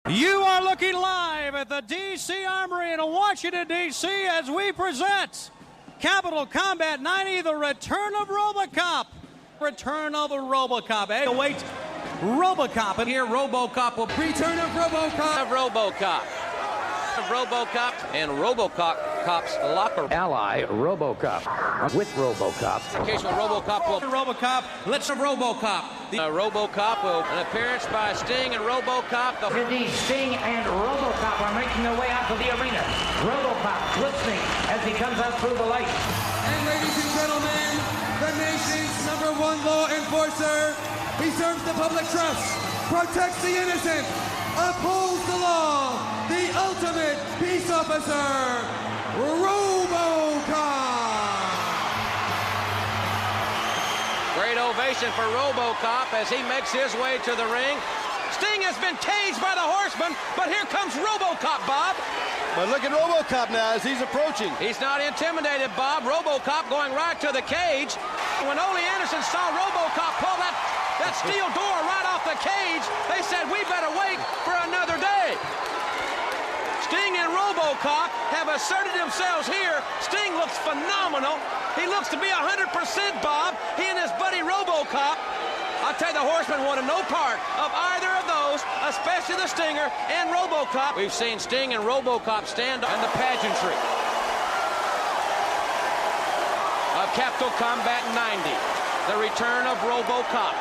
You are looking live at the D.C. Armory in Washington, D.C. as we present Capital Combat 90, the Return of Robocop. Return of the Robocop. Hey, await Robocop. And here Robocop will... Return of Robocop. Of Robocop. Of Robocop and Robocop's locker. Ally Robocop. With Robocop. In case when Robocop will... Robocop, let's have Robocop. Robocop will... An appearance by Sting and Robocop. Indeed, Sting and Robocop are making their way out to the arena. Robocop listening as he comes out through the light. And ladies and gentlemen, the nation's #1 law enforcer. He serves the public trust, protects the innocent, upholds the law, the ultimate peace officer, Robocop. Great ovation for Robocop as he makes his way to the ring. Sting has been caged by the Horseman, but here comes Robocop, Bob. But look at Robocop now as he's approaching. He's not intimidated, Bob. Robocop going right to the cage. When Ole Anderson saw Robocop pull that steel door right off the cage, they said, we better wait for another day. Sting and Robocop have asserted themselves here. Sting looks phenomenal. He looks to be 100%, Bob. He and his buddy Robocop. I'll tell you, the Horsemen wanted no part of either of those, especially the Stinger and Robocop. We've seen Sting and Robocop stand on the pageantry of Capital Combat 90, the return of Robocop.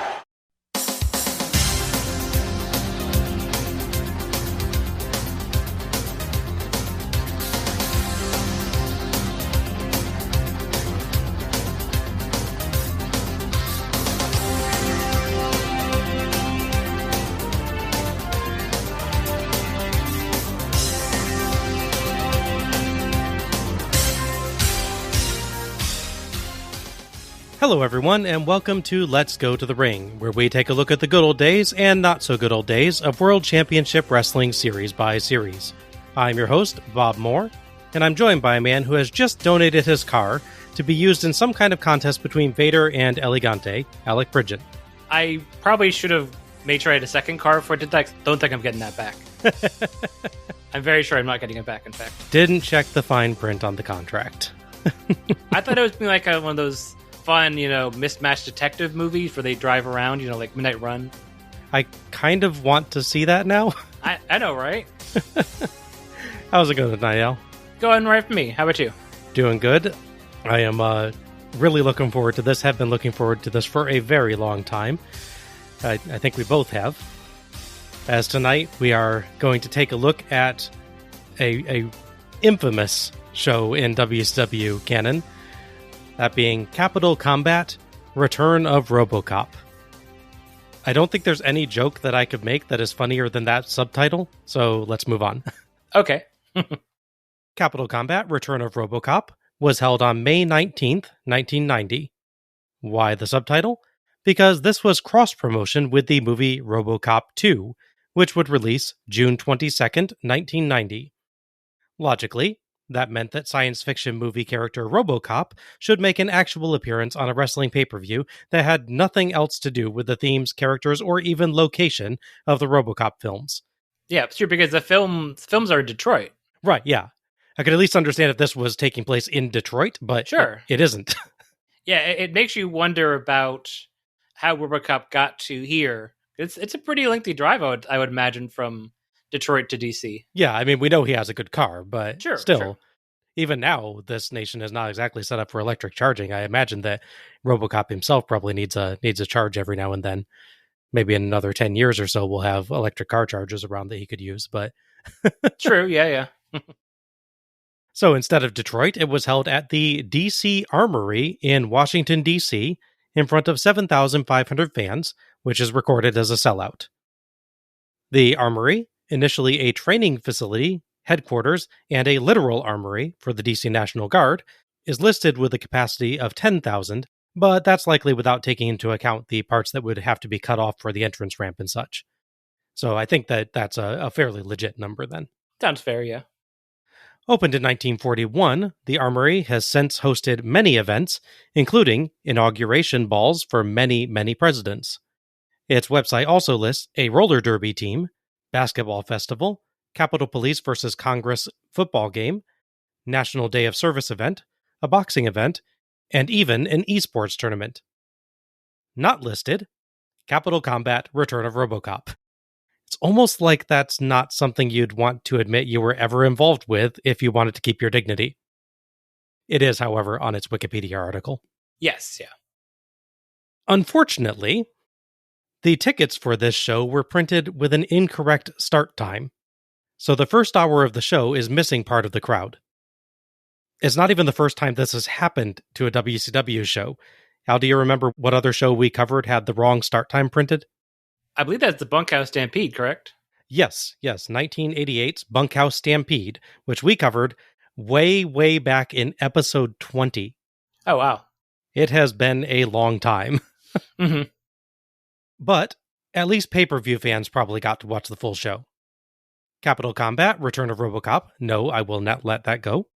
Hello everyone, and welcome to Let's Go to the Ring, where we take a look at the good old days and not so good old days of World Championship Wrestling series by series. I'm your host, Bob Moore, and I'm joined by a man who has just donated his car to be used in some kind of contest between Vader and Gigante, Alec Bridget. I probably should have made sure I had a second car before I did that. Don't think I'm getting that back. I'm very sure I'm not getting it back, in fact. Didn't check the fine print on the contract. I thought it was like one of those fun, mismatched detective movies where they drive around, like Midnight Run. I kind of want to see that now. I know, right? How's it going tonight, Al? Going right for me. How about you? Doing good. I am really looking forward to this. Have been looking forward to this for a very long time. I think we both have. As tonight, we are going to take a look at a infamous show in WCW canon. That being Capital Combat, Return of Robocop. I don't think there's any joke that I could make that is funnier than that subtitle, so let's move on. Okay. Capital Combat, Return of Robocop was held on May 19th, 1990. Why the subtitle? Because this was cross-promotion with the movie Robocop II, which would release June 22nd, 1990. Logically, that meant that science fiction movie character Robocop should make an actual appearance on a wrestling pay-per-view that had nothing else to do with the themes, characters, or even location of the Robocop films. Yeah, it's true, because the films are in Detroit. Right, yeah. I could at least understand if this was taking place in Detroit, but sure, it isn't. Yeah, it makes you wonder about how Robocop got to here. It's a pretty lengthy drive, I would imagine, from Detroit to DC. Yeah, I mean, we know he has a good car, but still, sure. Even now, this nation is not exactly set up for electric charging. I imagine that Robocop himself probably needs a charge every now and then. Maybe in another 10 years or so, we'll have electric car chargers around that he could use, but... True, yeah. So instead of Detroit, it was held at the DC Armory in Washington, D.C., in front of 7,500 fans, which is recorded as a sellout. The Armory, initially a training facility, headquarters, and a literal armory for the DC National Guard, is listed with a capacity of 10,000, but that's likely without taking into account the parts that would have to be cut off for the entrance ramp and such. So I think that that's a fairly legit number then. Sounds fair, yeah. Opened in 1941, the Armory has since hosted many events, including inauguration balls for many, many presidents. Its website also lists a roller derby team, basketball festival, Capitol Police versus Congress football game, National Day of Service event, a boxing event, and even an esports tournament. Not listed, Capital Combat Return of Robocop. It's almost like that's not something you'd want to admit you were ever involved with if you wanted to keep your dignity. It is, however, on its Wikipedia article. Yes, yeah. Unfortunately, the tickets for this show were printed with an incorrect start time, so the first hour of the show is missing part of the crowd. It's not even the first time this has happened to a WCW show. Al, do you remember what other show we covered had the wrong start time printed? I believe that's the Bunkhouse Stampede, correct? Yes, 1988's Bunkhouse Stampede, which we covered way back in episode 20. Oh, wow. It has been a long time. Mm-hmm. But at least pay-per-view fans probably got to watch the full show. Capital Combat Return of Robocop, no, I will not let that go,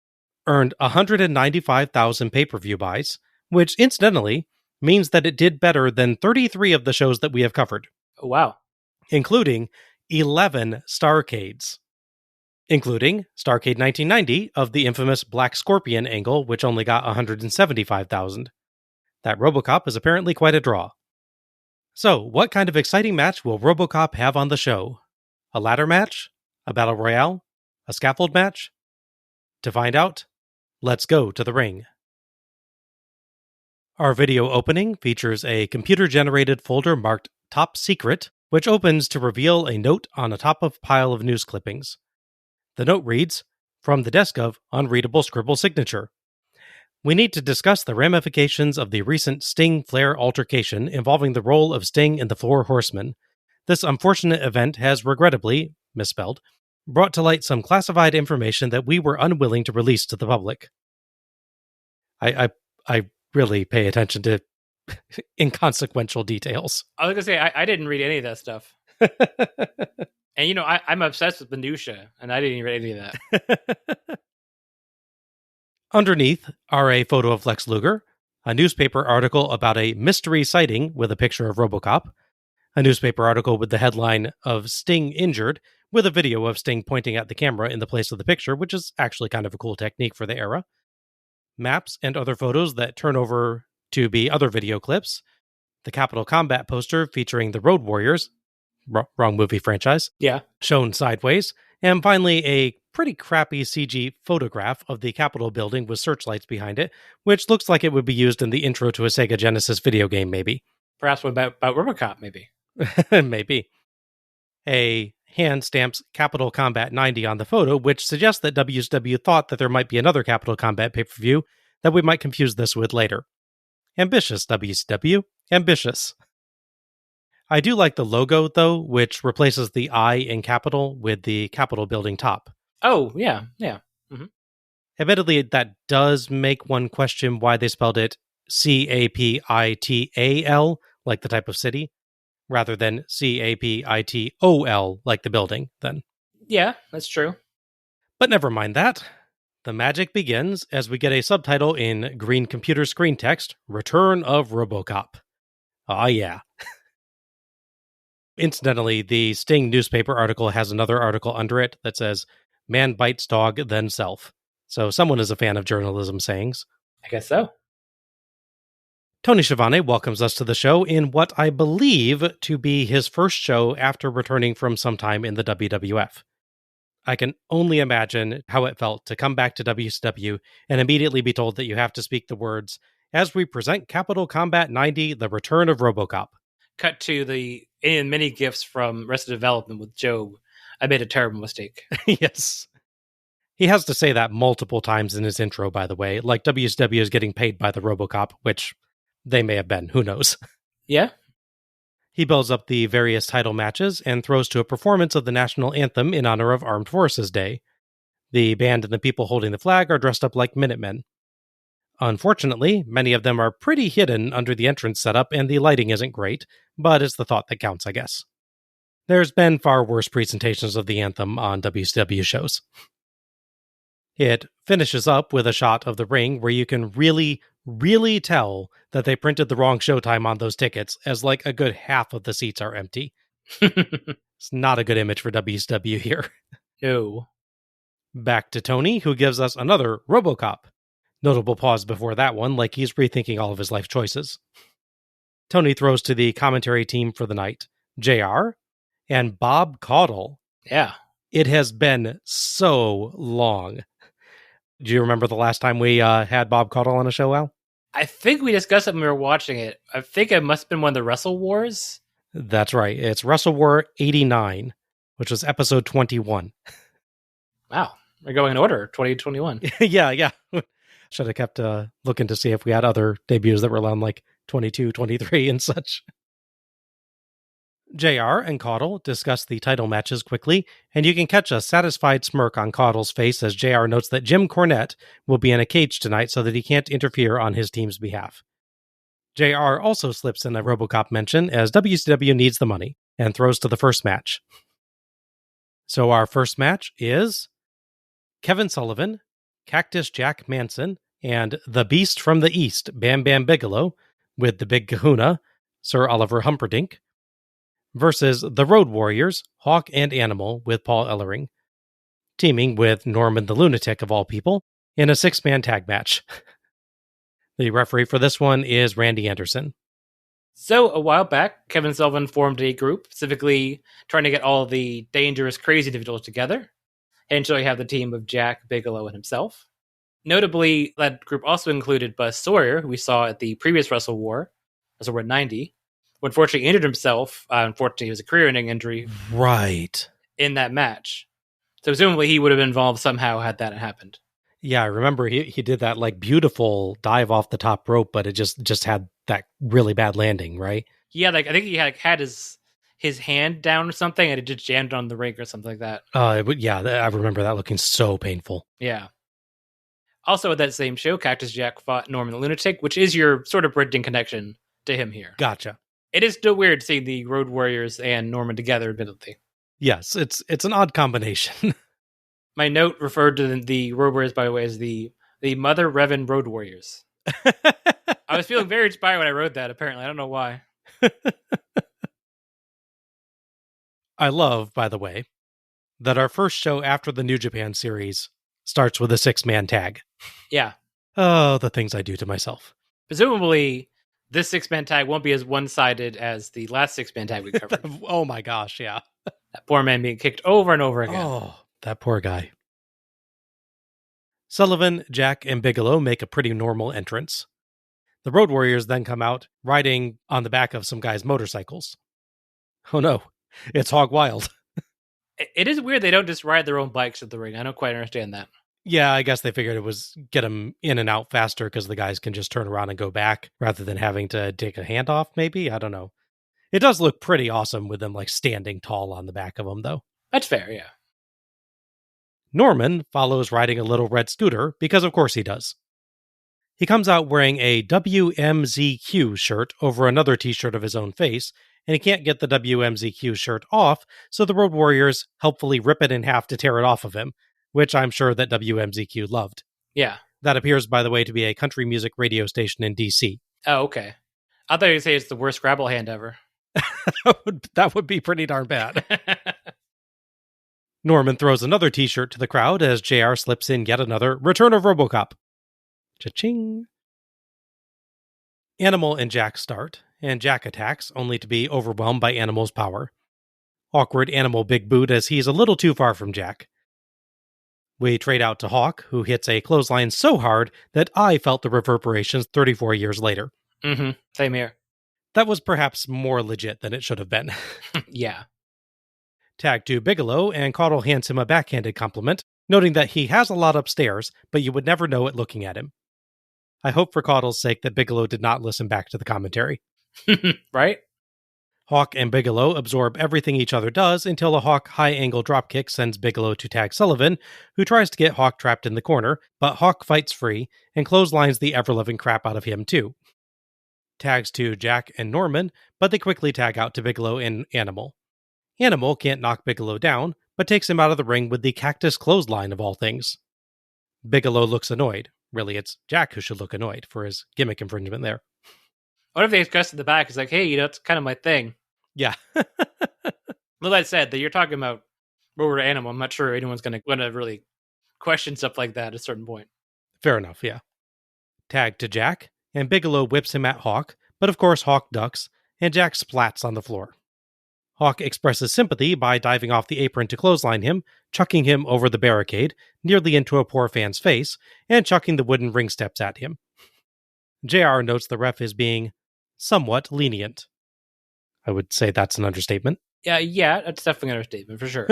earned 195,000 pay-per-view buys, which incidentally means that it did better than 33 of the shows that we have covered. Oh, wow. Including 11 Starcades. Including Starcade 1990 of the infamous Black Scorpion angle, which only got 175,000. That Robocop is apparently quite a draw. So, what kind of exciting match will Robocop have on the show? A ladder match? A battle royale? A scaffold match? To find out, let's go to the ring. Our video opening features a computer-generated folder marked Top Secret, which opens to reveal a note on a top of pile of news clippings. The note reads, "From the desk of Unreadable Scribble Signature. We need to discuss the ramifications of the recent Sting-Flair altercation involving the role of Sting and the Four Horsemen. This unfortunate event has regrettably, misspelled, brought to light some classified information that we were unwilling to release to the public." I really pay attention to inconsequential details. I was going to say, I didn't read any of that stuff. And, you know, I'm obsessed with minutia, and I didn't even read any of that. Underneath are a photo of Lex Luger, a newspaper article about a mystery sighting with a picture of Robocop, a newspaper article with the headline of Sting injured, with a video of Sting pointing at the camera in the place of the picture, which is actually kind of a cool technique for the era, maps and other photos that turn over to be other video clips, the Capital Combat poster featuring the Road Warriors, wrong movie franchise, Yeah. shown sideways, and finally a pretty crappy CG photograph of the Capitol building with searchlights behind it, which looks like it would be used in the intro to a Sega Genesis video game, maybe. Perhaps about Robocop, maybe. Maybe. A hand stamps Capital Combat 90 on the photo, which suggests that WCW thought that there might be another Capital Combat pay-per-view that we might confuse this with later. Ambitious, WCW. Ambitious. I do like the logo, though, which replaces the I in Capitol with the Capitol building top. Oh, yeah. Mm-hmm. Admittedly, that does make one question why they spelled it Capital, like the type of city, rather than Capitol, like the building, then. Yeah, that's true. But never mind that. The magic begins as we get a subtitle in green computer screen text, Return of Robocop. Ah, yeah. Incidentally, the Sting newspaper article has another article under it that says, "Man bites dog, then self." So someone is a fan of journalism sayings. I guess so. Tony Schiavone welcomes us to the show in what I believe to be his first show after returning from some time in the WWF. I can only imagine how it felt to come back to WCW and immediately be told that you have to speak the words, "As we present Capital Combat 90, the Return of Robocop." Cut to the in many gifts from Arrested Development with Job. I made a terrible mistake. Yes. He has to say that multiple times in his intro, by the way, like WCW is getting paid by the Robocop, which they may have been, who knows. Yeah? He builds up the various title matches and throws to a performance of the national anthem in honor of Armed Forces Day. The band and the people holding the flag are dressed up like Minutemen. Unfortunately, many of them are pretty hidden under the entrance setup and the lighting isn't great, but it's the thought that counts, I guess. There's been far worse presentations of the anthem on WCW shows. It finishes up with a shot of the ring where you can really tell that they printed the wrong showtime on those tickets, as like a good half of the seats are empty. It's not a good image for WCW here. No. Back to Tony, who gives us another Robocop. Notable pause before that one, like he's rethinking all of his life choices. Tony throws to the commentary team for the night, JR and Bob Caudle. Yeah. It has been so long. Do you remember the last time we had Bob Caudle on a show, Al? I think we discussed it when we were watching it. I think it must have been one of the Wrestle Wars. That's right. It's Wrestle War 89, which was episode 21. Wow. We're going in order, 2021. Yeah. Should have kept looking to see if we had other debuts that were on like 22, 23 and such. JR and Caudle discuss the title matches quickly, and you can catch a satisfied smirk on Caudle's face as JR notes that Jim Cornette will be in a cage tonight so that he can't interfere on his team's behalf. JR also slips in a Robocop mention as WCW needs the money and throws to the first match. So our first match is Kevin Sullivan, Cactus Jack Manson, and the Beast from the East, Bam Bam Bigelow, with the Big Kahuna, Sir Oliver Humperdinck, versus the Road Warriors, Hawk and Animal, with Paul Ellering, teaming with Norman the Lunatic, of all people, in a 6-man tag match. The referee for this one is Randy Anderson. So, a while back, Kevin Sullivan formed a group, specifically trying to get all the dangerous, crazy individuals together. And so you have the team of Jack, Bigelow, and himself. Notably, that group also included Buzz Sawyer, who we saw at the previous Wrestle War 90, who unfortunately injured himself. Unfortunately, it was a career-ending injury. Right. In that match. So presumably he would have been involved somehow had that happened. Yeah, I remember he did that like beautiful dive off the top rope, but it just had that really bad landing, right? Yeah, like I think he had his hand down or something, and it just jammed on the ring or something like that. I remember that looking so painful. Yeah. Also at that same show, Cactus Jack fought Norman the Lunatic, which is your sort of bridging connection to him here. Gotcha. It is still weird seeing the Road Warriors and Norman together, admittedly. Yes, it's an odd combination. My note referred to the Road Warriors, by the way, as the Mother Revan Road Warriors. I was feeling very inspired when I wrote that, apparently. I don't know why. I love, by the way, that our first show after the New Japan series starts with a 6-man tag. Yeah. Oh, the things I do to myself. Presumably, this 6-man tag won't be as one-sided as the last 6-man tag we covered. Oh my gosh, yeah. That poor man being kicked over and over again. Oh, that poor guy. Sullivan, Jack, and Bigelow make a pretty normal entrance. The Road Warriors then come out, riding on the back of some guys' motorcycles. Oh no, it's Hog Wild. It is weird they don't just ride their own bikes at the ring. I don't quite understand that. Yeah, I guess they figured it was get them in and out faster because the guys can just turn around and go back rather than having to take a hand off, maybe? I don't know. It does look pretty awesome with them like standing tall on the back of them, though. That's fair, yeah. Norman follows riding a little red scooter because of course he does. He comes out wearing a WMZQ shirt over another t-shirt of his own face, and he can't get the WMZQ shirt off, so the Road Warriors helpfully rip it in half to tear it off of him, which I'm sure that WMZQ loved. Yeah. That appears, by the way, to be a country music radio station in DC. Oh, okay. I thought you'd say it's the worst Scrabble hand ever. That would be pretty darn bad. Norman throws another t-shirt to the crowd as JR slips in yet another Return of Robocop. Cha-ching. Animal and Jack start, and Jack attacks, only to be overwhelmed by Animal's power. Awkward Animal big boot as he's a little too far from Jack. We trade out to Hawk, who hits a clothesline so hard that I felt the reverberations 34 years later. Mm-hmm. Same here. That was perhaps more legit than it should have been. Yeah. Tag to Bigelow, and Caudle hands him a backhanded compliment, noting that he has a lot upstairs, but you would never know it looking at him. I hope for Caudle's sake that Bigelow did not listen back to the commentary. Right? Hawk and Bigelow absorb everything each other does until a Hawk high-angle dropkick sends Bigelow to tag Sullivan, who tries to get Hawk trapped in the corner, but Hawk fights free and clotheslines the ever-loving crap out of him too. Tags to Jack and Norman, but they quickly tag out to Bigelow and Animal. Animal can't knock Bigelow down, but takes him out of the ring with the cactus clothesline of all things. Bigelow looks annoyed. Really, it's Jack who should look annoyed for his gimmick infringement there. What if they discussed in the back? It's like, hey, it's kind of my thing. Yeah. Well, that said, that you're talking about Robot Animal, I'm not sure anyone's going to really question stuff like that at a certain point. Fair enough, yeah. Tag to Jack, and Bigelow whips him at Hawk, but of course Hawk ducks, and Jack splats on the floor. Hawk expresses sympathy by diving off the apron to clothesline him, chucking him over the barricade, nearly into a poor fan's face, and chucking the wooden ring steps at him. JR notes the ref is being somewhat lenient. I would say that's an understatement. Yeah, that's definitely an understatement, for sure.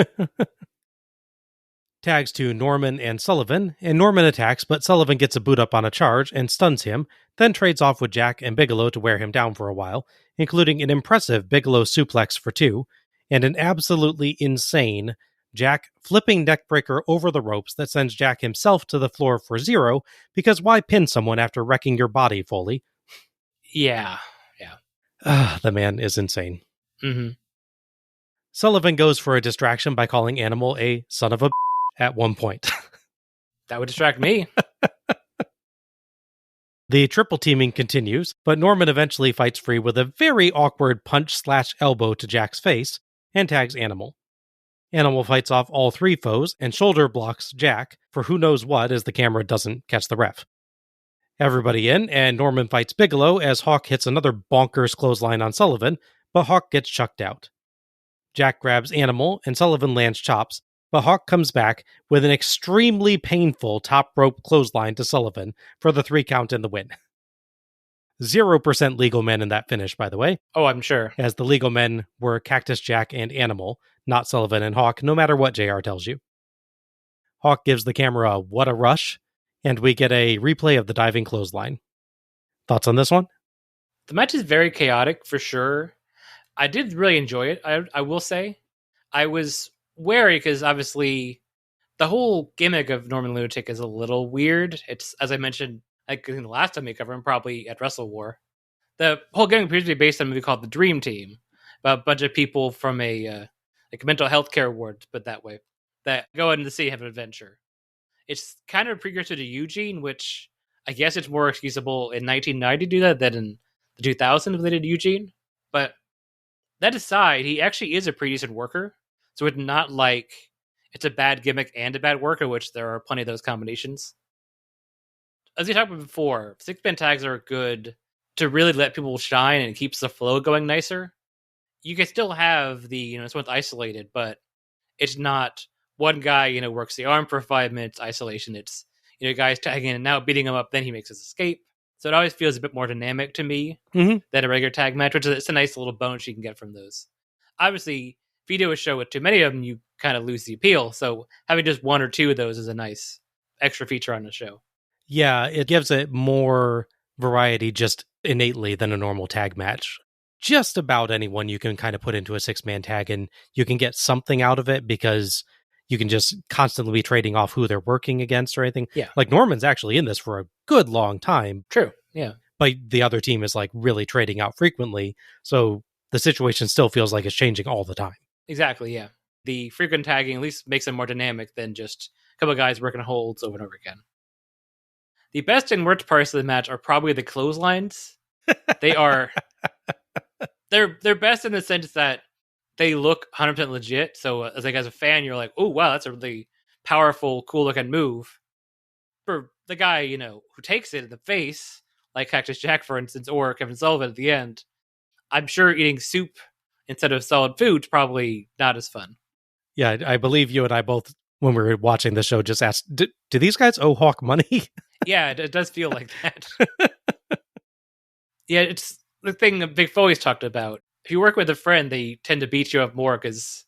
Tags to Norman and Sullivan, and Norman attacks, but Sullivan gets a boot up on a charge and stuns him, then trades off with Jack and Bigelow to wear him down for a while, including an impressive Bigelow suplex for 2, and an absolutely insane Jack flipping neckbreaker over the ropes that sends Jack himself to the floor for 0, because why pin someone after wrecking your body, Foley? Yeah. The man is insane. Mm-hmm. Sullivan goes for a distraction by calling Animal a son of a at one point. That would distract me. The triple teaming continues, but Norman eventually fights free with a very awkward punch/elbow to Jack's face and tags Animal. Animal fights off all 3 foes and shoulder blocks Jack for who knows what as the camera doesn't catch the ref. Everybody in, and Norman fights Bigelow as Hawk hits another bonkers clothesline on Sullivan, but Hawk gets chucked out. Jack grabs Animal and Sullivan lands chops, but Hawk comes back with an extremely painful top rope clothesline to Sullivan for the 3 count and the win. 0% legal men in that finish, by the way. Oh, I'm sure. As the legal men were Cactus Jack and Animal, not Sullivan and Hawk, no matter what JR tells you. Hawk gives the camera a what a rush, and we get a replay of the diving clothesline. Thoughts on this one? The match is very chaotic, for sure. I did really enjoy it, I will say. I was wary because, obviously, the whole gimmick of Norman Lunatic is a little weird. It's, as I mentioned, like in the last time we covered him, probably at Wrestle War. The whole gimmick appears to be based on a movie called The Dream Team, about a bunch of people from a mental health care ward, but that way, that go into the city have an adventure. It's kind of a precursor to Eugene, which I guess it's more excusable in 1990 to do that than in the 2000s when they did Eugene. But that aside, he actually is a pretty decent worker. So it's not like it's a bad gimmick and a bad worker, which there are plenty of those combinations. As we talked about before, 6-man tags are good to really let people shine and it keeps the flow going nicer. You can still have the, someone's isolated, but it's not one guy, works the arm for 5 minutes, isolation. It's, guys tagging in and out, beating him up, then he makes his escape. So it always feels a bit more dynamic to me than a regular tag match, which is a nice little bonus you can get from those. Obviously, if you do a show with too many of them, you kind of lose the appeal. So having just 1 or 2 of those is a nice extra feature on the show. Yeah, it gives it more variety just innately than a normal tag match. Just about anyone you can kind of put into a 6-man tag and you can get something out of it because you can just constantly be trading off who they're working against or anything. Yeah. Like Norman's actually in this for a good long time. True. Yeah. But the other team is like really trading out frequently. So the situation still feels like it's changing all the time. Exactly. Yeah. The frequent tagging at least makes it more dynamic than just a couple of guys working holds over and over again. The best and worst parts of the match are probably the clotheslines. They are they're best in the sense that they look 100% legit. So as a fan, you're like, oh wow, that's a really powerful, cool looking move. For the guy, who takes it in the face, like Cactus Jack, for instance, or Kevin Sullivan at the end, I'm sure eating soup instead of solid food's probably not as fun. Yeah, I believe you and I both, when we were watching the show, just asked, do these guys owe Hawk money? Yeah, it does feel like that. Yeah, it's the thing that Big Foley's talked about. If you work with a friend, they tend to beat you up more because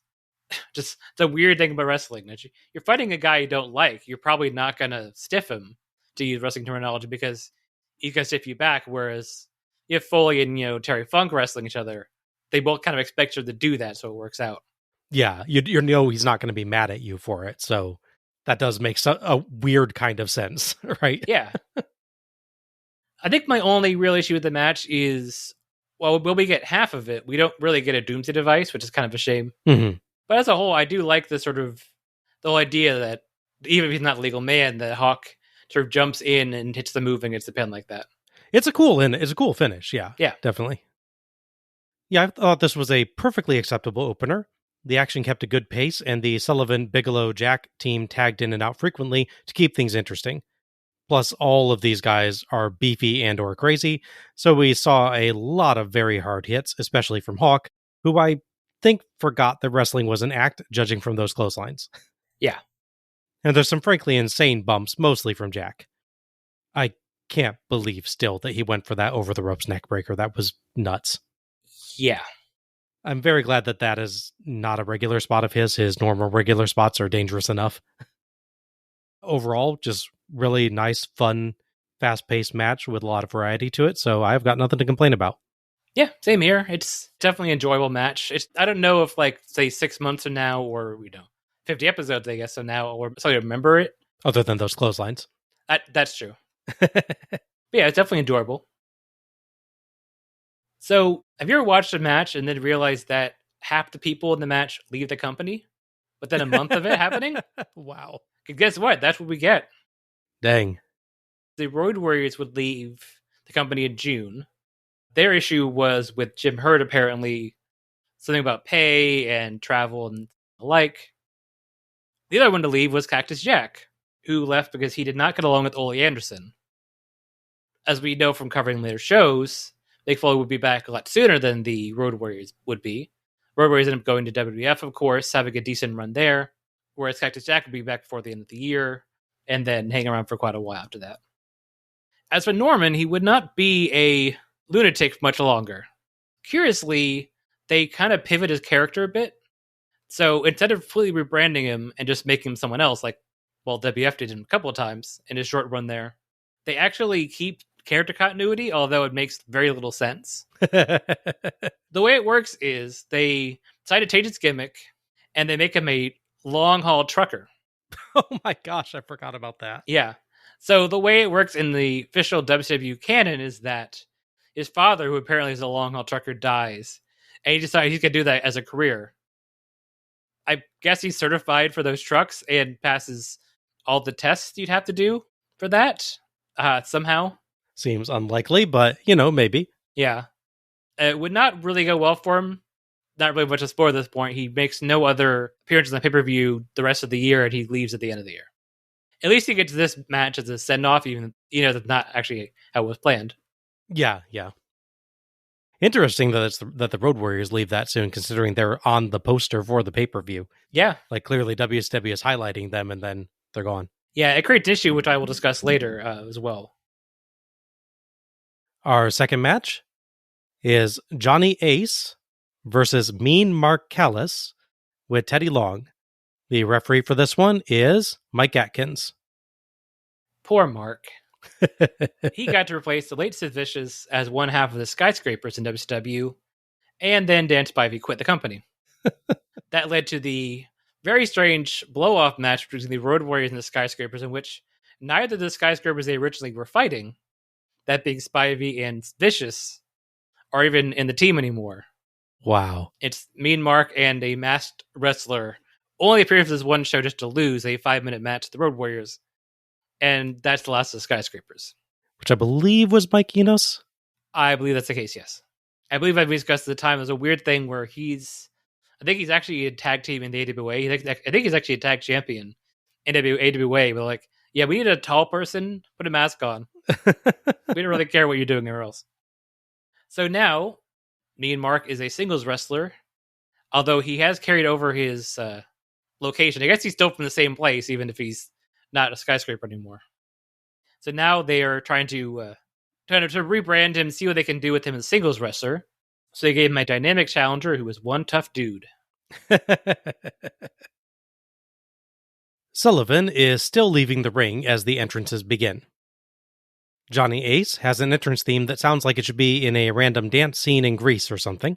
just the weird thing about wrestling. That you're fighting a guy you don't like, you're probably not going to stiff him, to use wrestling terminology, because he's going to stiff you back. Whereas if Foley and Terry Funk wrestling each other, they both kind of expect you to do that, so it works out. Yeah, you know he's not going to be mad at you for it, so that does make a weird kind of sense, right? Yeah. I think my only real issue with the match is, well, when we get half of it, we don't really get a Doomsday device, which is kind of a shame. Mm-hmm. But as a whole, I do like the whole idea that even if he's not a legal man, that Hawk sort of jumps in and hits the move and gets the pin like that. It's a cool finish. Yeah, yeah, definitely. Yeah, I thought this was a perfectly acceptable opener. The action kept a good pace, and the Sullivan, Bigelow, Jack team tagged in and out frequently to keep things interesting. Plus, all of these guys are beefy and or crazy, so we saw a lot of very hard hits, especially from Hawk, who I think forgot that wrestling was an act, judging from those clotheslines. Yeah. And there's some frankly insane bumps, mostly from Jack. I can't believe still that he went for that over-the-ropes neckbreaker. That was nuts. Yeah. I'm very glad that that is not a regular spot of his. His normal regular spots are dangerous enough. Overall, just really nice, fun, fast-paced match with a lot of variety to it, so I've got nothing to complain about. Yeah, same here. It's definitely an enjoyable match. I don't know if, like, say 6 months from now, or 50 episodes, I guess, so now, or so I remember it. Other than those clotheslines. That's true. But yeah, it's definitely enjoyable. So, have you ever watched a match and then realized that half the people in the match leave the company within a month of it happening? Wow. Guess what? That's what we get. Dang. The Road Warriors would leave the company in June. Their issue was with Jim Herd, apparently, something about pay and travel and the like. The other one to leave was Cactus Jack, who left because he did not get along with Ole Anderson. As we know from covering later shows, Big Foley would be back a lot sooner than the Road Warriors would be. Road Warriors ended up going to WWF, of course, having a decent run there, whereas Cactus Jack would be back before the end of the year, and then hang around for quite a while after that. As for Norman, he would not be a lunatic much longer. Curiously, they kind of pivot his character a bit. So instead of fully rebranding him and just making him someone else, like, well, WF did him a couple of times in his short run there, they actually keep character continuity, although it makes very little sense. The way it works is they decide to change his gimmick, and they make him a long-haul trucker. Oh my gosh, I forgot about that. Yeah. So the way it works in the official WCW canon is that his father, who apparently is a long-haul trucker, dies, and he decides he's going to do that as a career. I guess he's certified for those trucks and passes all the tests you'd have to do for that, somehow. Seems unlikely, but, maybe. Yeah. It would not really go well for him. Not really much to spoil at this point. He makes no other appearances on pay-per-view the rest of the year, and he leaves at the end of the year. At least he gets this match as a send-off, even, that's not actually how it was planned. Yeah. Interesting that that the Road Warriors leave that soon, considering they're on the poster for the pay-per-view. Yeah. Like, clearly WCW is highlighting them, and then they're gone. Yeah, it creates issue, which I will discuss later as well. Our second match is Johnny Ace versus Mean Mark Callis with Teddy Long. The referee for this one is Mike Atkins. Poor Mark. He got to replace the late Sid Vicious as one half of the Skyscrapers in WCW, and then Dan Spivey quit the company. That led to the very strange blow-off match between the Road Warriors and the Skyscrapers, in which neither of the Skyscrapers they originally were fighting, that being Spivey and Vicious, are even in the team anymore. Wow. It's Mean Mark and a masked wrestler only appeared for this one show just to lose a 5-minute match to the Road Warriors. And that's the last of the Skyscrapers. Which I believe was Mike Enos? I believe that's the case, yes. I believe I've discussed at the time. There's a weird thing where I think he's actually a tag team in the AWA. I think he's actually a tag champion in AWA. But like, yeah, we need a tall person, put a mask on. We don't really care what you're doing anywhere else. So now, Mean Mark is a singles wrestler, although he has carried over his location. I guess he's still from the same place, even if he's not a Skyscraper anymore. So now they are trying to rebrand him, see what they can do with him as a singles wrestler. So they gave him a dynamic challenger who was one tough dude. Sullivan is still leaving the ring as the entrances begin. Johnny Ace has an entrance theme that sounds like it should be in a random dance scene in Greece or something.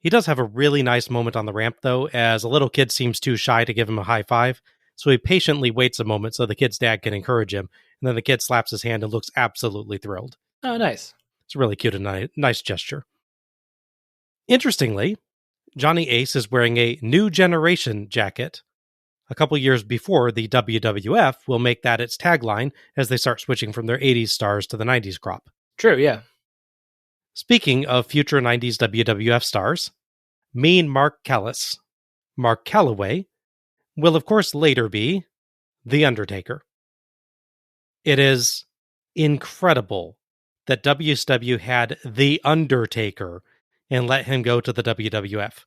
He does have a really nice moment on the ramp, though, as a little kid seems too shy to give him a high five, so he patiently waits a moment so the kid's dad can encourage him, and then the kid slaps his hand and looks absolutely thrilled. Oh, nice. It's really cute and nice gesture. Interestingly, Johnny Ace is wearing a New Generation jacket. A couple years before, the WWF will make that its tagline as they start switching from their 80s stars to the 90s crop. True, yeah. Speaking of future 90s WWF stars, Mean Mark Callis. Mark Calloway, will of course later be The Undertaker. It is incredible that WCW had The Undertaker and let him go to the WWF.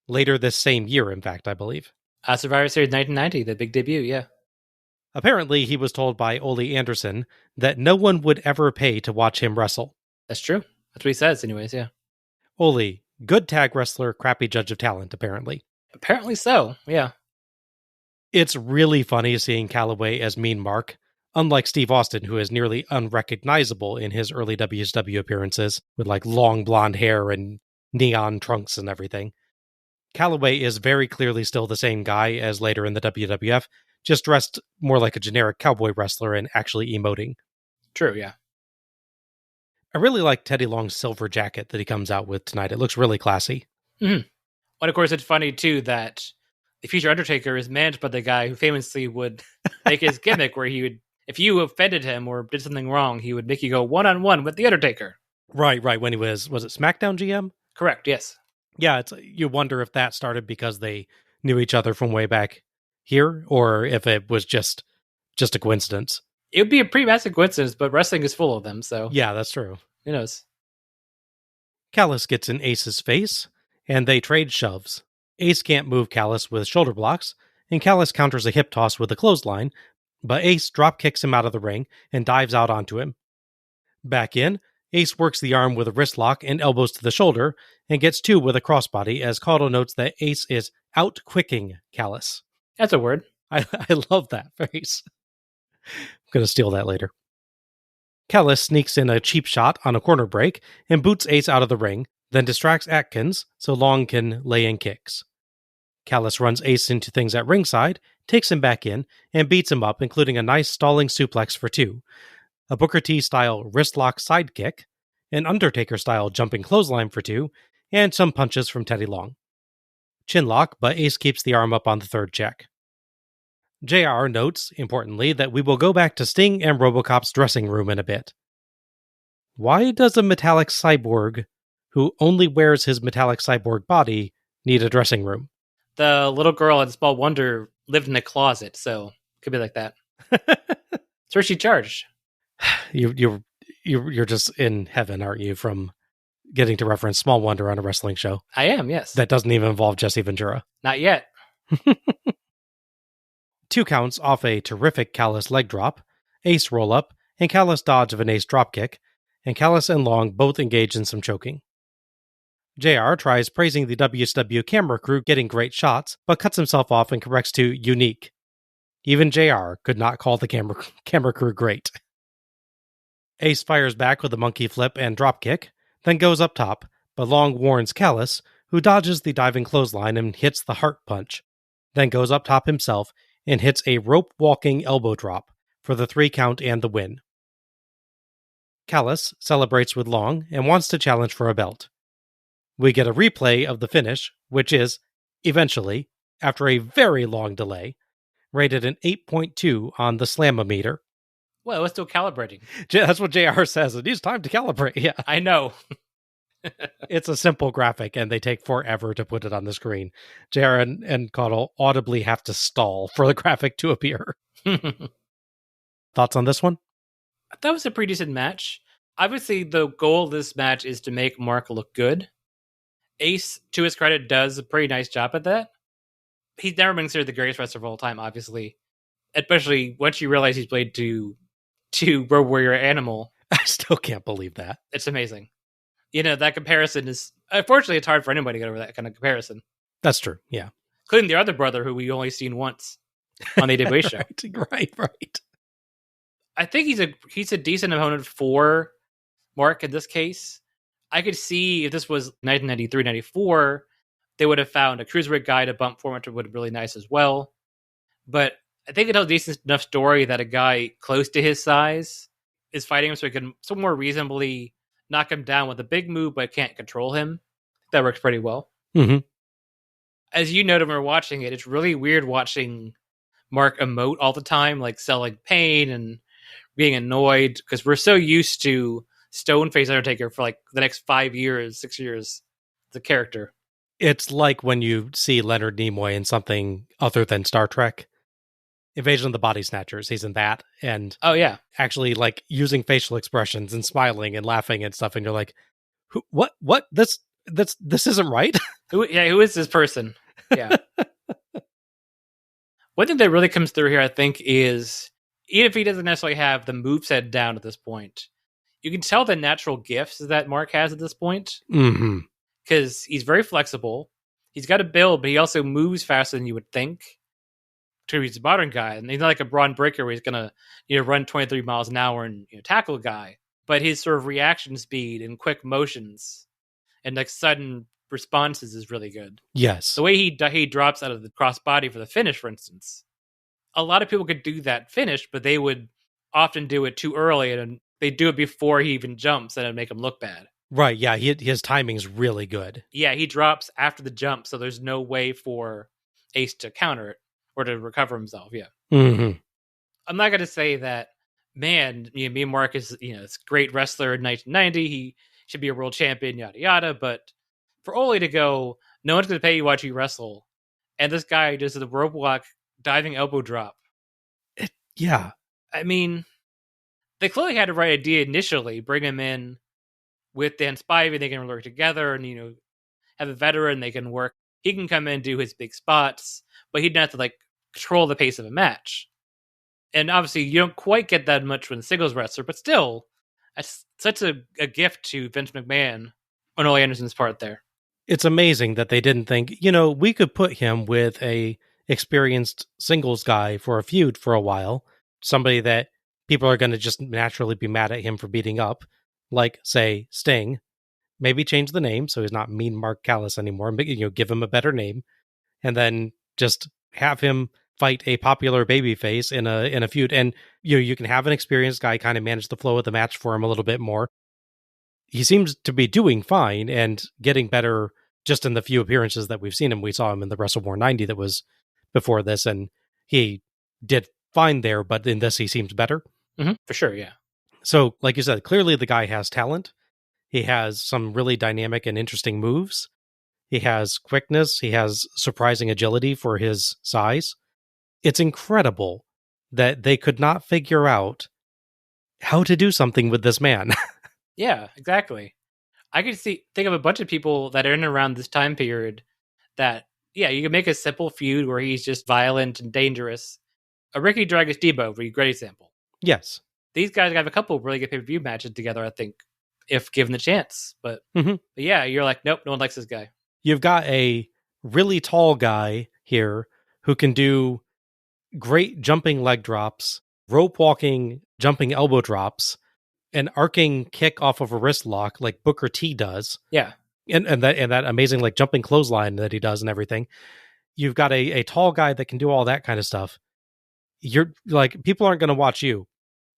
Later this same year, in fact, I believe. Survivor Series 1990, the big debut, yeah. Apparently, he was told by Ole Anderson that no one would ever pay to watch him wrestle. That's true. That's what he says, anyways, yeah. Ole, good tag wrestler, crappy judge of talent, apparently. Apparently so, yeah. It's really funny seeing Calloway as Mean Mark, unlike Steve Austin, who is nearly unrecognizable in his early WCW appearances, with like long blonde hair and neon trunks and everything. Calloway is very clearly still the same guy as later in the WWF, just dressed more like a generic cowboy wrestler and actually emoting. True, yeah. I really like Teddy Long's silver jacket that he comes out with tonight. It looks really classy. Mm-hmm. And of course, it's funny, too, that the future Undertaker is managed by the guy who famously would make his gimmick where he would, if you offended him or did something wrong, he would make you go one-on-one with the Undertaker. Right. When he was it SmackDown GM? Correct, yes. Yeah, you wonder if that started because they knew each other from way back here, or if it was just a coincidence. It would be a pretty massive coincidence, but wrestling is full of them, so... Yeah, that's true. Who knows? Callis gets in Ace's face, and they trade shoves. Ace can't move Callis with shoulder blocks, and Callis counters a hip toss with a clothesline, but Ace drop kicks him out of the ring and dives out onto him. Back in, Ace works the arm with a wrist lock and elbows to the shoulder, and gets two with a crossbody, as Caudle notes that Ace is out-quicking Callis. That's a word. I love that phrase. I'm going to steal that later. Callis sneaks in a cheap shot on a corner break and boots Ace out of the ring, then distracts Atkins so Long can lay in kicks. Callis runs Ace into things at ringside, takes him back in, and beats him up, including a nice stalling suplex for two, a Booker T-style wristlock sidekick, an Undertaker-style jumping clothesline for two, and some punches from Teddy Long. Chinlock, but Ace keeps the arm up on the third check. JR notes, importantly, that we will go back to Sting and Robocop's dressing room in a bit. Why does a metallic cyborg, who only wears his metallic cyborg body, need a dressing room? The little girl in Small Wonder lived in a closet, so could be like that. That's where she charged. You're just in heaven, aren't you, from getting to reference Small Wonder on a wrestling show? I am, yes. That doesn't even involve Jesse Ventura. Not yet. 2 counts off a terrific Callis leg drop, Ace roll up, and Callis dodge of an Ace dropkick, and Callis and Long both engage in some choking. JR tries praising the WCW camera crew getting great shots, but cuts himself off and corrects to unique. Even JR could not call the camera crew great. Ace fires back with a monkey flip and dropkick, then goes up top, but Long warns Callis, who dodges the diving clothesline and hits the heart punch, then goes up top himself and hits a rope-walking elbow drop for the 3 count and the win. Callis celebrates with Long and wants to challenge for a belt. We get a replay of the finish, which is, eventually, after a very long delay, rated an 8.2 on the Slamometer. Well, it's still calibrating. That's what JR says. It needs time to calibrate. Yeah, I know. It's a simple graphic, and they take forever to put it on the screen. JR and Caudle audibly have to stall for the graphic to appear. Thoughts on this one? That was a pretty decent match. Obviously, the goal of this match is to make Mark look good. Ace, to his credit, does a pretty nice job at that. He's never been considered the greatest wrestler of all time, obviously. Especially once you realize he's played to Road Warrior Animal. I still can't believe that. It's amazing. You know, that comparison is... Unfortunately, it's hard for anybody to get over that kind of comparison. That's true, yeah. Including the other brother, who we only seen once on the AWA show. Right. I think he's a decent opponent for Mark in this case. I could see if this was 1993-94, they would have found a cruiserweight guy to bump forward, which would have been really nice as well. But I think it tells a decent enough story that a guy close to his size is fighting him so he can somewhat more reasonably knock him down with a big move but can't control him. That works pretty well. Mm-hmm. As you noted when we were watching it, it's really weird watching Mark emote all the time, like selling pain and being annoyed, because we're so used to Stoneface Undertaker for like the next 5 years, 6 years, the character. It's like when you see Leonard Nimoy in something other than Star Trek. Invasion of the Body Snatchers, he's in that, and Oh yeah, actually like using facial expressions and smiling and laughing and stuff, and you're like, what? This isn't right. who is this person? Yeah. One thing that really comes through here, I think, is even if he doesn't necessarily have the moveset down at this point, you can tell the natural gifts that Mark has at this point. Mm-hmm. Because he's very flexible. He's got a build, but he also moves faster than you would think. He's a modern guy, and he's not like a Braun Breaker where he's gonna run 23 miles an hour and tackle a guy. But his sort of reaction speed and quick motions and like sudden responses is really good. Yes, the way he drops out of the crossbody for the finish, for instance, a lot of people could do that finish, but they would often do it too early, and they do it before he even jumps, and it'd make him look bad. Right? Yeah, his timing's really good. Yeah, he drops after the jump, so there's no way for Ace to counter it or to recover himself. Yeah. Mm-hmm. I'm not going to say that, man, me and Mark is, this great wrestler in 1990. He should be a world champion, yada, yada. But for Ole to go, no one's going to pay you watch you wrestle. And this guy does the rope walk, diving elbow drop. Yeah. I mean, they clearly had the right idea initially. Bring him in with Dan Spivey. They can work together and, have a veteran. They can work. He can come in and do his big spots, but he didn't have to, control the pace of a match. And obviously, you don't quite get that much with a singles wrestler, but still, that's such a gift to Vince McMahon on Ole Anderson's part there. It's amazing that they didn't think, we could put him with a experienced singles guy for a feud for a while, somebody that people are going to just naturally be mad at him for beating up, like, say, Sting. Maybe change the name so he's not Mean Mark Callis anymore, but, give him a better name, and then just have him fight a popular babyface in a feud, and you can have an experienced guy kind of manage the flow of the match for him a little bit more. He seems to be doing fine and getting better just in the few appearances that we've seen him. We saw him in the Wrestle War 90 that was before this, and he did fine there, but in this he seems better. Mm-hmm, for sure, yeah. So, like you said, clearly the guy has talent. He has some really dynamic and interesting moves. He has quickness. He has surprising agility for his size. It's incredible that they could not figure out how to do something with this man. Yeah, exactly. I could think of a bunch of people that are in and around this time period that, you can make a simple feud where he's just violent and dangerous. A Ricky Dragus Debo would be a great example. Yes. These guys have a couple of really good pay-per-view matches together, I think, if given the chance. But yeah, you're like, nope, no one likes this guy. You've got a really tall guy here who can do great jumping leg drops, rope walking, jumping elbow drops, an arcing kick off of a wrist lock like Booker T does. Yeah. And that amazing like jumping clothesline that he does and everything. You've got a tall guy that can do all that kind of stuff. You're like, people aren't going to watch you.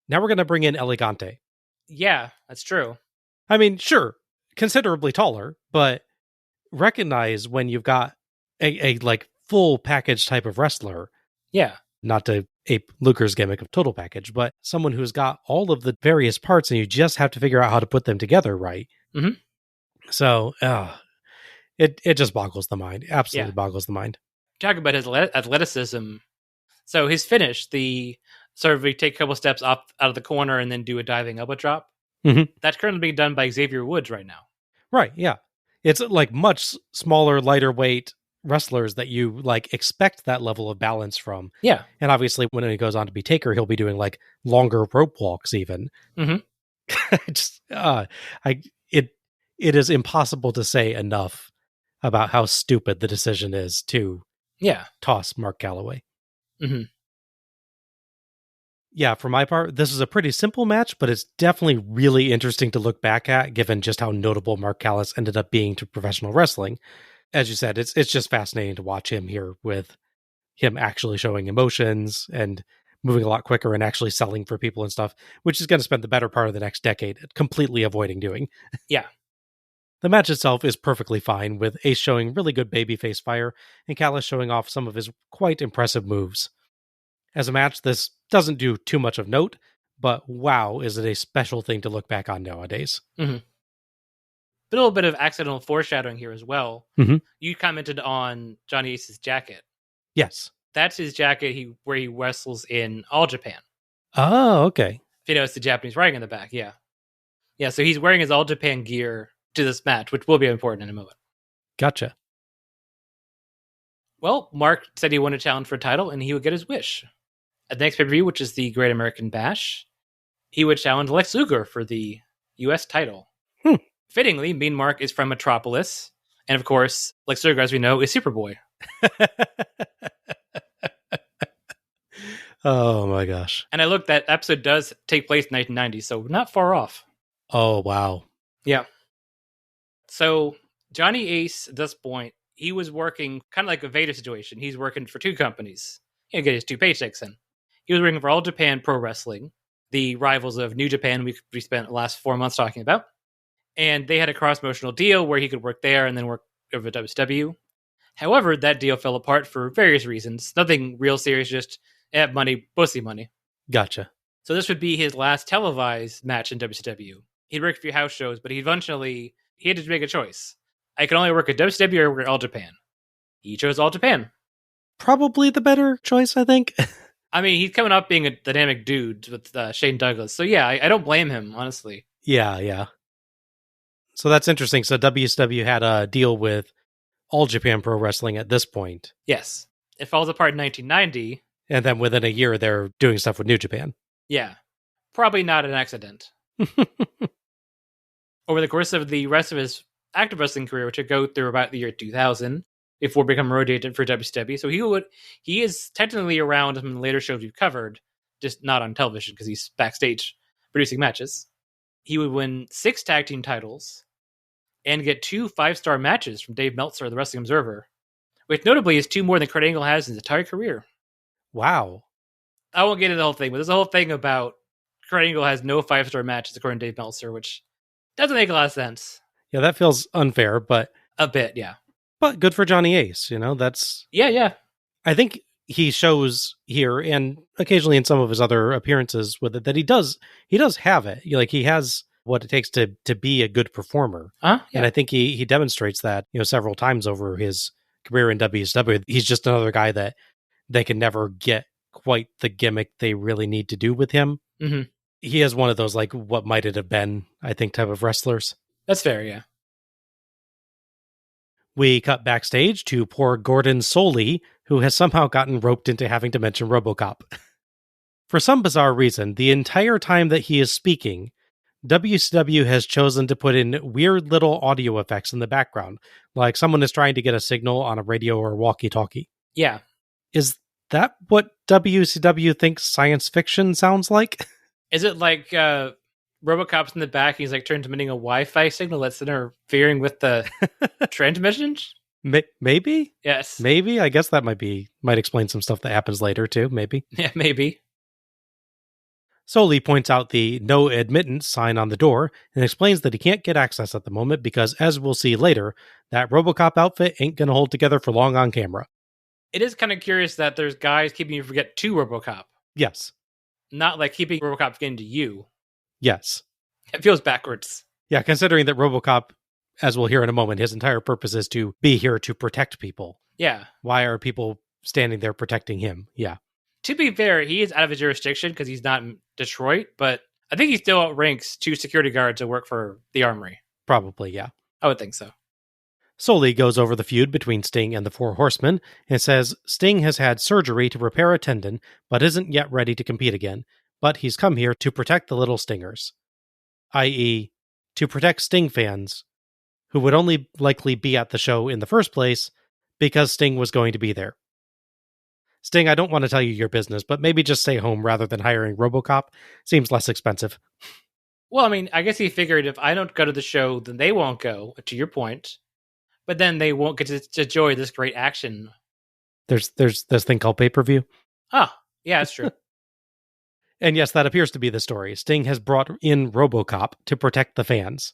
Now we're going to bring in Elegante. Yeah, that's true. I mean, sure, considerably taller, but recognize when you've got a like full package type of wrestler. Yeah. Not to ape Luger's gimmick of total package, but someone who's got all of the various parts and you just have to figure out how to put them together right. Mm-hmm. So it just boggles the mind. Absolutely boggles the mind. Talk about his athleticism. So his finish, the sort of we take a couple steps up out of the corner and then do a diving elbow drop. Mm-hmm. That's currently being done by Xavier Woods right now. Right, yeah. It's like much smaller, lighter weight wrestlers that you like expect that level of balance from. Yeah. And obviously when he goes on to be Taker, he'll be doing like longer rope walks even. Mm-hmm. It is impossible to say enough about how stupid the decision is to toss Mark Calloway. Mm-hmm. Yeah, for my part, this is a pretty simple match, but it's definitely really interesting to look back at, given just how notable Mark Callis ended up being to professional wrestling. As you said, it's just fascinating to watch him here with him actually showing emotions and moving a lot quicker and actually selling for people and stuff, which is going to spend the better part of the next decade completely avoiding doing. Yeah. The match itself is perfectly fine, with Ace showing really good babyface fire and Callis showing off some of his quite impressive moves. As a match, this doesn't do too much of note, but wow, is it a special thing to look back on nowadays. Mm-hmm. A little bit of accidental foreshadowing here as well. Mhm. You commented on Johnny Ace's jacket. Yes. That's his jacket where he wrestles in All Japan. Oh, okay. If you notice the Japanese writing in the back, yeah. Yeah, so he's wearing his All Japan gear to this match, which will be important in a moment. Gotcha. Well, Mark said he wanted a challenge for a title, and he would get his wish. At the next pay-per-view, which is the Great American Bash, he would challenge Lex Luger for the U.S. title. Fittingly, Mean Mark is from Metropolis, and of course, Lex Luger, as we know, is Superboy. Oh my gosh. And I looked, that episode does take place in 1990, so not far off. Oh, wow. Yeah. So, Johnny Ace, at this point, he was working kind of like a Vader situation. He's working for two companies. He'll get his two paychecks in. He was working for All Japan Pro Wrestling, the rivals of New Japan we spent the last 4 months talking about. And they had a cross-promotional deal where he could work there and then work over at WCW. However, that deal fell apart for various reasons. Nothing real serious, just money, mostly money. Gotcha. So this would be his last televised match in WCW. He'd worked a few house shows, but he had to make a choice. I can only work at WCW or work at All Japan. He chose All Japan. Probably the better choice, I think. I mean, he's coming up being a dynamic dude with Shane Douglas. So yeah, I don't blame him, honestly. Yeah. So that's interesting. So WCW had a deal with All Japan Pro Wrestling at this point. Yes. It falls apart in 1990. And then within a year, they're doing stuff with New Japan. Yeah. Probably not an accident. Over the course of the rest of his active wrestling career, which would go through about the year 2000, before becoming rotated for WCW. So he is technically around in the later shows we've covered, just not on television because he's backstage producing matches. He would win 6 tag team titles and get 2 5-star matches from Dave Meltzer of the Wrestling Observer, which notably is 2 more than Kurt Angle has in his entire career. Wow. I won't get into the whole thing, but there's a whole thing about Kurt Angle has no 5-star matches according to Dave Meltzer, which doesn't make a lot of sense. Yeah, that feels unfair, but... A bit, yeah. But good for Johnny Ace, that's... Yeah. I think he shows here, and occasionally in some of his other appearances with it, that he does have it. He has what it takes to be a good performer. Yeah. And I think he demonstrates that, several times over his career in WCW. He's just another guy that they can never get quite the gimmick they really need to do with him. Mm-hmm. He is one of those, what might it have been, I think, type of wrestlers. That's fair, yeah. We cut backstage to poor Gordon Soley, who has somehow gotten roped into having to mention Robocop. For some bizarre reason, the entire time that he is speaking, WCW has chosen to put in weird little audio effects in the background, like someone is trying to get a signal on a radio or walkie-talkie. Yeah. Is that what WCW thinks science fiction sounds like? Is it like Robocop's in the back, he's transmitting a Wi-Fi signal that's interfering with the transmissions? Maybe? Yes. Maybe? I guess that might explain some stuff that happens later too, maybe. Yeah, maybe. Soley points out the no admittance sign on the door and explains that he can't get access at the moment because, as we'll see later, that Robocop outfit ain't gonna hold together for long on camera. It is kind of curious that there's guys keeping you from getting to Robocop. Yes. Not keeping Robocop from getting to you. Yes. It feels backwards. Yeah, considering that Robocop, as we'll hear in a moment, his entire purpose is to be here to protect people. Yeah. Why are people standing there protecting him? Yeah. To be fair, he is out of his jurisdiction because he's not in Detroit, but I think he still outranks 2 security guards that work for the Armory. Probably, yeah. I would think so. Soley goes over the feud between Sting and the Four Horsemen and says Sting has had surgery to repair a tendon, but isn't yet ready to compete again. But he's come here to protect the little Stingers, i.e., to protect Sting fans who would only likely be at the show in the first place because Sting was going to be there. Sting, I don't want to tell you your business, but maybe just stay home rather than hiring Robocop. Seems less expensive. Well, I mean, I guess he figured if I don't go to the show, then they won't go, to your point. But then they won't get to enjoy this great action. There's this thing called pay-per-view. Oh, yeah, that's true. And yes, that appears to be the story. Sting has brought in Robocop to protect the fans.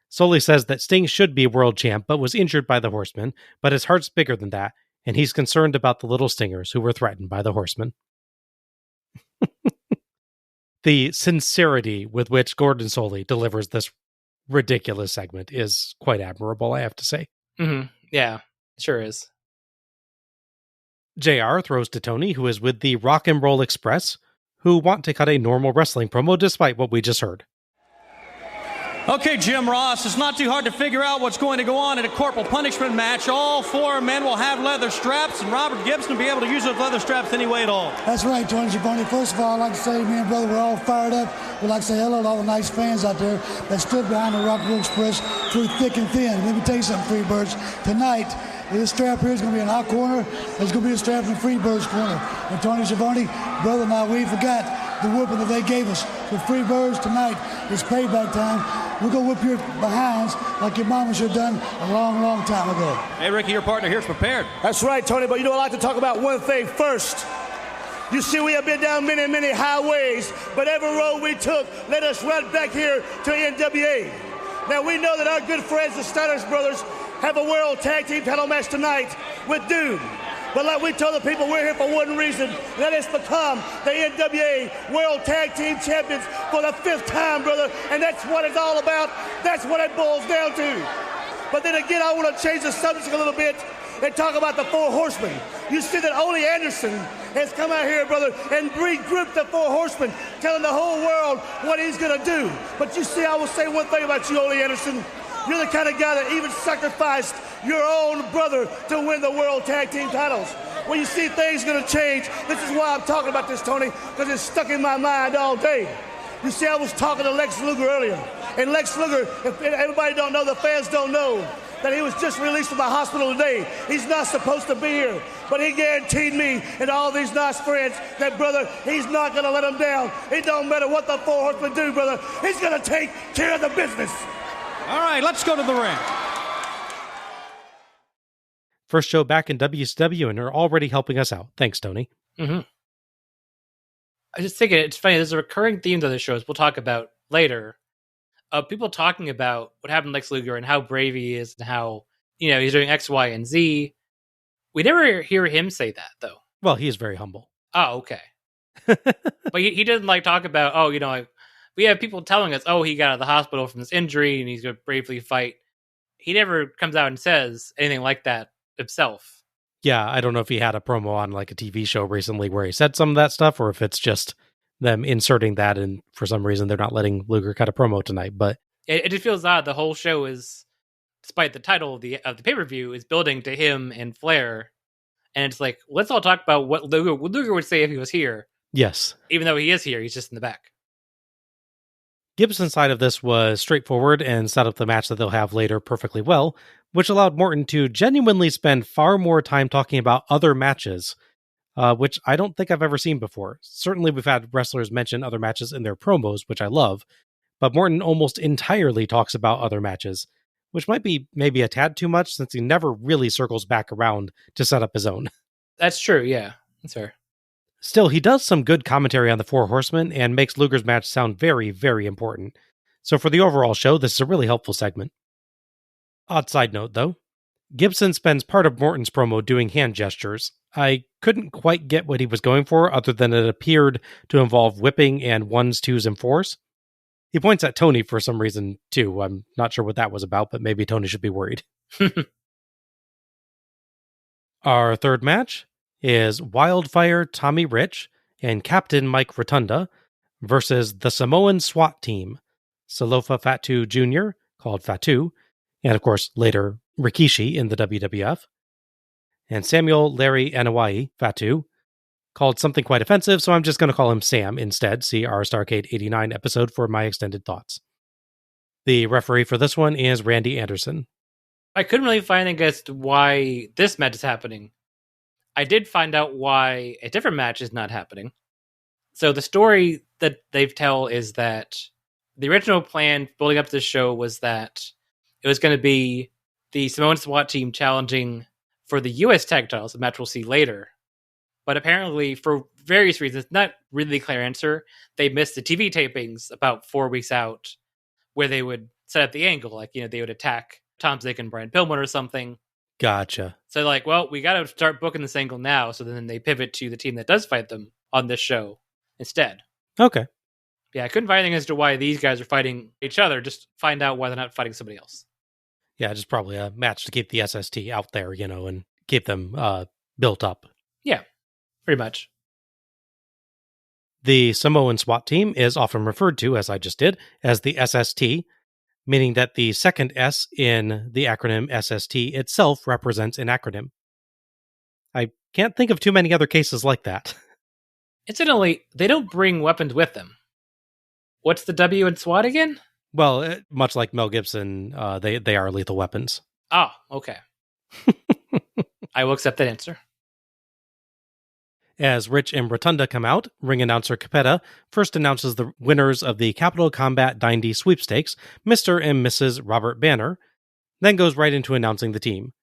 Soley says that Sting should be world champ, but was injured by the Horsemen, but his heart's bigger than that, and he's concerned about the little Stingers who were threatened by the Horsemen. The sincerity with which Gordon Soley delivers this ridiculous segment is quite admirable, I have to say. Mm-hmm. Yeah, sure is. JR throws to Tony, who is with the Rock and Roll Express, who want to cut a normal wrestling promo despite what we just heard. Okay, Jim Ross, it's not too hard to figure out what's going to go on in a corporal punishment match. All 4 men will have leather straps, and Robert Gibson will be able to use those leather straps any way at all. That's right, Tony Schiavone. First of all, I'd like to say, me and brother, we're all fired up. We'd like to say hello to all the nice fans out there that stood behind the Rock and Roll Express through thick and thin. Let me tell you something, Freebirds. Tonight, this strap here is going to be in our corner. There's going to be a strap in the Freebirds' corner. And Tony Schiavone, brother, now we forgot the whooping that they gave us. The Freebirds tonight is payback time. We're going to whip your behinds like your mama should have done a long, long time ago. Hey, Ricky, your partner here's prepared. That's right, Tony, but you know, I'd like to talk about one thing first. You see, we have been down many, many highways, but every road we took led us right back here to NWA. Now, we know that our good friends, the Steiners brothers, have a world tag team title match tonight with Doom. But like we told the people, we're here for one reason, and that is to become the NWA World Tag Team Champions for the 5th time, brother. And that's what it's all about. That's what it boils down to. But then again, I want to change the subject a little bit and talk about the 4 Horsemen. You see that Ole Anderson has come out here, brother, and regrouped the 4 Horsemen, telling the whole world what he's going to do. But you see, I will say one thing about you, Ole Anderson. You're the kind of guy that even sacrificed your own brother to win the World Tag Team titles. Well, you see, things going to change. This is why I'm talking about this, Tony, because it's stuck in my mind all day. You see, I was talking to Lex Luger earlier. And Lex Luger, if everybody don't know, the fans don't know, that he was just released from the hospital today. He's not supposed to be here. But he guaranteed me and all these nice friends that, brother, he's not going to let them down. It don't matter what the 4 Horsemen do, brother. He's going to take care of the business. All right, let's go to the ring. First show back in WCW, and are already helping us out. Thanks, Tony. Mm-hmm. I just think it's funny. There's a recurring theme to the shows we'll talk about later. People talking about what happened to Lex Luger and how brave he is and how, he's doing X, Y, and Z. We never hear him say that, though. Well, he is very humble. Oh, okay. But he didn't talk about, we have people telling us, he got out of the hospital from this injury and he's going to bravely fight. He never comes out and says anything like that himself. Yeah, I don't know if he had a promo on like a TV show recently where he said some of that stuff, or if it's just them inserting that, and for some reason they're not letting Luger cut a promo tonight. But it just feels odd. The whole show is, despite the title of the pay-per-view, is building to him and Flair, and it's like, let's all talk about what Luger would say if he was here. Yes, even though he is here, he's just in the back. Gibson's side of this was straightforward and set up the match that they'll have later perfectly well, which allowed Morton to genuinely spend far more time talking about other matches, which I don't think I've ever seen before. Certainly we've had wrestlers mention other matches in their promos, which I love, but Morton almost entirely talks about other matches, which might be maybe a tad too much since he never really circles back around to set up his own. That's true, yeah. That's fair. Still, he does some good commentary on the 4 Horsemen and makes Luger's match sound very, very important. So for the overall show, this is a really helpful segment. Odd side note, though. Gibson spends part of Morton's promo doing hand gestures. I couldn't quite get what he was going for, other than it appeared to involve whipping and 1s, 2s, and 4s. He points at Tony for some reason, too. I'm not sure what that was about, but maybe Tony should be worried. Our third match is Wildfire Tommy Rich and Captain Mike Rotunda versus the Samoan SWAT team, Salofa Fatu Jr., called Fatu, and of course later Rikishi in the WWF, and Samuel Larry Anawai Fatu, called something quite offensive, so I'm just going to call him Sam instead. See our Starrcade 89 episode for my extended thoughts. The referee for this one is Randy Anderson. I couldn't really find against why this match is happening. I did find out why a different match is not happening. So the story that they tell is that the original plan building up to this show was that it was going to be the Samoan SWAT team challenging for the U.S. tag titles, a match we'll see later. But apparently, for various reasons, not really a clear answer, they missed the TV tapings about 4 weeks out where they would set up the angle. Like, they would attack Tom Zick and Brian Pillman or something. Gotcha. So like, well, we got to start booking this angle now. So then they pivot to the team that does fight them on this show instead. Okay. Yeah, I couldn't find anything as to why these guys are fighting each other. Just find out why they're not fighting somebody else. Yeah, just probably a match to keep the SST out there, and keep them built up. Yeah, pretty much. The Samoan SWAT team is often referred to, as I just did, as the SST, meaning that the second S in the acronym SST itself represents an acronym. I can't think of too many other cases like that. Incidentally, they don't bring weapons with them. What's the W in SWAT again? Well, much like Mel Gibson, they are lethal weapons. Oh, okay. I will accept that answer. As Rich and Rotunda come out, ring announcer Capetta first announces the winners of the Capital Combat 90 sweepstakes, Mr. and Mrs. Robert Banner, then goes right into announcing the team.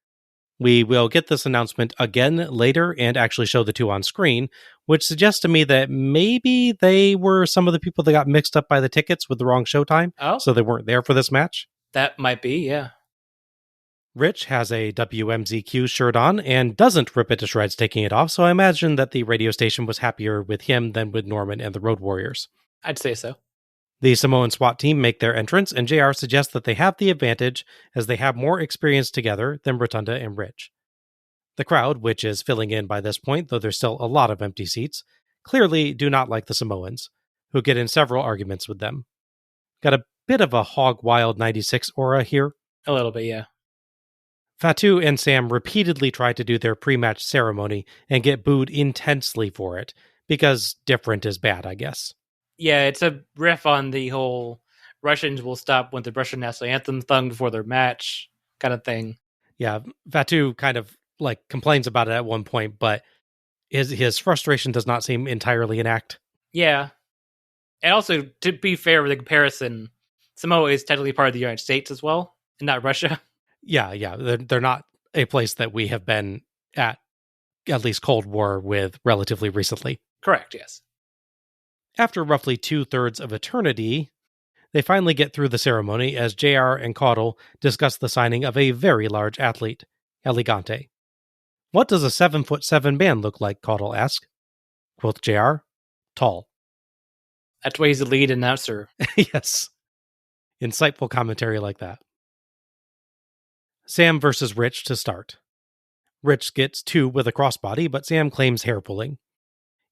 We will get this announcement again later and actually show the two on screen, which suggests to me that maybe they were some of the people that got mixed up by the tickets with the wrong showtime, so they weren't there for this match. That might be, yeah. Rich has a WMZQ shirt on and doesn't rip it to shreds taking it off, so I imagine that the radio station was happier with him than with Norman and the Road Warriors. I'd say so. The Samoan SWAT team make their entrance, and JR suggests that they have the advantage as they have more experience together than Rotunda and Rich. The crowd, which is filling in by this point, though there's still a lot of empty seats, clearly do not like the Samoans, who get in several arguments with them. Got a bit of a hog wild 96 aura here. A little bit, yeah. Fatu and Sam repeatedly try to do their pre-match ceremony and get booed intensely for it, because different is bad, I guess. Yeah, it's a riff on the whole Russians will stop when the Russian national anthem sung before their match kind of thing. Yeah, Fatu kind of complains about it at one point, but his frustration does not seem entirely an act. Yeah. And also, to be fair with the comparison, Samoa is technically part of the United States as well, and not Russia. Yeah. They're not a place that we have been at least Cold War with relatively recently. Correct, yes. After roughly 2/3 of eternity, they finally get through the ceremony as JR and Caudle discuss the signing of a very large athlete, El Gigante. What does a 7'7" man look like? Caudle asks. Quoth JR, tall. That's why he's the lead announcer. Yes. Insightful commentary like that. Sam versus Rich to start. Rich gets 2 with a crossbody, but Sam claims hair pulling.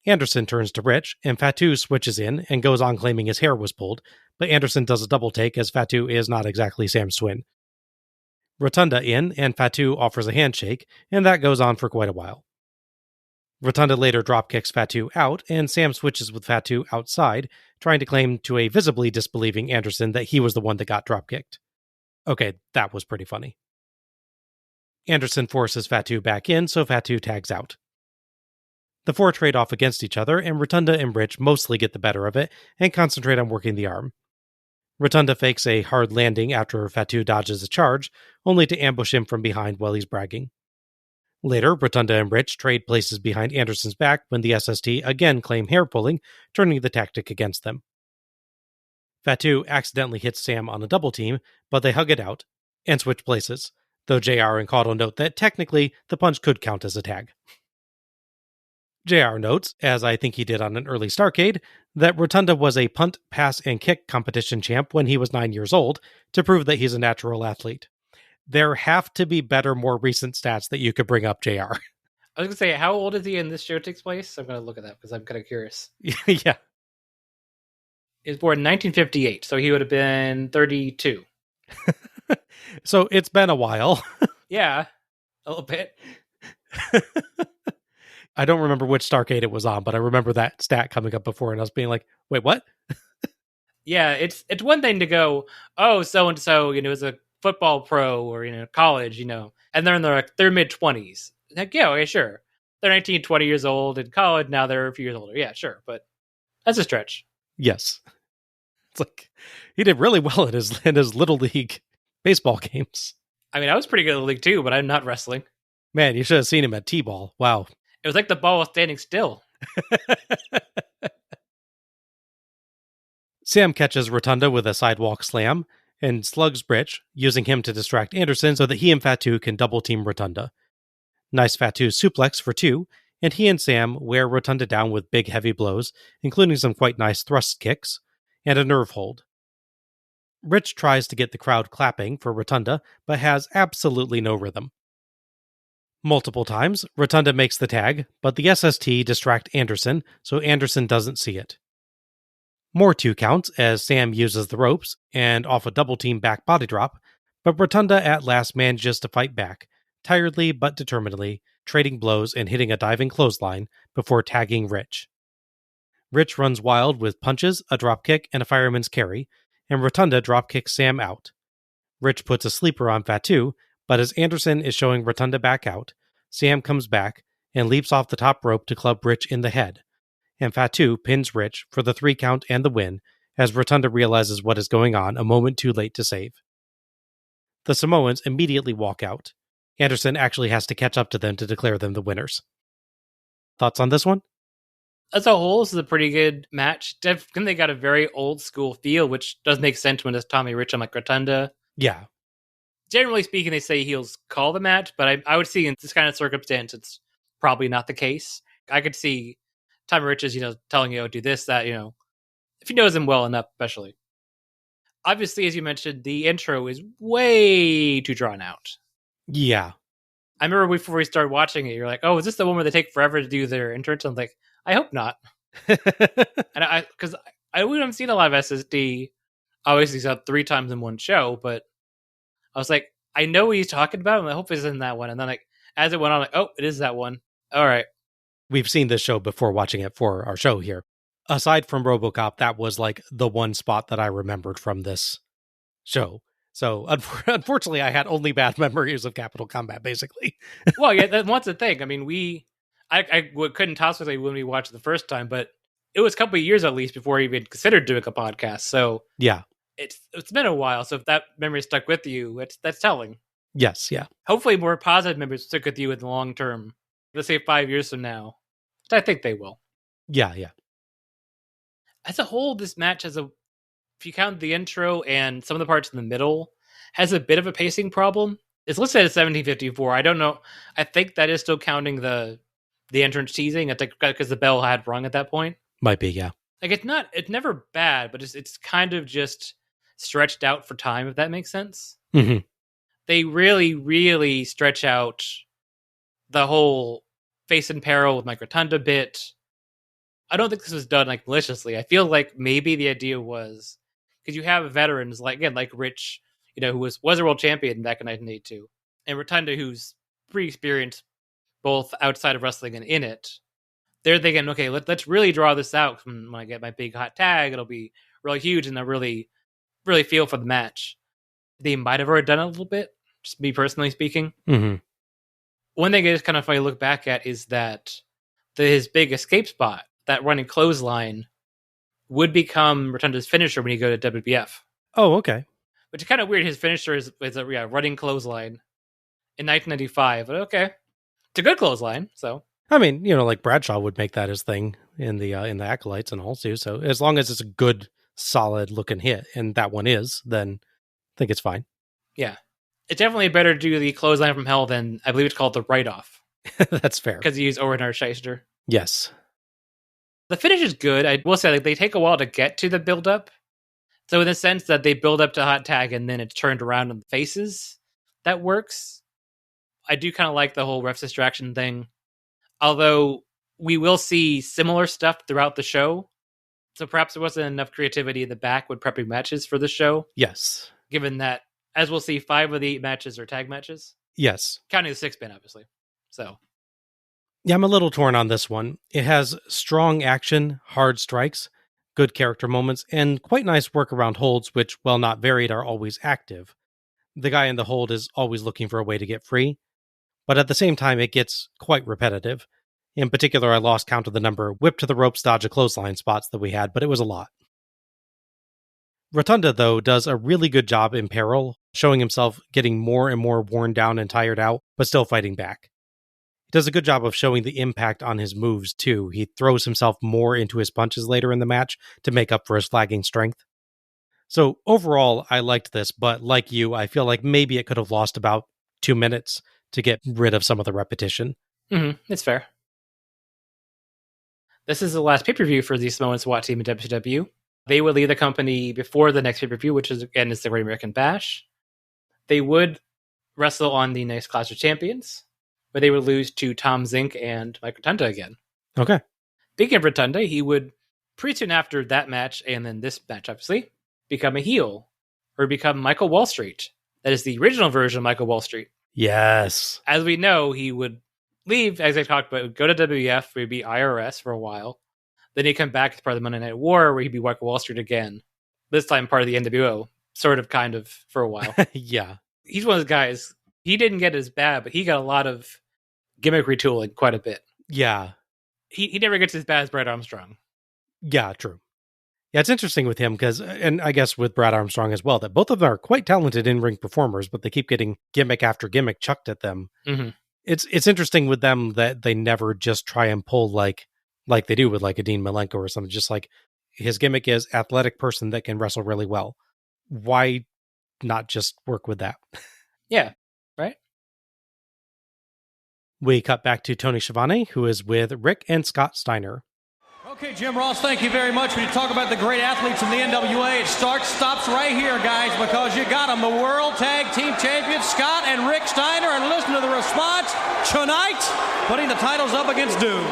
Anderson turns to Rich, and Fatu switches in and goes on claiming his hair was pulled, but Anderson does a double take as Fatu is not exactly Sam's twin. Rotunda in, and Fatu offers a handshake, and that goes on for quite a while. Rotunda later dropkicks Fatu out, and Sam switches with Fatu outside, trying to claim to a visibly disbelieving Anderson that he was the one that got dropkicked. Okay, that was pretty funny. Anderson forces Fatu back in, so Fatu tags out. The 4 trade off against each other, and Rotunda and Rich mostly get the better of it and concentrate on working the arm. Rotunda fakes a hard landing after Fatu dodges a charge, only to ambush him from behind while he's bragging. Later, Rotunda and Rich trade places behind Anderson's back when the SST again claim hair pulling, turning the tactic against them. Fatu accidentally hits Sam on a double team, but they hug it out and switch places, though JR and Caudle note that technically the punch could count as a tag. JR notes, as I think he did on an early Starcade, that Rotunda was a punt, pass, and kick competition champ when he was 9 years old, to prove that he's a natural athlete. There have to be better, more recent stats that you could bring up, JR. I was going to say, how old is he in this show takes place? I'm going to look at that because I'm kind of curious. Yeah. He was born in 1958, so he would have been 32. So it's been a while. Yeah, a little bit. I don't remember which Starcade it was on, but I remember that stat coming up before, and I was being like, wait, what? Yeah, it's one thing to go, oh, so-and-so, is a football pro or, college, and they're in their mid-20s. Like, yeah, okay, sure. They're 19, 20 years old in college, now they're a few years older. Yeah, sure, but that's a stretch. Yes. It's like, he did really well in his Little League baseball games. I mean, I was pretty good in the league too, but I'm not wrestling. Man, you should have seen him at T-ball. Wow. It was like the ball was standing still. Sam catches Rotunda with a sidewalk slam and slugs Rich, using him to distract Anderson so that he and Fatu can double-team Rotunda. Nice Fatu suplex for 2, and he and Sam wear Rotunda down with big heavy blows, including some quite nice thrust kicks, and a nerve hold. Rich tries to get the crowd clapping for Rotunda, but has absolutely no rhythm. Multiple times, Rotunda makes the tag, but the SST distract Anderson, so Anderson doesn't see it. More 2 counts as Sam uses the ropes and off a double team back body drop, but Rotunda at last manages to fight back, tiredly but determinedly, trading blows and hitting a diving clothesline before tagging Rich. Rich runs wild with punches, a dropkick, and a fireman's carry, and Rotunda dropkicks Sam out. Rich puts a sleeper on Fatu, but as Anderson is showing Rotunda back out, Sam comes back and leaps off the top rope to club Rich in the head, and Fatu pins Rich for the 3 count and the win as Rotunda realizes what is going on a moment too late to save. The Samoans immediately walk out. Anderson actually has to catch up to them to declare them the winners. Thoughts on this one? As a whole, this is a pretty good match. Definitely they got a very old school feel, which does make sense when it's Tommy Rich and like Rotunda. Yeah. Generally speaking, they say heels call the match, but I would see in this kind of circumstance, it's probably not the case. I could see Tommy Rich is, telling you, do this, that, if he knows him well enough, especially. Obviously, as you mentioned, the intro is way too drawn out. Yeah. I remember before we started watching it, you're like, oh, is this the one where they take forever to do their entrance? I'm like, I hope not. And because I haven't seen a lot of SSD, obviously, it's up 3 times in one show, but I was like, I know what he's talking about, and I hope it's in that one. And then, as it went on, oh, it is that one. All right. We've seen this show before watching it for our show here. Aside from Robocop, that was the one spot that I remembered from this show. So, unfortunately, I had only bad memories of Capital Combat, basically. Well, yeah, that's the thing. I mean, I couldn't toss with it when we watched it the first time, but it was a couple of years at least before I even considered doing a podcast. So, yeah. It's been a while, so if that memory stuck with you, that's telling. Yes, yeah. Hopefully more positive memories stick with you in the long term. Let's say 5 years from now. I think they will. Yeah. As a whole, this match has if you count the intro and some of the parts in the middle, has a bit of a pacing problem. It's listed as 17:54. I don't know. I think that is still counting the entrance teasing. I think because the bell had rung at that point. Might be, yeah. It's never bad, but it's kind of just stretched out for time, if that makes sense. Mm-hmm. They really, really stretch out the whole face in peril with Mike Rotunda bit. I don't think this was done maliciously. I feel like maybe the idea was because you have veterans like Rich, who was a world champion back in 1982, and Rotunda, who's pretty experienced both outside of wrestling and in it. They're thinking, okay, let's really draw this out. When I get my big hot tag, it'll be really huge, and I really, really feel for the match. They might have already done it a little bit, just me personally speaking. Mm-hmm. One thing I just kind of funny look back at is that his big escape spot, that running clothesline, would become Rotunda's finisher when you go to WBF. Oh, okay. Which is kind of weird. His finisher is a running clothesline in 1995, but okay, it's a good clothesline. So I mean, Bradshaw would make that his thing in the Acolytes and all too. So as long as it's a good, solid looking hit, and that one is, then I think it's fine. Yeah, it's definitely better to do the clothesline from hell than I believe it's called the write-off. That's fair because you use Ornar Shyster. Yes, the finish is good. I will say they take a while to get to the build-up. So in the sense that they build up to hot tag and then it's turned around in the faces, that works. I do kind of like the whole refs distraction thing. Although we will see similar stuff throughout the show. So perhaps there wasn't enough creativity in the back when prepping matches for the show. Yes. Given that, as we'll see, 5 of the 8 matches are tag matches. Yes. Counting the 6-pin, obviously. So. Yeah, I'm a little torn on this one. It has strong action, hard strikes, good character moments, and quite nice work around holds, which, while not varied, are always active. The guy in the hold is always looking for a way to get free, but at the same time, it gets quite repetitive. In particular, I lost count of the number whip to the ropes, dodge a clothesline spots that we had, but it was a lot. Rotunda, though, does a really good job in peril, showing himself getting more and more worn down and tired out, but still fighting back. He does a good job of showing the impact on his moves, too. He throws himself more into his punches later in the match to make up for his flagging strength. So overall, I liked this, but like you, I feel like maybe it could have lost about 2 minutes to get rid of some of the repetition. Mm-hmm. It's fair. This is the last pay-per-view for the Samoan SWAT team in WCW. They would leave the company before the next pay-per-view, which is the Great American Bash. They would wrestle on the next Clash of Champions, but they would lose to Tom Zink and Mike Rotunda again. Okay. Speaking of Rotunda, he would pretty soon after that match, and then this match, obviously, become a heel, or become Michael Wall Street. That is the original version of Michael Wall Street. Yes. As we know, he would leave, as I talked about, go to WWF, where he'd be IRS for a while. Then he'd come back as part of the Monday Night War, where he'd be Michael Wall Street again. This time part of the NWO, sort of, kind of, for a while. Yeah. He's one of those guys, he didn't get as bad, but he got a lot of gimmick retooling quite a bit. Yeah. He never gets as bad as Brad Armstrong. Yeah, true. Yeah, it's interesting with him because, and I guess with Brad Armstrong as well, that both of them are quite talented in-ring performers, but they keep getting gimmick after gimmick chucked at them. Mm-hmm. It's interesting with them that they never just try and pull like they do with like a Dean Malenko or something. Just like his gimmick is athletic person that can wrestle really well. Why not just work with that? Yeah, right? We cut back to Tony Schiavone, who is with Rick and Scott Steiner. Okay, Jim Ross, thank you very much. When you talk about the great athletes in the NWA, it stops right here, guys, because you got them. The World Tag Team Champions, Scott and Rick Steiner, and listen to the response tonight, putting the titles up against Doom.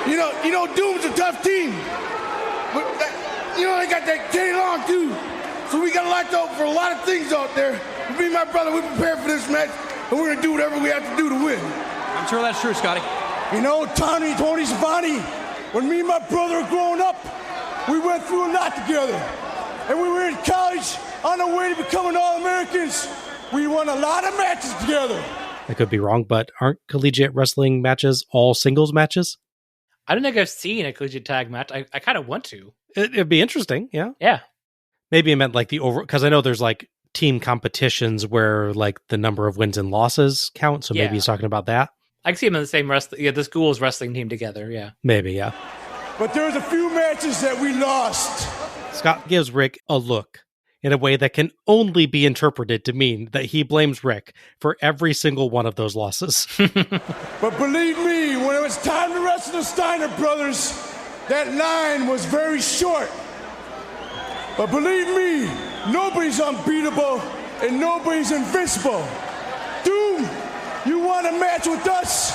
You know, Doom's a tough team. But, they got that Kenny Long, too. So we got to lock up for a lot of things out there. Me and my brother, we prepared for this match, and we're going to do whatever we have to do to win. I'm sure that's true, Scotty. Tony Schiavone, when me and my brother were growing up, we went through a lot together. And we were in college on our way to becoming All-Americans. We won a lot of matches together. I could be wrong, but aren't collegiate wrestling matches all singles matches? I don't think I've seen a collegiate tag match. I kind of want to. It'd be interesting, yeah. Yeah. Maybe it meant like the over, because I know there's like team competitions where like the number of wins and losses count, so maybe he's talking about that. I can see them in the same the school's wrestling team together, yeah. Maybe, yeah. But there's a few matches that we lost. Scott gives Rick a look in a way that can only be interpreted to mean that he blames Rick for every single one of those losses. But believe me, when it was time to wrestle the Steiner brothers, that line was very short. But believe me, nobody's unbeatable and nobody's invincible. Doom, you want a match with us?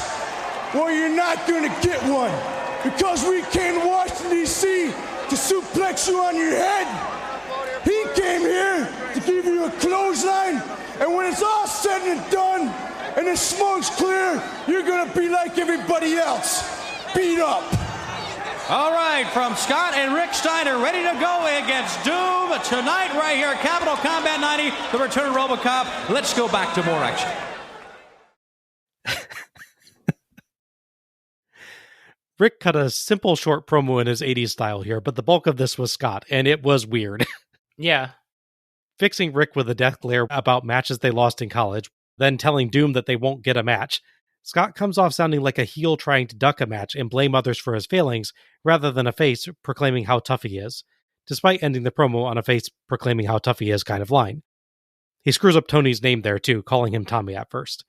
Well, you're not going to get one. Because we came to Washington, D.C. to suplex you on your head. He came here to give you a clothesline, and when it's all said and done, and the smoke's clear, you're going to be like everybody else. Beat up. All right, from Scott and Rick Steiner, ready to go against Doom tonight right here at Capital Combat 90, the return of Robocop. Let's go back to more action. Rick cut a simple short promo in his 80s style here, but the bulk of this was Scott, and it was weird. Yeah. Fixing Rick with a death glare about matches they lost in college, then telling Doom that they won't get a match. Scott comes off sounding like a heel trying to duck a match and blame others for his failings, rather than a face proclaiming how tough he is, despite ending the promo on a face proclaiming how tough he is kind of line. He screws up Tony's name there too, calling him Tommy at first.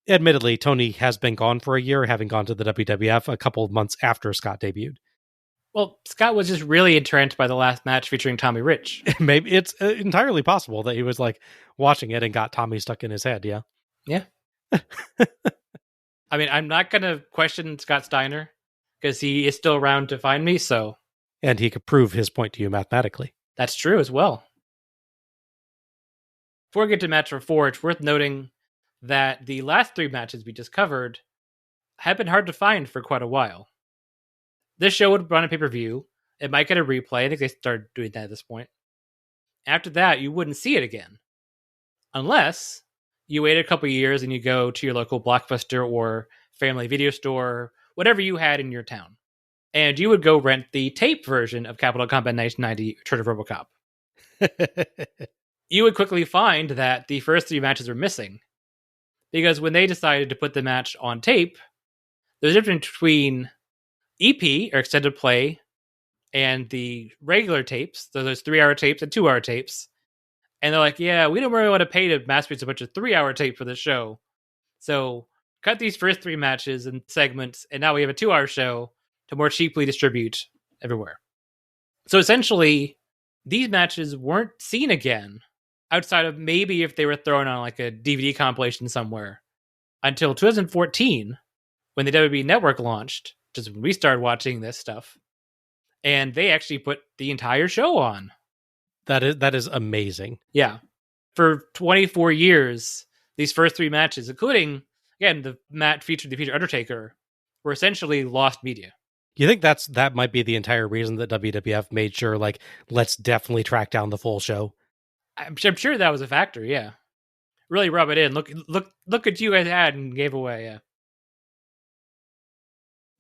Admittedly, Tony has been gone for a year, having gone to the WWF a couple of months after Scott debuted. Well, Scott was just really entranced by the last match featuring Tommy Rich. Maybe it's entirely possible that he was like watching it and got Tommy stuck in his head, yeah? Yeah. I mean, I'm not going to question Scott Steiner because he is still around to find me, so. And he could prove his point to you mathematically. That's true as well. Before we get to match number 4, it's worth noting that the last 3 matches we just covered have been hard to find for quite a while. This show would run a pay-per-view. It might get a replay. I think they started doing that at this point. After that, you wouldn't see it again. Unless you wait a couple years and you go to your local Blockbuster or family video store, whatever you had in your town. And you would go rent the tape version of Capital Combat 1990 Return of Robocop. You would quickly find that the first 3 matches were missing. Because when they decided to put the match on tape, there's a difference between EP, or extended play, and the regular tapes. So there's 3-hour tapes and 2-hour tapes. And they're like, yeah, we don't really want to pay to mass produce a bunch of 3-hour tape for the show. So cut these first 3 matches and segments, and now we have a 2-hour show to more cheaply distribute everywhere. So essentially, these matches weren't seen again, outside of maybe if they were thrown on like a DVD compilation somewhere, until 2014, when the WWE Network launched, which is when we started watching this stuff, and they actually put the entire show on. That is amazing. Yeah. For 24 years, these first 3 matches, including, again, the match featured the future Undertaker, were essentially lost media. You think that might be the entire reason that WWF made sure, like, let's definitely track down the full show? I'm sure that was a factor, yeah. Really rub it in. Look at you guys had and gave away, yeah.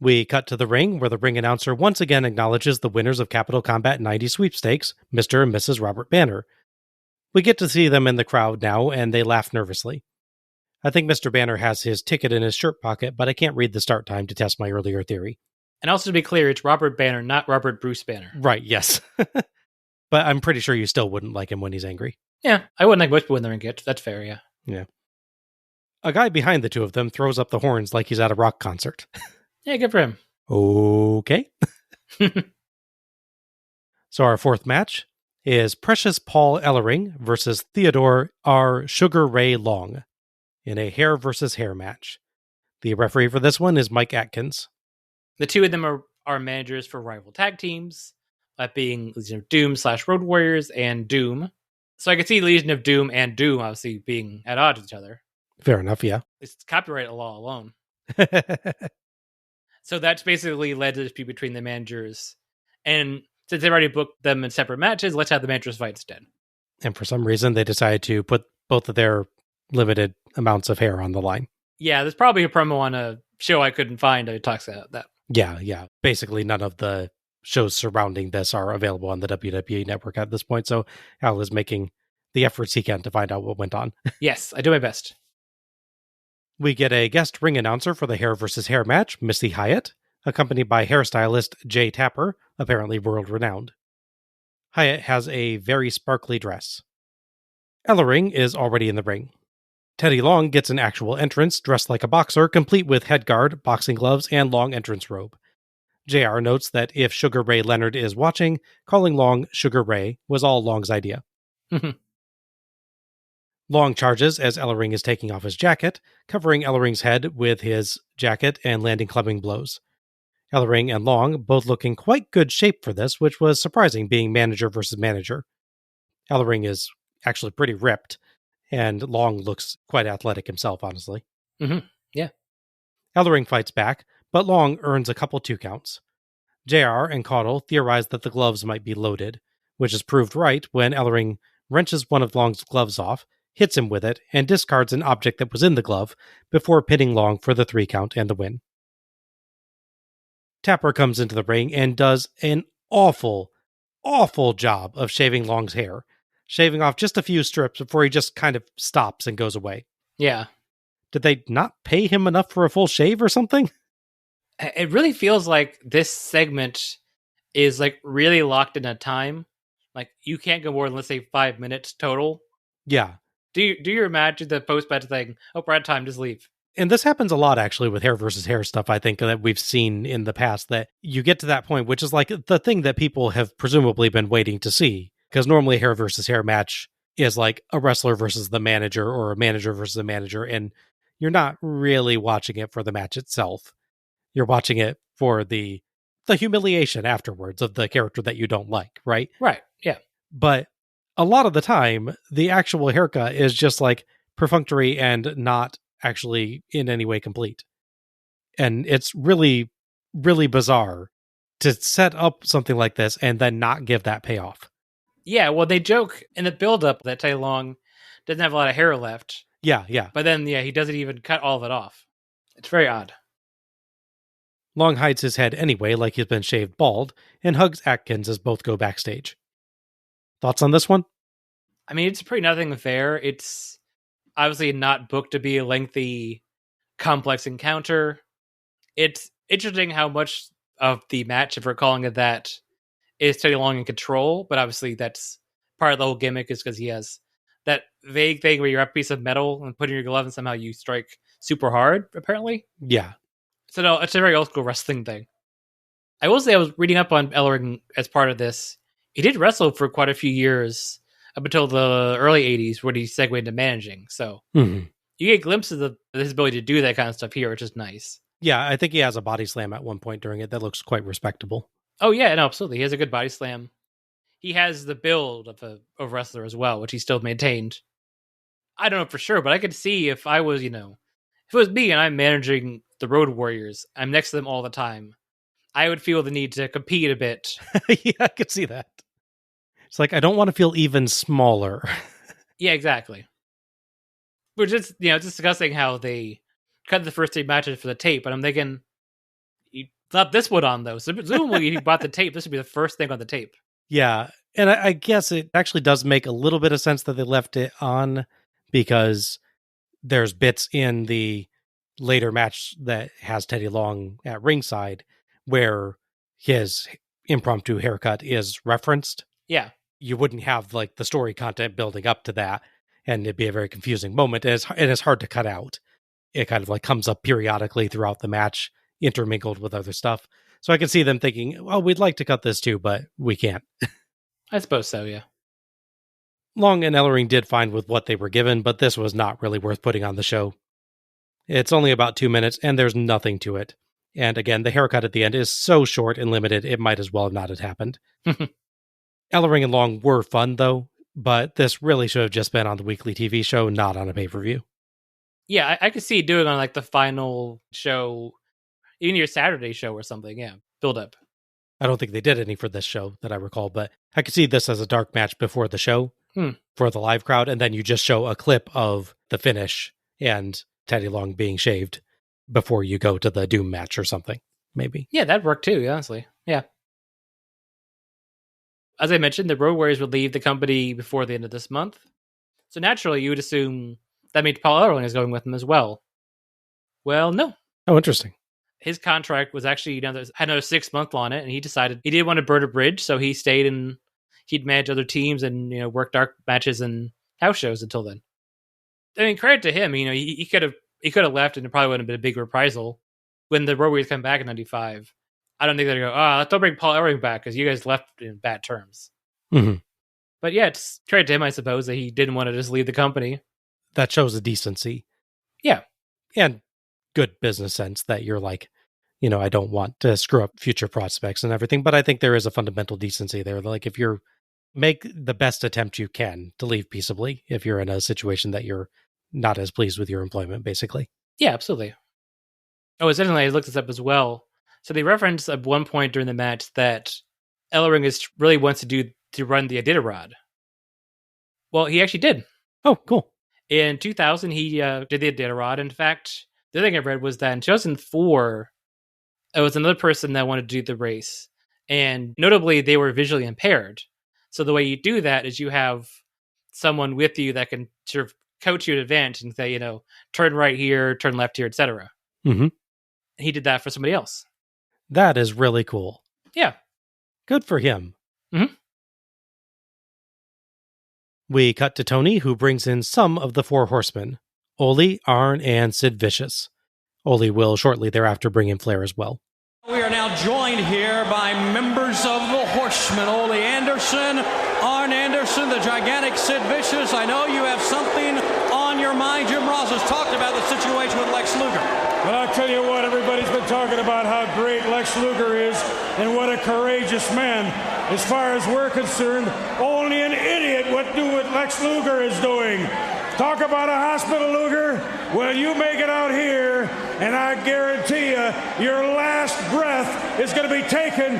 We cut to the ring, where the ring announcer once again acknowledges the winners of Capital Combat 90 sweepstakes, Mr. and Mrs. Robert Banner. We get to see them in the crowd now, and they laugh nervously. I think Mr. Banner has his ticket in his shirt pocket, but I can't read the start time to test my earlier theory. And also to be clear, it's Robert Banner, not Robert Bruce Banner. Right, yes. But I'm pretty sure you still wouldn't like him when he's angry. Yeah, I wouldn't like most people when they're in it. That's fair, yeah. Yeah. A guy behind the two of them throws up the horns like he's at a rock concert. Yeah, good for him. Okay. So our fourth match is Precious Paul Ellering versus Theodore R. Sugar Ray Long in a hair versus hair match. The referee for this one is Mike Atkins. The two of them are managers for rival tag teams, that being Legion of Doom / Road Warriors and Doom. So I could see Legion of Doom and Doom obviously being at odds with each other. Fair enough, yeah. It's copyright law alone. So that's basically led to the dispute between the managers. And since they've already booked them in separate matches, let's have the managers fight instead. And for some reason, they decided to put both of their limited amounts of hair on the line. Yeah, there's probably a promo on a show I couldn't find that talks about that. Yeah. Basically, none of the shows surrounding this are available on the WWE Network at this point, so Al is making the efforts he can to find out what went on. Yes, I do my best. We get a guest ring announcer for the hair versus hair match, Missy Hyatt, accompanied by hairstylist Jay Tapper, apparently world-renowned. Hyatt has a very sparkly dress. Ellering is already in the ring. Teddy Long gets an actual entrance, dressed like a boxer, complete with headguard, boxing gloves, and long entrance robe. JR notes that if Sugar Ray Leonard is watching, calling Long Sugar Ray was all Long's idea. Long charges as Ellering is taking off his jacket, covering Ellering's head with his jacket and landing clubbing blows. Ellering and Long both look in quite good shape for this, which was surprising being manager versus manager. Ellering is actually pretty ripped, and Long looks quite athletic himself, honestly. Yeah. Ellering fights back, but Long earns a couple 2 counts. JR and Caudle theorize that the gloves might be loaded, which is proved right when Ellering wrenches one of Long's gloves off, hits him with it, and discards an object that was in the glove before pinning Long for the 3 count and the win. Tapper comes into the ring and does an awful job of shaving Long's hair, shaving off just a few strips before he just kind of stops and goes away. Yeah. Did they not pay him enough for a full shave or something? It really feels like this segment is like really locked in a time. Like you can't go more than, let's say, 5 minutes total. Yeah. Do you imagine the post-match thing? Oh, we're out of time, just leave. And this happens a lot, actually, with hair versus hair stuff, I think, that we've seen in the past, that you get to that point, which is like the thing that people have presumably been waiting to see. Because normally a hair versus hair match is like a wrestler versus the manager or a manager versus a manager, and you're not really watching it for the match itself. You're watching it for the humiliation afterwards of the character that you don't like, right? Right, yeah. But a lot of the time, the actual haircut is just like perfunctory and not actually in any way complete. And it's really, really bizarre to set up something like this and then not give that payoff. Yeah, well, they joke in the build-up that Tai Long doesn't have a lot of hair left. Yeah. But then, yeah, he doesn't even cut all of it off. It's very odd. Long hides his head anyway, like he's been shaved bald, and hugs Atkins as both go backstage. Thoughts on this one? I mean, it's pretty nothing affair. It's obviously not booked to be a lengthy, complex encounter. It's interesting how much of the match, if we're calling it that, is Teddy Long in control, but obviously that's part of the whole gimmick is because he has that vague thing where you're a piece of metal and put in your glove and somehow you strike super hard, apparently. Yeah. So no, it's a very old school wrestling thing. I will say I was reading up on Ellering as part of this. He did wrestle for quite a few years up until the early 80s when he segued into managing. So you get glimpses of his ability to do that kind of stuff here, which is nice. Yeah, I think he has a body slam at one point during it that looks quite respectable. Oh, yeah, no, absolutely. He has a good body slam. He has the build of a wrestler as well, which he still maintained. I don't know for sure, but I could see if I was, if it was me and I'm managing the Road Warriors, I'm next to them all the time, I would feel the need to compete a bit. Yeah, I could see that. It's like, I don't want to feel even smaller. Yeah, exactly. We're just, just discussing how they cut the first 3 matches for the tape, and I'm thinking, you slapped this one on, though. So presumably, if you bought the tape, this would be the first thing on the tape. Yeah, and I guess it actually does make a little bit of sense that they left it on, because there's bits in the later match that has Teddy Long at ringside where his impromptu haircut is referenced. Yeah. You wouldn't have like the story content building up to that, and it'd be a very confusing moment, and it's hard to cut out. It kind of like comes up periodically throughout the match, intermingled with other stuff. So I can see them thinking, well, we'd like to cut this too, but we can't. I suppose so, yeah. Long and Ellering did fine with what they were given, but this was not really worth putting on the show. It's only about 2 minutes, and there's nothing to it. And again, the haircut at the end is so short and limited, it might as well not have happened. Ellering and Long were fun, though, but this really should have just been on the weekly TV show, not on a pay-per-view. Yeah, I could see doing on like the final show, even your Saturday show or something, yeah. Build up. I don't think they did any for this show that I recall, but I could see this as a dark match before the show for the live crowd, and then you just show a clip of the finish and Teddy Long being shaved before you go to the Doom match or something, maybe. Yeah, that'd work too, honestly. Yeah. As I mentioned, the Road Warriors would leave the company before the end of this month. So naturally, you would assume that means Paul Ellering is going with them as well. Well, no. Oh, interesting. His contract was actually had another 6 month on it, and he decided he didn't want to burn a bridge, so he stayed and he'd manage other teams and work dark matches and house shows until then. I mean, credit to him. He could have left, and it probably wouldn't have been a big reprisal when the Road Warriors come back in '95. I don't think they'd go, let's don't bring Paul Ellering back because you guys left in bad terms. Mm-hmm. But yeah, it's credit to him, I suppose, that he didn't want to just leave the company. That shows a decency. Yeah. And good business sense that you're like, I don't want to screw up future prospects and everything, but I think there is a fundamental decency there. Like, if you're make the best attempt you can to leave peaceably if you're in a situation that you're not as pleased with your employment, basically. Yeah, absolutely. Oh, essentially, I looked this up as well. So they referenced at one point during the match that Ellering really wants to run the Iditarod. Well, he actually did. Oh, cool. In 2000, he did the Iditarod. In fact, the other thing I read was that in 2004, it was another person that wanted to do the race. And notably, they were visually impaired. So the way you do that is you have someone with you that can sort of coach you in advance and say, turn right here, turn left here, etc. Mm-hmm. He did that for somebody else. That is really cool. Yeah. Good for him. Mm-hmm. We cut to Tony, who brings in some of the Four Horsemen, Ole, Arn, and Sid Vicious. Ole will shortly thereafter bring in Flair as well. We are now joined here by members of the Horsemen, Ole Anderson, Arn Anderson, the gigantic Sid Vicious. I know you have something on your mind. Jim Ross has talked about the situation with Lex Luger. But I'll tell you what, everybody's been talking about how great Lex Luger is and what a courageous man. As far as we're concerned, only an idiot would do what Lex Luger is doing. Talk about a hospital, Luger. Well, you make it out here, and I guarantee you, your last breath is going to be taken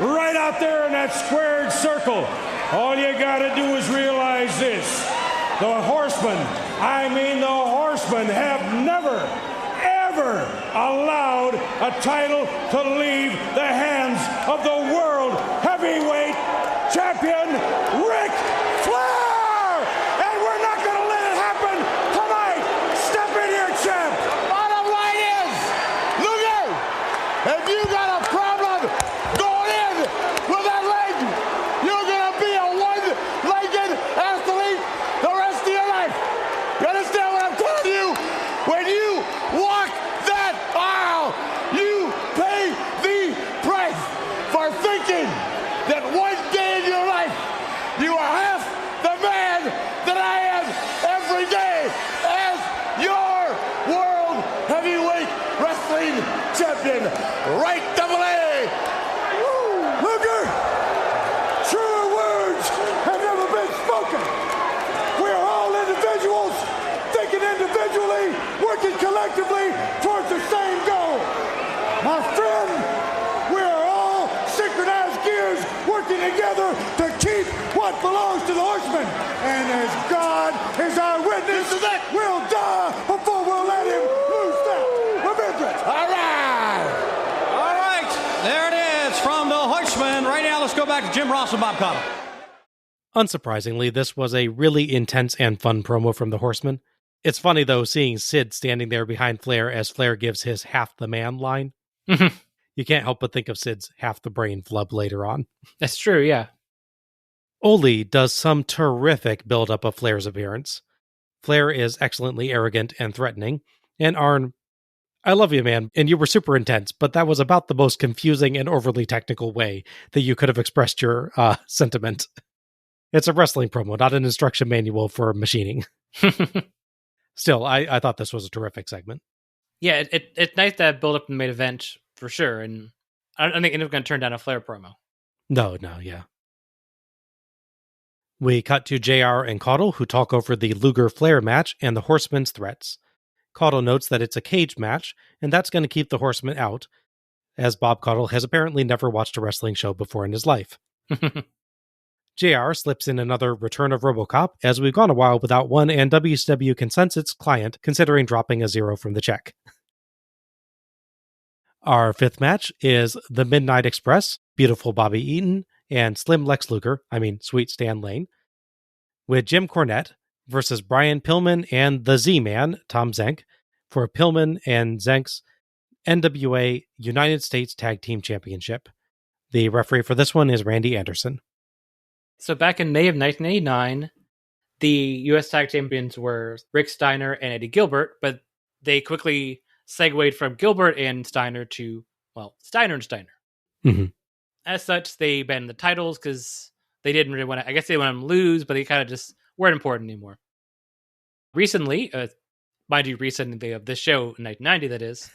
right out there in that squared circle. All you got to do is realize this. The Horsemen, the Horsemen have never, ever allowed a title to leave the hands of the world heavyweight champion, Ric Flair! And we're not going to let it happen tonight! Step in here, champ! Bottom line is, Luger, if you got a problem going in with that leg, you're going to be a one-legged athlete the rest of your life. You understand what I'm telling you? When you walk that aisle, you pay the price for thinking right double A. Luger, truer words have never been spoken. We are all individuals, thinking individually, working collectively towards the same goal. My friend, we are all synchronized gears working together to keep what belongs to the horseman. And as God is our witness, we'll die before we'll let him lose that. Remember it. All right. All right, there it is from the Horsemen. Right now, let's go back to Jim Ross and Bob Caudle. Unsurprisingly, this was a really intense and fun promo from the Horsemen. It's funny, though, seeing Sid standing there behind Flair as Flair gives his half the man line. You can't help but think of Sid's half the brain flub later on. That's true, yeah. Ole does some terrific build-up of Flair's appearance. Flair is excellently arrogant and threatening, and Arn, I love you, man, and you were super intense, but that was about the most confusing and overly technical way that you could have expressed your sentiment. It's a wrestling promo, not an instruction manual for machining. Still, I thought this was a terrific segment. Yeah, it's nice that build up in the main event, for sure, and I don't think anyone's going to turn down a Flair promo. No, yeah. We cut to JR and Caudle, who talk over the Luger-Flair match and the Horsemen's threats. Caudle notes that it's a cage match, and that's going to keep the Horsemen out, as Bob Caudle has apparently never watched a wrestling show before in his life. JR slips in another return of Robocop, as we've gone a while without one, and WCW consensus client considering dropping a zero from the check. Our fifth match is the Midnight Express, Beautiful Bobby Eaton, and Slim Lex Luger, Sweet Stan Lane, with Jim Cornette versus Brian Pillman and the Z-Man, Tom Zenk, for Pillman and Zenk's NWA United States Tag Team Championship. The referee for this one is Randy Anderson. So back in May of 1989, the U.S. Tag Champions were Rick Steiner and Eddie Gilbert, but they quickly segued from Gilbert and Steiner to, Steiner and Steiner. Mm-hmm. As such, they banned the titles because they didn't really want to, I guess they want them to lose, but they kind of just weren't important anymore. Recently, mind you, recently of this show in 1990, that is,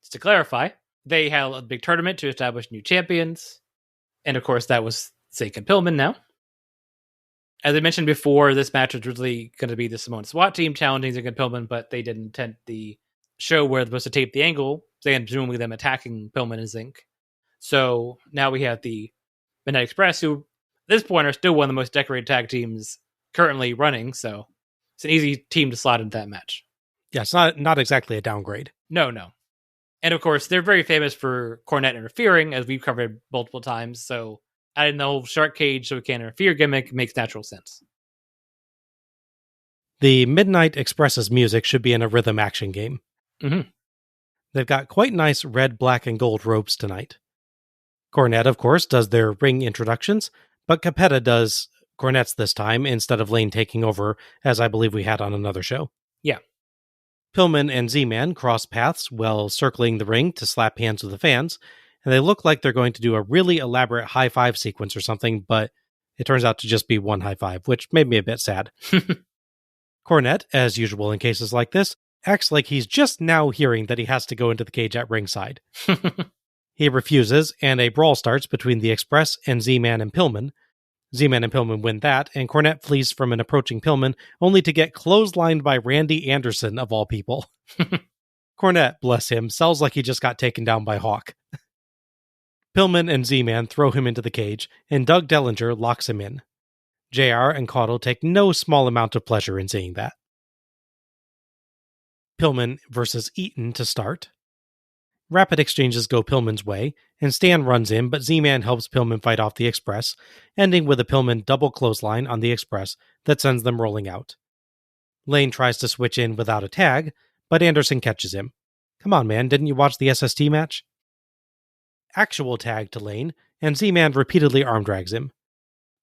just to clarify, they had a big tournament to establish new champions. And of course, that was Zenk and Pillman now. As I mentioned before, this match was really going to be the Samoan SWAT team challenging Zenk and Pillman, but they didn't intend the show where they're supposed to tape the angle, and presumably them attacking Pillman and Zenk. So now we have the Midnight Express, who at this point are still one of the most decorated tag teams currently running, so it's an easy team to slot into that match. Yeah, it's not exactly a downgrade. No. And of course, they're very famous for Cornette interfering, as we've covered multiple times, so adding the whole shark cage so we can't interfere gimmick makes natural sense. The Midnight Express's music should be in a rhythm action game. Mm-hmm. They've got quite nice red, black, and gold ropes tonight. Cornette, of course, does their ring introductions, but Capetta does Cornette's this time instead of Lane taking over, as I believe we had on another show. Yeah. Pillman and Z-Man cross paths while circling the ring to slap hands with the fans, and they look like they're going to do a really elaborate high-five sequence or something, but it turns out to just be one high-five, which made me a bit sad. Cornette, as usual in cases like this, acts like he's just now hearing that he has to go into the cage at ringside. He refuses, and a brawl starts between the Express and Z-Man and Pillman. Z-Man and Pillman win that, and Cornette flees from an approaching Pillman, only to get clotheslined by Randy Anderson, of all people. Cornette, bless him, sells like he just got taken down by Hawk. Pillman and Z-Man throw him into the cage, and Doug Dellinger locks him in. JR and Caudle take no small amount of pleasure in seeing that. Pillman versus Eaton to start. Rapid exchanges go Pillman's way, and Stan runs in, but Z-Man helps Pillman fight off the Express, ending with a Pillman double clothesline on the Express that sends them rolling out. Lane tries to switch in without a tag, but Anderson catches him. Come on, man, didn't you watch the SST match? Actual tag to Lane, and Z-Man repeatedly arm drags him.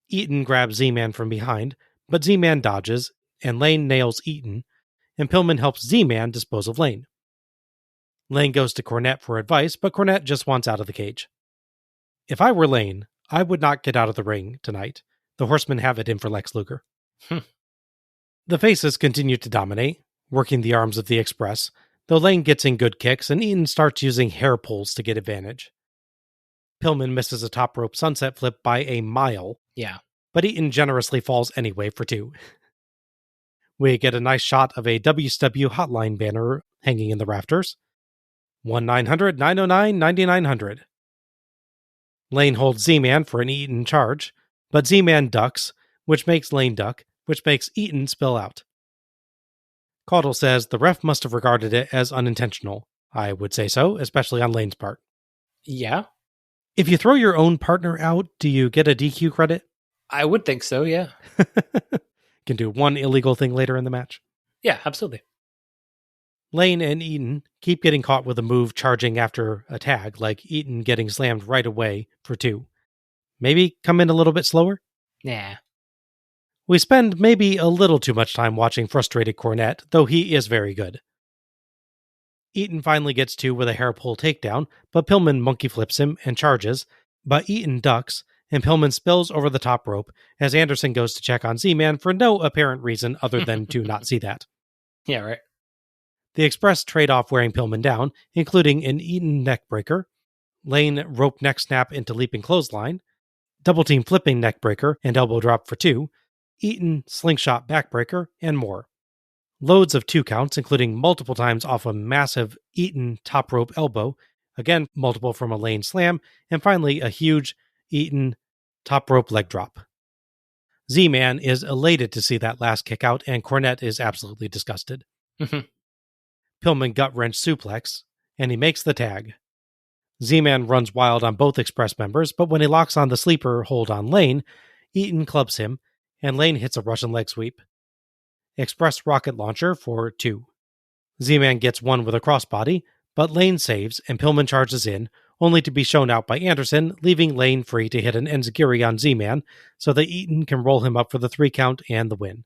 Eaton grabs Z-Man from behind, but Z-Man dodges, and Lane nails Eaton, and Pillman helps Z-Man dispose of Lane. Lane goes to Cornette for advice, but Cornette just wants out of the cage. If I were Lane, I would not get out of the ring tonight. The Horsemen have it in for Lex Luger. The faces continue to dominate, working the arms of the Express. though Lane gets in good kicks and Eaton starts using hair pulls to get advantage. Pillman misses a top rope sunset flip by a mile. Yeah. But Eaton generously falls anyway for 2. We get a nice shot of a WCW hotline banner hanging in the rafters. 1-900-909-9900. Lane holds Z-Man for an Eaton charge, but Z-Man ducks, which makes Lane duck, which makes Eaton spill out. Caudle says the ref must have regarded it as unintentional. I would say so, especially on Lane's part. Yeah. If you throw your own partner out, do you get a DQ credit? I would think so, yeah. Can do one illegal thing later in the match. Yeah, absolutely. Lane and Eaton keep getting caught with a move charging after a tag, like Eaton getting slammed right away for 2. Maybe come in a little bit slower? Nah. We spend maybe a little too much time watching frustrated Cornette, though he is very good. Eaton finally gets 2 with a hair pull takedown, but Pillman monkey flips him and charges, but Eaton ducks, and Pillman spills over the top rope as Anderson goes to check on Z-Man for no apparent reason other than to not see that. Yeah, right. The Express trade off wearing Pillman down, including an Eaton neckbreaker, Lane rope neck snap into leaping clothesline, double team flipping neckbreaker and elbow drop for 2, Eaton slingshot backbreaker, and more. Loads of 2 counts, including multiple times off a massive Eaton top rope elbow, again multiple from a Lane slam, and finally a huge Eaton top rope leg drop. Z-Man is elated to see that last kick out, and Cornette is absolutely disgusted. Pillman gut-wrench suplex, and he makes the tag. Z-Man runs wild on both Express members, but when he locks on the sleeper hold on Lane, Eaton clubs him, and Lane hits a Russian leg sweep. Express rocket launcher for 2. Z-Man gets 1 with a crossbody, but Lane saves, and Pillman charges in, only to be shown out by Anderson, leaving Lane free to hit an enziguri on Z-Man, so that Eaton can roll him up for the 3 count and the win.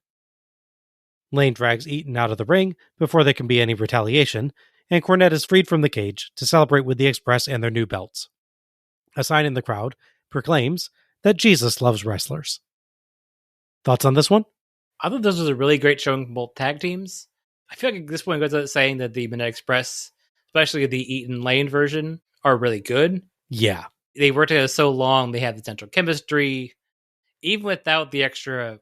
Lane drags Eaton out of the ring before there can be any retaliation, and Cornette is freed from the cage to celebrate with the Express and their new belts. A sign in the crowd proclaims that Jesus loves wrestlers. Thoughts on this one? I thought this was a really great showing from both tag teams. I feel like at this point goes without saying that the Midnight Express, especially the Eaton Lane version, are really good. Yeah. They worked together so long, they have the central chemistry. Even without the extra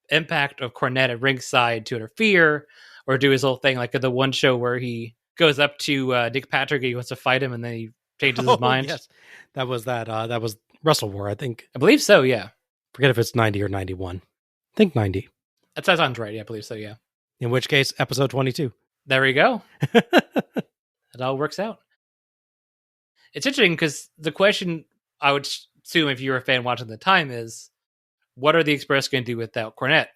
impact of Cornette at ringside to interfere or do his whole thing, like at the one show where he goes up to Dick Patrick and he wants to fight him and then he changes his mind. Yes. That was Wrestle War, I think. I believe so, yeah. Forget if it's 90 or 91. I think 90. That sounds right, yeah, I believe so, yeah. In which case, episode 22. There we go. It all works out. It's interesting because the question I would assume if you're a fan watching at the time is, what are the Express going to do without Cornette?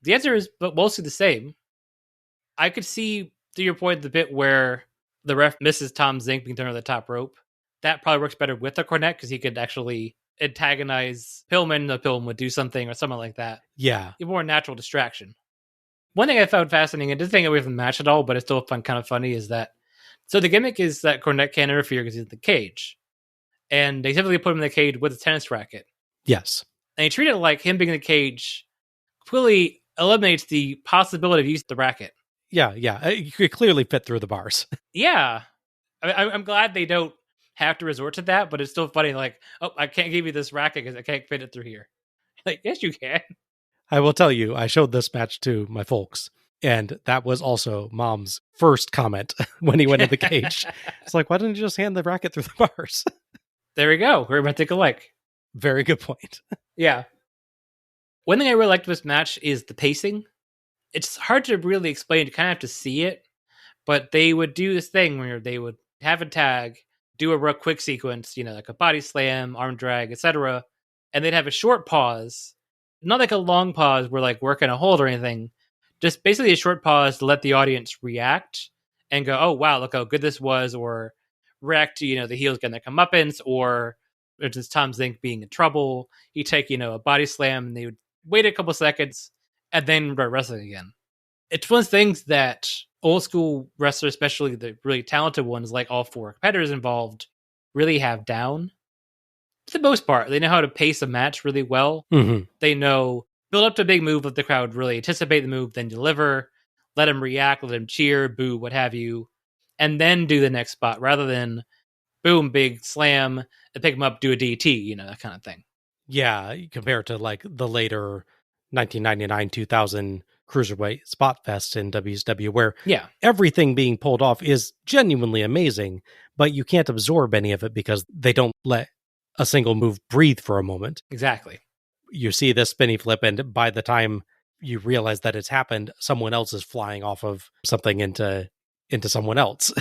The answer is mostly the same. I could see, to your point, the bit where the ref misses Tom Zink being thrown over the top rope. That probably works better with the Cornette because he could actually antagonize Pillman. The Pillman would do something or something like that. Yeah. A more natural distraction. One thing I found fascinating, and it doesn't take away from the match at all, but it's still kind of funny, is that so the gimmick is that Cornette can't interfere because he's in the cage. And they typically put him in the cage with a tennis racket. Yes. And they treat it like him being in the cage completely eliminates the possibility of using the racket. Yeah. You could clearly fit through the bars. Yeah. I'm glad they don't have to resort to that, but it's still funny. Like, oh, I can't give you this racket because I can't fit it through here. Like, yes, you can. I will tell you, I showed this match to my folks, and that was also Mom's first comment when he went in the cage. It's like, why didn't you just hand the racket through the bars? There we go. We're about to think alike. Very good point. Yeah. One thing I really liked with this match is the pacing. It's hard to really explain. You kind of have to see it, but they would do this thing where they would have a tag, do a real quick sequence, like a body slam, arm drag, etc. And they'd have a short pause, not like a long pause where like working a hold or anything, just basically a short pause to let the audience react and go, oh, wow, look how good this was, or react to, the heels getting their comeuppance, or just Tom Zink being in trouble. He'd take, a body slam and they would wait a couple seconds and then start wrestling again. It's one of the things that old school wrestlers, especially the really talented ones, like all 4 competitors involved, really have down. For the most part, they know how to pace a match really well. Mm-hmm. They know build up to a big move, let the crowd really anticipate the move, then deliver, let them react, let them cheer, boo, what have you. and then do the next spot rather than boom, big slam, and pick him up, do a DT, that kind of thing. Yeah, compared to like the later 1999-2000 Cruiserweight Spot Fest in WCW, where everything being pulled off is genuinely amazing, but you can't absorb any of it because they don't let a single move breathe for a moment. Exactly. You see this spinny flip, and by the time you realize that it's happened, someone else is flying off of something into someone else.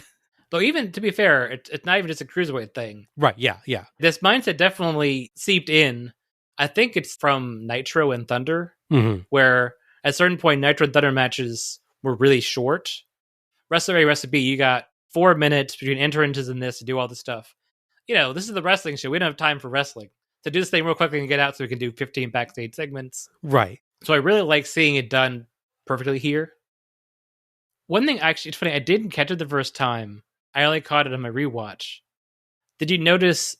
Though even, to be fair, it's not even just a Cruiserweight thing. Right, yeah. This mindset definitely seeped in. I think it's from Nitro and Thunder, where at a certain point, Nitro and Thunder matches were really short. Wrestler A, Wrestler B, you got 4 minutes between entrances in this to do all this stuff. This is the wrestling show. We don't have time for wrestling. To do this thing real quickly and get out so we can do 15 backstage segments. Right. So I really like seeing it done perfectly here. One thing, actually, it's funny, I didn't catch it the first time. I only caught it on my rewatch. Did you notice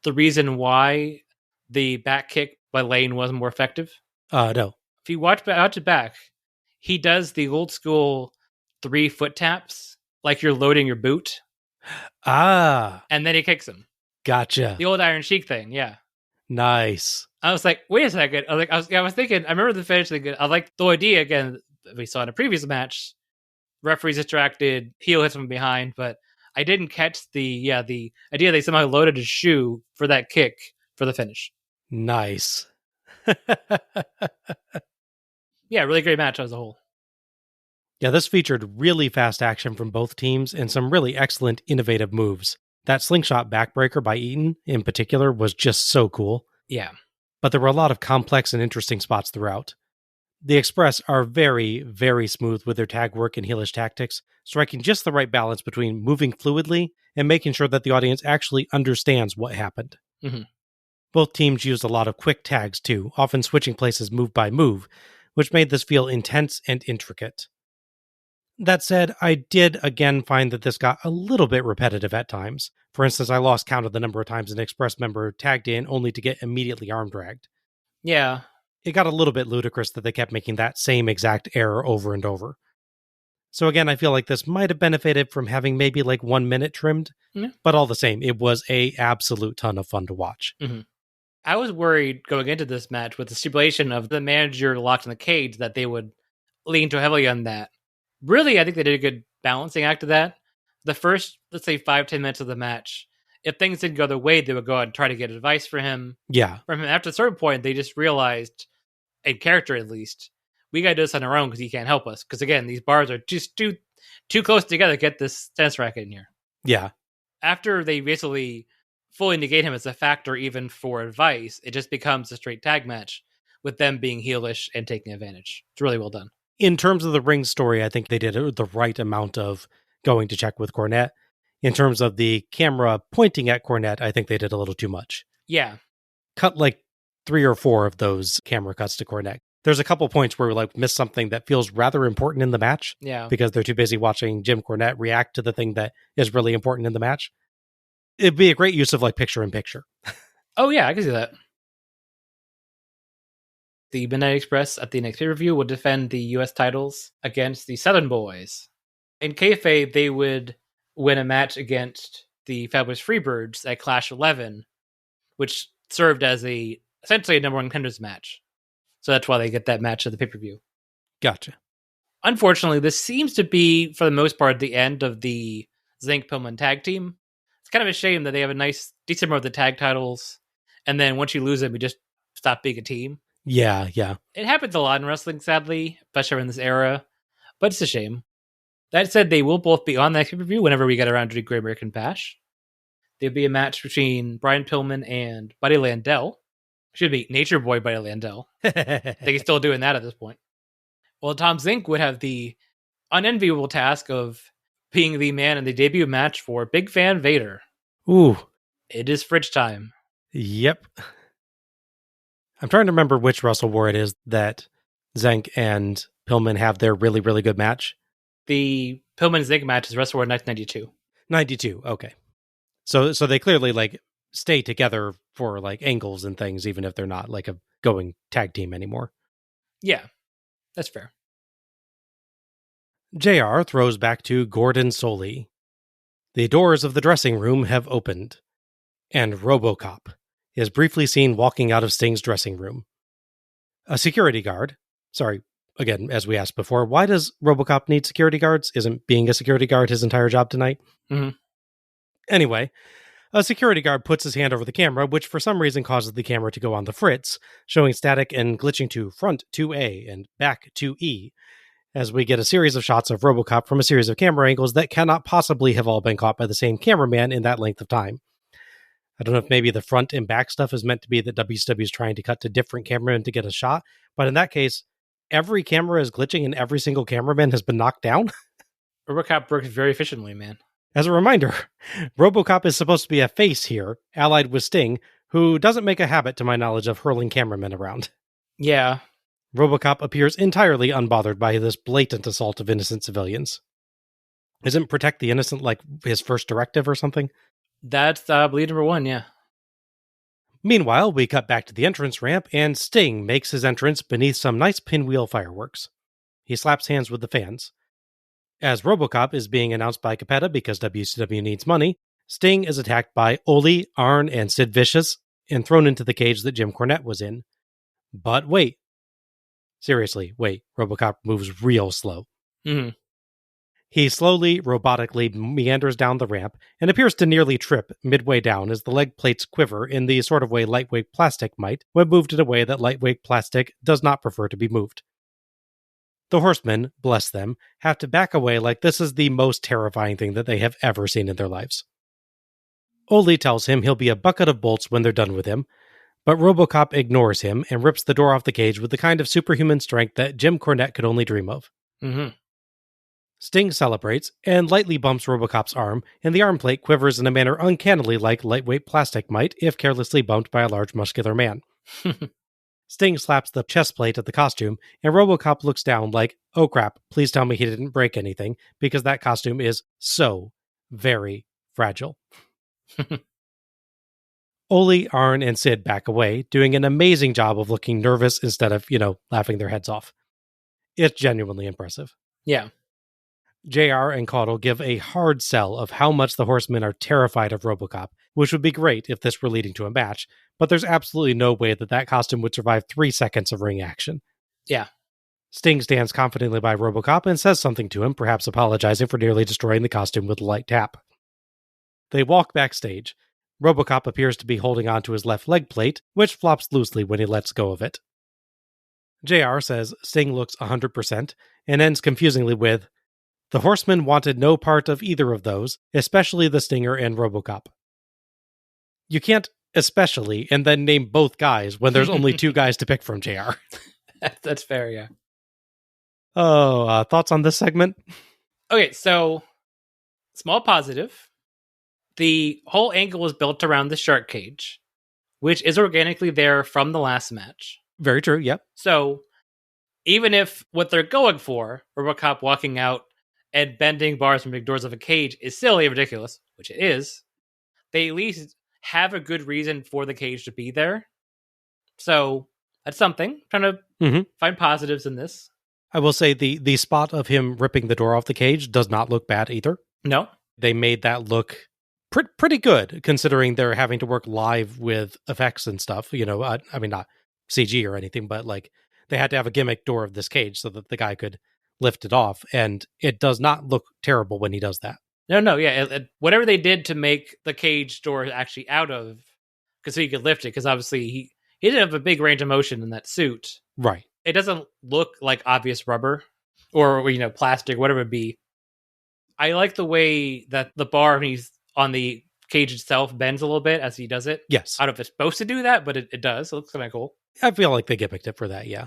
the reason why the back kick by Lane wasn't more effective? No. If you watch it back, he does the old school 3 foot taps, like you're loading your boot. Ah. And then he kicks him. Gotcha. The old Iron Sheik thing, yeah. Nice. I was like, wait a second. I was thinking, I remember the finish thinking, I like the idea again that we saw in a previous match. Referee's distracted, heel hits from behind, but I didn't catch the idea they somehow loaded his shoe for that kick for the finish. Nice. Yeah, really great match as a whole. Yeah, this featured really fast action from both teams and some really excellent, innovative moves. That slingshot backbreaker by Eaton, in particular, was just so cool. Yeah. But there were a lot of complex and interesting spots throughout. The Express are very, very smooth with their tag work and heelish tactics, striking just the right balance between moving fluidly and making sure that the audience actually understands what happened. Mm-hmm. Both teams used a lot of quick tags too, often switching places move by move, which made this feel intense and intricate. That said, I did again find that this got a little bit repetitive at times. For instance, I lost count of the number of times an Express member tagged in only to get immediately arm dragged. Yeah. It got a little bit ludicrous that they kept making that same exact error over and over. So again, I feel like this might have benefited from having maybe like 1 minute trimmed, but all the same, it was a absolute ton of fun to watch. Mm-hmm. I was worried going into this match with the stipulation of the manager locked in the cage that they would lean too heavily on that. Really, I think they did a good balancing act of that. The first, let's say, 5-10 minutes of the match, if things didn't go their way, they would go out and try to get advice for him. Yeah. From him. After a certain point, they just realized, in character at least, we got to do this on our own because he can't help us. Because again, these bars are just too close together to get this tennis racket in here. Yeah. After they basically fully negate him as a factor even for advice, it just becomes a straight tag match with them being heelish and taking advantage. It's really well done. In terms of the ring story, I think they did the right amount of going to check with Cornette. In terms of the camera pointing at Cornette, I think they did a little too much. Yeah. Cut like 3 or 4 of those camera cuts to Cornette. There's a couple points where we like miss something that feels rather important in the match. Yeah. Because they're too busy watching Jim Cornette react to the thing that is really important in the match. It'd be a great use of like picture in picture. Oh yeah, I can see that. The Midnight Express at the next pay-per-view will defend the U.S. titles against the Southern Boys. In kayfabe, they would win a match against the Fabulous Freebirds at Clash 11, which served as essentially a number one contenders match. So that's why they get that match at the pay-per-view. Gotcha. Unfortunately, this seems to be, for the most part, the end of the Zink-Pillman tag team. It's kind of a shame that they have a nice, decent amount of the tag titles, and then once you lose them, you just stop being a team. Yeah. It happens a lot in wrestling, sadly, especially in this era, but it's a shame. That said, they will both be on the next pay-per-view whenever we get around to the Great American Bash. There'll be a match between Brian Pillman and Buddy Landel. Should be Nature Boy Buddy Landel. I think he's still doing that at this point. Well, Tom Zink would have the unenviable task of being the man in the debut match for Big Fan Vader. Ooh. It is fridge time. Yep. I'm trying to remember which Wrestle War it is that Zink and Pillman have their really, really good match. The Pillman Zink match is Wrestle War 1992. 92, okay. So they clearly like stay together for like angles and things, even if they're not like a going tag team anymore. Yeah, that's fair. JR throws back to Gordon Soley. The doors of the dressing room have opened, and Robocop is briefly seen walking out of Sting's dressing room. A security guard, sorry, again, as we asked before, why does Robocop need security guards? Isn't being a security guard his entire job tonight? Mm-hmm. Anyway, a security guard puts his hand over the camera, which for some reason causes the camera to go on the fritz, showing static and glitching to front to A and back to E, as we get a series of shots of Robocop from a series of camera angles that cannot possibly have all been caught by the same cameraman in that length of time. I don't know if maybe the front and back stuff is meant to be that WCW is trying to cut to different cameramen to get a shot, but in that case, every camera is glitching and every single cameraman has been knocked down. Robocop works very efficiently, man. As a reminder, Robocop is supposed to be a face here, allied with Sting, who doesn't make a habit, to my knowledge, of hurling cameramen around. Yeah. Robocop appears entirely unbothered by this blatant assault of innocent civilians. Isn't protect the innocent like his first directive or something? That's bleed number 1, yeah. Meanwhile, we cut back to the entrance ramp, and Sting makes his entrance beneath some nice pinwheel fireworks. He slaps hands with the fans. As Robocop is being announced by Capetta because WCW needs money, Sting is attacked by Ole, Arn, and Sid Vicious, and thrown into the cage that Jim Cornette was in. But wait. Seriously, wait. Robocop moves real slow. Mm-hmm. He slowly, robotically meanders down the ramp and appears to nearly trip midway down as the leg plates quiver in the sort of way lightweight plastic might when moved in a way that lightweight plastic does not prefer to be moved. The horsemen, bless them, have to back away like this is the most terrifying thing that they have ever seen in their lives. Ole tells him he'll be a bucket of bolts when they're done with him, but Robocop ignores him and rips the door off the cage with the kind of superhuman strength that Jim Cornette could only dream of. Mm-hmm. Sting celebrates and lightly bumps Robocop's arm, and the arm plate quivers in a manner uncannily like lightweight plastic might if carelessly bumped by a large muscular man. Sting slaps the chest plate at the costume, and Robocop looks down like, oh crap, please tell me he didn't break anything, because that costume is so very fragile. Ole, Arn, and Sid back away, doing an amazing job of looking nervous instead of, laughing their heads off. It's genuinely impressive. Yeah. JR and Caudle give a hard sell of how much the Horsemen are terrified of Robocop, which would be great if this were leading to a match, but there's absolutely no way that costume would survive 3 seconds of ring action. Yeah. Sting stands confidently by Robocop and says something to him, perhaps apologizing for nearly destroying the costume with a light tap. They walk backstage. Robocop appears to be holding onto his left leg plate, which flops loosely when he lets go of it. JR says Sting looks 100%, and ends confusingly with, the Horsemen wanted no part of either of those, especially the Stinger and Robocop. You can't especially and then name both guys when there's only 2 guys to pick from, JR. That's fair, yeah. Oh, thoughts on this segment? Okay, so, small positive. The whole angle is built around the shark cage, which is organically there from the last match. Very true, yep. So, even if what they're going for, Robocop walking out and bending bars from big doors of a cage, is silly and ridiculous, which it is, they at least have a good reason for the cage to be there. So, that's something. I'm trying to find positives in this. I will say the spot of him ripping the door off the cage does not look bad either. No. They made that look pretty good, considering they're having to work live with effects and stuff. I mean, not CG or anything, but like they had to have a gimmick door of this cage so that the guy could lift it off, and it does not look terrible when he does that. No, yeah. Whatever they did to make the cage door actually out of, because so he could lift it, because obviously he didn't have a big range of motion in that suit. Right. It doesn't look like obvious rubber or plastic, whatever it be. I like the way that the bar, when he's on the cage itself, bends a little bit as he does it. Yes. I don't know if it's supposed to do that, but it does. It looks kind of cool. I feel like they gimmicked it for that, yeah.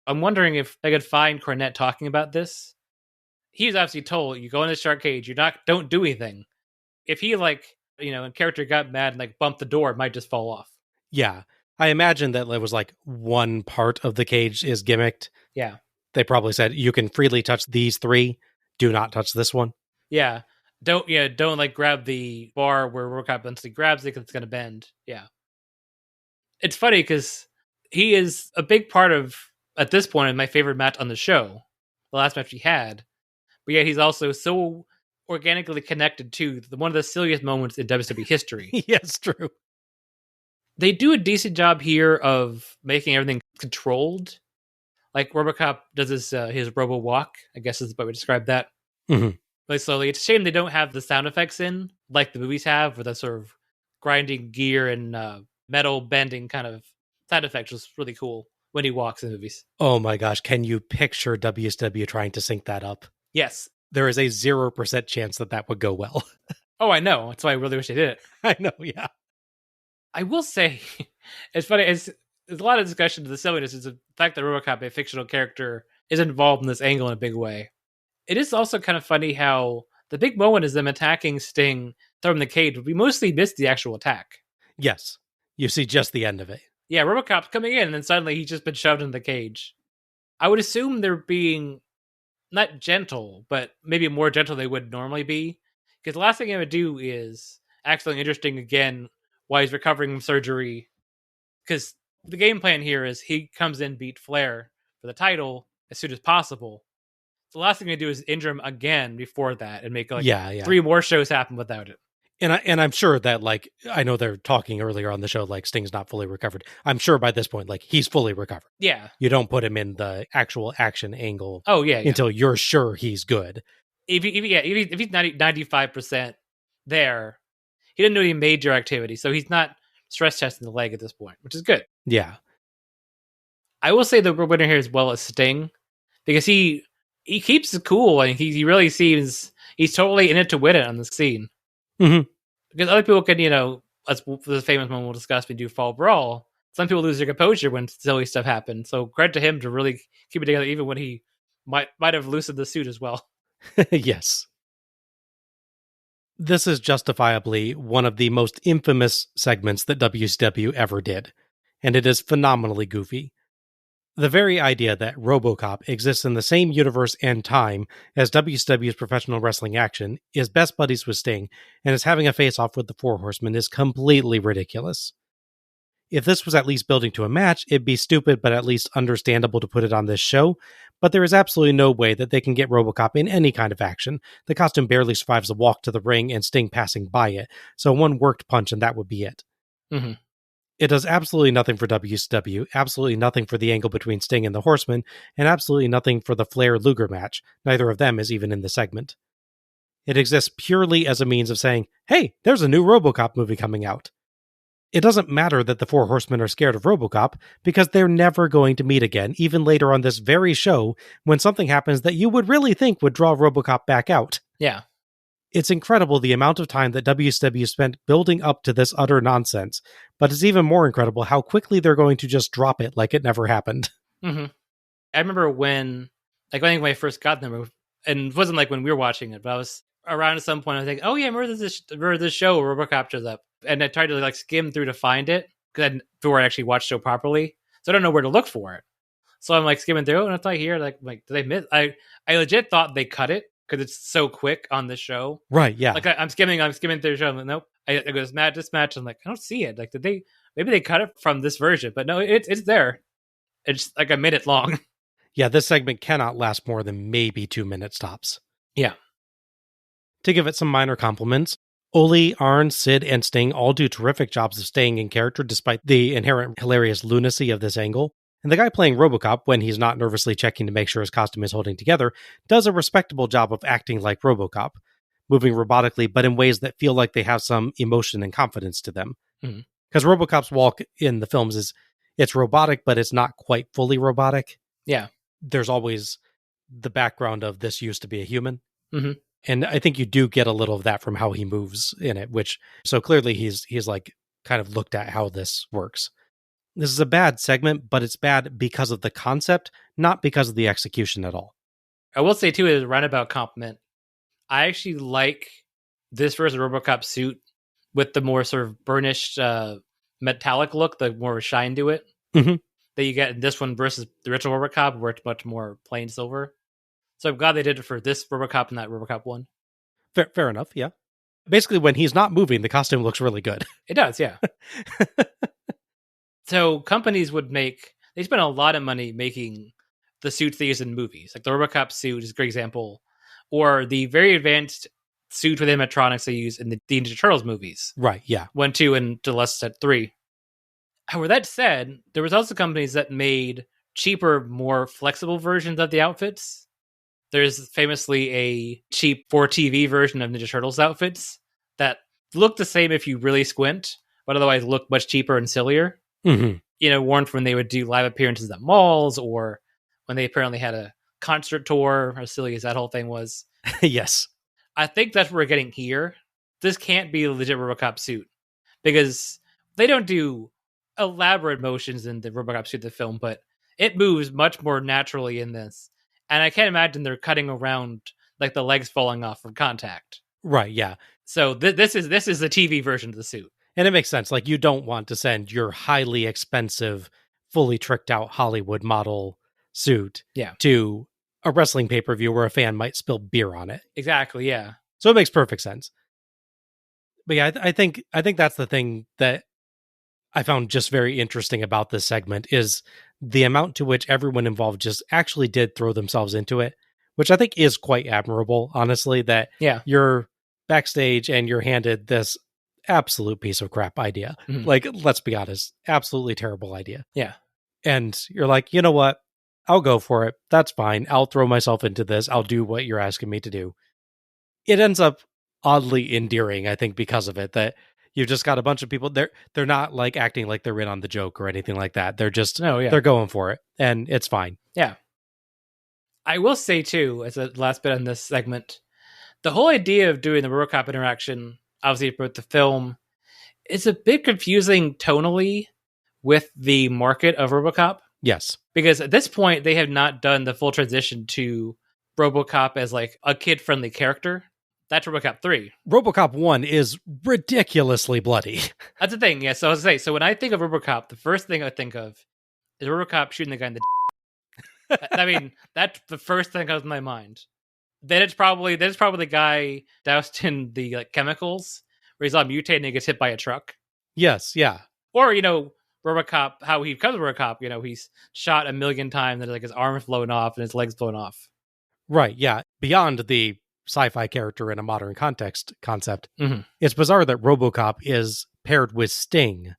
I'm wondering if I could find Cornette talking about this. He's obviously told, you go in the shark cage, don't do anything. If he in character got mad and bumped the door, it might just fall off. Yeah. I imagine that it was one part of the cage is gimmicked. Yeah. They probably said, you can freely touch these 3. Do not touch this one. Yeah. Don't grab the bar where Robocop instantly grabs it because it's going to bend. Yeah. It's funny because he is a big part of, at this point, my favorite match on the show. The last match he had. But yeah, he's also so organically connected to one of the silliest moments in WWE history. Yes, true. They do a decent job here of making everything controlled. Like RoboCop does his Robo Walk, I guess is the way we describe that. Mm-hmm. Like slowly. It's a shame they don't have the sound effects in, like the movies have, with a sort of grinding gear and metal bending kind of sound effect, was really cool when he walks in movies. Oh my gosh, can you picture WCW trying to sync that up? Yes. There is a 0% chance that would go well. Oh, I know. That's why I really wish they did it. I know, yeah. I will say, it's funny, there's a lot of discussion of the silliness is the fact that RoboCop, a fictional character, is involved in this angle in a big way. It is also kind of funny how the big moment is them attacking Sting, throw him in the cage, but we mostly miss the actual attack. Yes. You see just the end of it. Yeah, RoboCop's coming in, and then suddenly he's just been shoved in the cage. I would assume they're being not gentle, but maybe more gentle than they would normally be. Because the last thing I would do is act something interesting again while he's recovering from surgery. Because the game plan here is he comes in, beat Flair for the title as soon as possible. So the last thing they do is injure him again before that and make 3 more shows happen without it. And I'm sure that, like, I know they're talking earlier on the show, like, Sting's not fully recovered. I'm sure by this point, like, he's fully recovered. Yeah. You don't put him in the actual action angle yeah. until you're sure he's good. If he's 95% there, he didn't do any major activity, so he's not stress testing the leg at this point, which is good. Yeah. I will say the winner here as well as Sting, because he keeps it cool, and he really seems he's totally in it to win it on the scene. Mm-hmm. Because other people can, as the famous one we'll discuss, we do Fall Brawl. Some people lose their composure when silly stuff happens. So credit to him to really keep it together, even when he might have loosened the suit as well. Yes. This is justifiably one of the most infamous segments that WCW ever did, and it is phenomenally goofy. The very idea that Robocop exists in the same universe and time as WCW's professional wrestling action, is best buddies with Sting, and is having a face-off with the Four Horsemen is completely ridiculous. If this was at least building to a match, it'd be stupid but at least understandable to put it on this show, but there is absolutely no way that they can get Robocop in any kind of action. The costume barely survives a walk to the ring and Sting passing by it, so one worked punch and that would be it. Mm-hmm. It does absolutely nothing for WCW, absolutely nothing for the angle between Sting and the Horsemen, and absolutely nothing for the Flair-Luger match. Neither of them is even in the segment. It exists purely as a means of saying, hey, there's a new Robocop movie coming out. It doesn't matter that the Four Horsemen are scared of Robocop, because they're never going to meet again, even later on this very show, when something happens that you would really think would draw Robocop back out. Yeah. It's incredible the amount of time that WCW spent building up to this utter nonsense, but it's even more incredible how quickly they're going to just drop it like it never happened. Mm-hmm. I remember when I first got them, and it wasn't like when we were watching it, but I was around at some point, I was like, oh yeah, remember this show where Robocop shows up? And I tried to skim through to find it, before I actually watched the show properly, so I don't know where to look for it. So I'm skimming through, and it's like here, did they miss? I legit thought they cut it, because it's so quick on the show. Right, yeah. I'm skimming through the show. I'm like, nope. I go, this match. I'm like, I don't see it. Maybe they cut it from this version, but no, it's there. It's like a minute long. Yeah, this segment cannot last more than maybe 2 minutes tops. Yeah. To give it some minor compliments, Ole, Arn, Sid, and Sting all do terrific jobs of staying in character despite the inherent hilarious lunacy of this angle. And the guy playing Robocop, when he's not nervously checking to make sure his costume is holding together, does a respectable job of acting like Robocop, moving robotically, but in ways that feel like they have some emotion and confidence to them. Because Robocop's walk in the films it's robotic, but it's not quite fully robotic. Yeah. There's always the background of this used to be a human. Mm-hmm. And I think you do get a little of that from how he moves in it, so clearly he's kind of looked at how this works. This is a bad segment, but it's bad because of the concept, not because of the execution at all. I will say, too, as a roundabout compliment, I actually like this version of RoboCop suit with the more sort of burnished metallic look, the more shine to it that you get in this one versus the original RoboCop, where it's much more plain silver. So I'm glad they did it for this RoboCop and that RoboCop one. Fair enough, yeah. Basically, when he's not moving, the costume looks really good. It does, yeah. So companies they spend a lot of money making the suits they use in movies. Like the RoboCop suit is a great example. Or the very advanced suit with animatronics they use in the Ninja Turtles movies. Right, yeah. 1, 2, and to less set 3. However, that said, there was also companies that made cheaper, more flexible versions of the outfits. There's famously a cheap 4TV version of Ninja Turtles outfits that look the same if you really squint, but otherwise look much cheaper and sillier. Mm-hmm. You know, worn from when they would do live appearances at malls or when they apparently had a concert tour, as silly as that whole thing was. Yes. I think that's what we're getting here. This can't be a legit Robocop suit because they don't do elaborate motions in the Robocop suit, the film, but it moves much more naturally in this. And I can't imagine they're cutting around like the legs falling off from contact. Right, yeah. So this is the TV version of the suit. And it makes sense. Like, you don't want to send your highly expensive, fully tricked out Hollywood model suit to a wrestling pay-per-view where a fan might spill beer on it. Exactly, yeah. So it makes perfect sense. But yeah, I think that's the thing that I found just very interesting about this segment is the amount to which everyone involved just actually did throw themselves into it, which I think is quite admirable, honestly, that you're backstage and you're handed this absolute piece of crap idea. Mm-hmm. Like, let's be honest, absolutely terrible idea. Yeah. And you're like, you know what? I'll go for it. That's fine. I'll throw myself into this. I'll do what you're asking me to do. It ends up oddly endearing, I think, because of it, that you've just got a bunch of people. They're not like acting like they're in on the joke or anything like that. They're just, they're going for it, and it's fine. Yeah. I will say too, as a last bit on this segment, the whole idea of doing the Robocop interaction, obviously with the film, is a bit confusing tonally with the market of Robocop. Yes. Because at this point, they have not done the full transition to Robocop as like a kid-friendly character. That's Robocop 3. Robocop 1 is ridiculously bloody. That's the thing, yeah. So I was saying, so when I think of Robocop, the first thing I think of is Robocop shooting the guy in the I mean, that's the first thing that comes to my mind. Then it's probably the guy doused in the like chemicals where he's all mutated and he gets hit by a truck. Yes, yeah. Or, Robocop, how he becomes Robocop, he's shot a million times and like his arm's blown off and his legs blown off. Right, yeah. Beyond the sci-fi character in a modern context concept, mm-hmm. It's bizarre that Robocop is paired with Sting,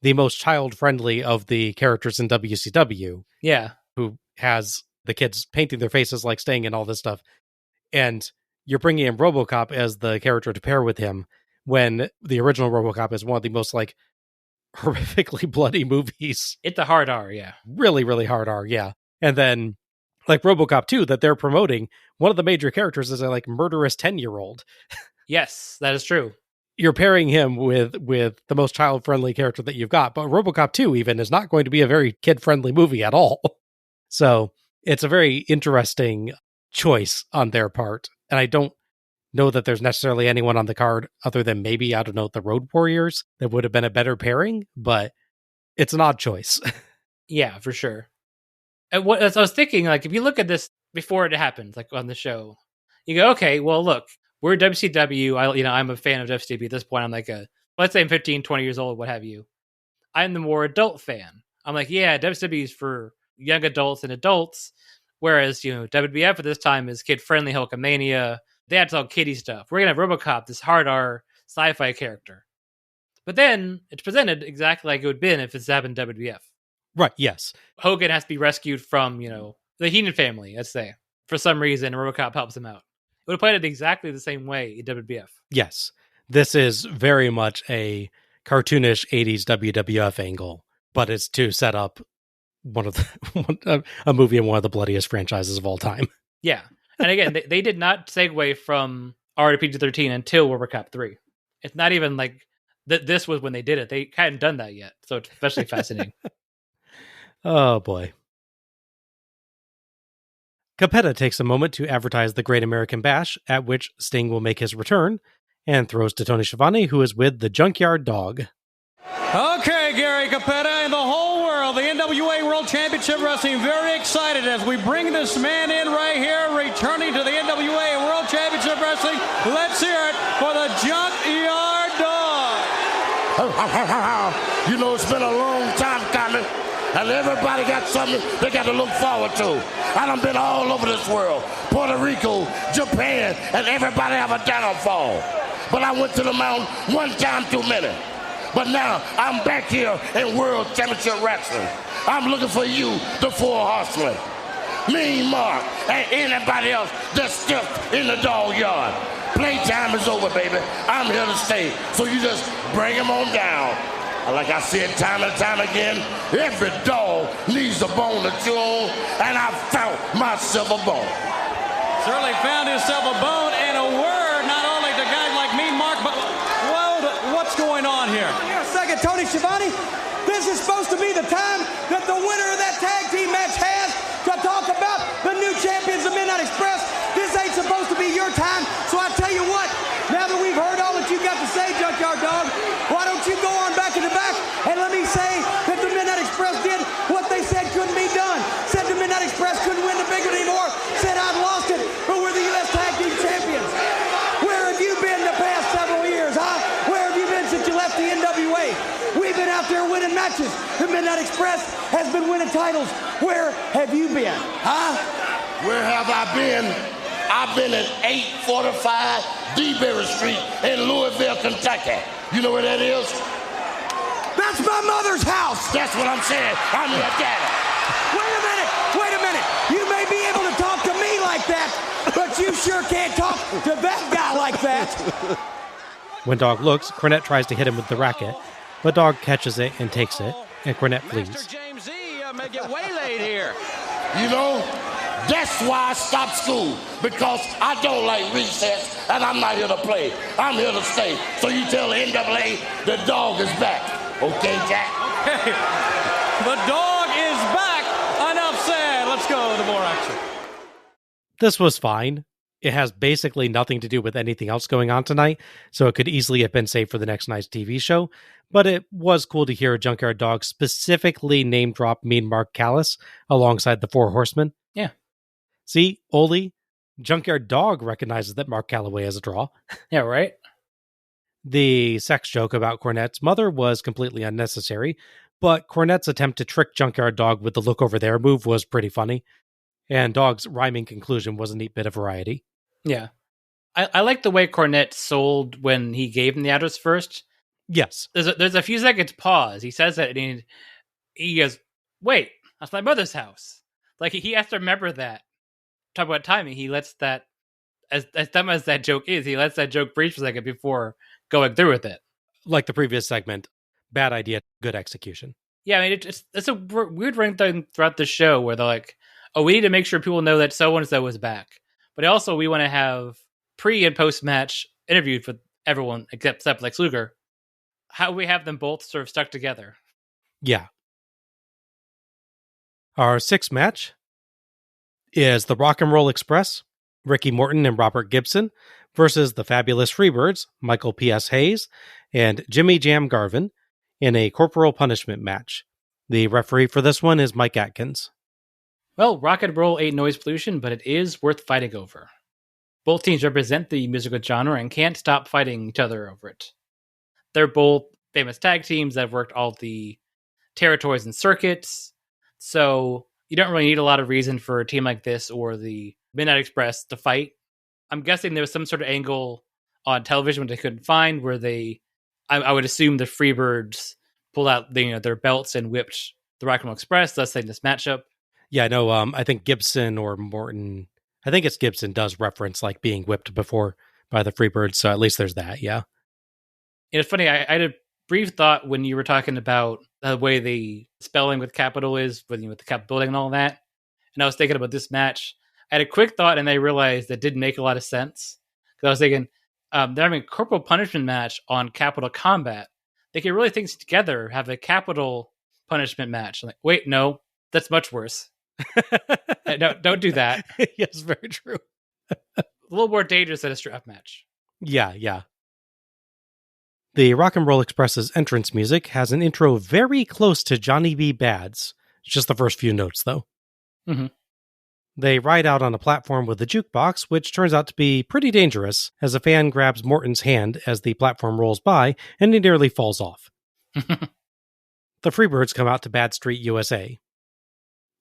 the most child-friendly of the characters in WCW. Yeah. Who has the kids painting their faces like Sting and all this stuff. And you're bringing in Robocop as the character to pair with him when the original Robocop is one of the most like horrifically bloody movies. It's a hard R, yeah. Really, really hard R, yeah. And then like Robocop 2 that they're promoting, one of the major characters is a like murderous 10-year-old. Yes, that is true. You're pairing him with the most child-friendly character that you've got, but Robocop 2 even is not going to be a very kid-friendly movie at all. So it's a very interesting choice on their part. And I don't know that there's necessarily anyone on the card other than maybe, I don't know, the Road Warriors that would have been a better pairing, but it's an odd choice. Yeah, for sure. And as I was thinking, like, if you look at this before it happens, like on the show, you go, okay, well, look, we're WCW. I'm a fan of WCW at this point. I'm like let's say I'm 15, 20 years old, what have you. I'm the more adult fan. I'm like, yeah, WCW is for young adults and adults. Whereas, WWF at this time is kid-friendly, Hulkamania. That's all kiddie stuff. We're going to have Robocop, this hard R sci-fi character. But then it's presented exactly like it would have been if it's happened in WWF. Right, yes. Hogan has to be rescued from, the Heenan family, let's say. For some reason, Robocop helps him out. It would have played it exactly the same way in WWF. Yes. This is very much a cartoonish 80s WWF angle, but it's to set up a movie in one of the bloodiest franchises of all time. Yeah. And again, they did not segue from R to PG-13 until Robocop 3. It's not even like this was when they did it. They hadn't done that yet. So it's especially fascinating. Oh, boy. Capetta takes a moment to advertise the Great American Bash, at which Sting will make his return, and throws to Tony Schiavone, who is with the Junkyard Dog. Okay, Gary Capetta and the whole world, the NWA World Championship Wrestling, very excited as we bring this man in right here, returning to the NWA World Championship Wrestling. Let's hear it for the Junkyard Dog. It's been a long time coming, And everybody got something they got to look forward to. I done been all over this world. Puerto Rico, Japan, and everybody have a downfall. But I went to the mountain one time too many. But now I'm back here in World Championship Wrestling. I'm looking for you, the Four Horsemen. Mean Mark, and anybody else that's stiff in the dog yard. Playtime is over, baby. I'm here to stay. So you just bring him on down. Like I said time and time again, every dog needs a bone to chew on, and I found myself a bone. Certainly found himself a bone and a word, not only to guys like Mean Mark, but what's going on here? Here a second, Tony Schiavone. This is supposed to be the time that the winner of that tag team match has to talk about the new champions of Midnight Express. This ain't supposed to be your time, so I tell you what, now that we've heard all that you got to say, Junkyard Dog, why don't you go on back in the back and let me say that the Midnight Express did what they said couldn't be done. Said the Midnight Express couldn't win the big one anymore. Said I'd lost it, but we're the U.S. Tag Team Champions. Where have you been the past several years, huh? Where have you been since you left the NWA? We've been out there winning matches. The Midnight Express has been winning titles. Where have you been, huh? Where have I been? I've been at 845 DeBerry Street in Louisville, Kentucky. You know where that is? That's my mother's house. That's what I'm saying. I'm your daddy. Wait a minute. You may be able to talk to me like that, but you sure can't talk to that guy like that. When Dog looks, Cornette tries to hit him with the racket, but Dog catches it and takes it, and Cornette flees. Master James E. May get waylaid here. You know, that's why I stopped school, because I don't like recess, and I'm not here to play. I'm here to stay. So you tell the NAA the dog is back. Okay, Jack? Okay. The dog is back. Enough said. Let's go to more action. This was fine. It has basically nothing to do with anything else going on tonight, so it could easily have been saved for the next night's TV show, but it was cool to hear Junkyard Dog specifically name drop Mean Mark Callis alongside the Four Horsemen. Yeah. See, Oli, Junkyard Dog recognizes that Mark Calloway is a draw. Yeah, right? The sex joke about Cornette's mother was completely unnecessary, but Cornette's attempt to trick Junkyard Dog with the look over there move was pretty funny, and Dog's rhyming conclusion was a neat bit of variety. Yeah. I like the way Cornette sold when he gave him the address first. Yes. There's a few seconds pause. He says that and he goes, wait, that's my mother's house. Like, he has to remember that. Talk about timing. He lets that, as dumb as that joke is, he lets that joke breathe for a second before going through with it. Like the previous segment, bad idea, good execution. Yeah, I mean, it's a weird running thing throughout the show where they're like, oh, we need to make sure people know that so-and-so is back. But also, we want to have pre- and post-match interviews with everyone except Lex Luger. How we have them both sort of stuck together. Yeah. Our sixth match is the Rock and Roll Express, Ricky Morton and Robert Gibson, versus the Fabulous Freebirds, Michael P.S. Hayes, and Jimmy Jam Garvin, in a corporal punishment match. The referee for this one is Mike Atkins. Well, rock and roll ain't noise pollution, but it is worth fighting over. Both teams represent the musical genre and can't stop fighting each other over it. They're both famous tag teams that have worked all the territories and circuits, so you don't really need a lot of reason for a team like this or the Midnight Express to fight. I'm guessing there was some sort of angle on television which they couldn't find where I would assume the Freebirds pulled out their belts and whipped the Rock and Roll Express, thus saying this matchup. Yeah, no, I think Gibson or Morton, I think it's Gibson, does reference like being whipped before by the Freebirds, so at least there's that, yeah. And it's funny, I had a brief thought when you were talking about the way the spelling with capital is, with the cap building and all that, and I was thinking about this match. I had a quick thought and I realized that didn't make a lot of sense. Because I was thinking, they're having a corporal punishment match on Capital Combat. They could really think together, have a capital punishment match. I'm like, wait, no, that's much worse. No, don't do that. Yes, very true. A little more dangerous than a strap match. Yeah. The Rock and Roll Express's entrance music has an intro very close to Johnny B. Bad's. It's just the first few notes, though. Mm-hmm. They ride out on a platform with a jukebox, which turns out to be pretty dangerous, as a fan grabs Morton's hand as the platform rolls by, and he nearly falls off. the Freebirds come out to Bad Street, USA.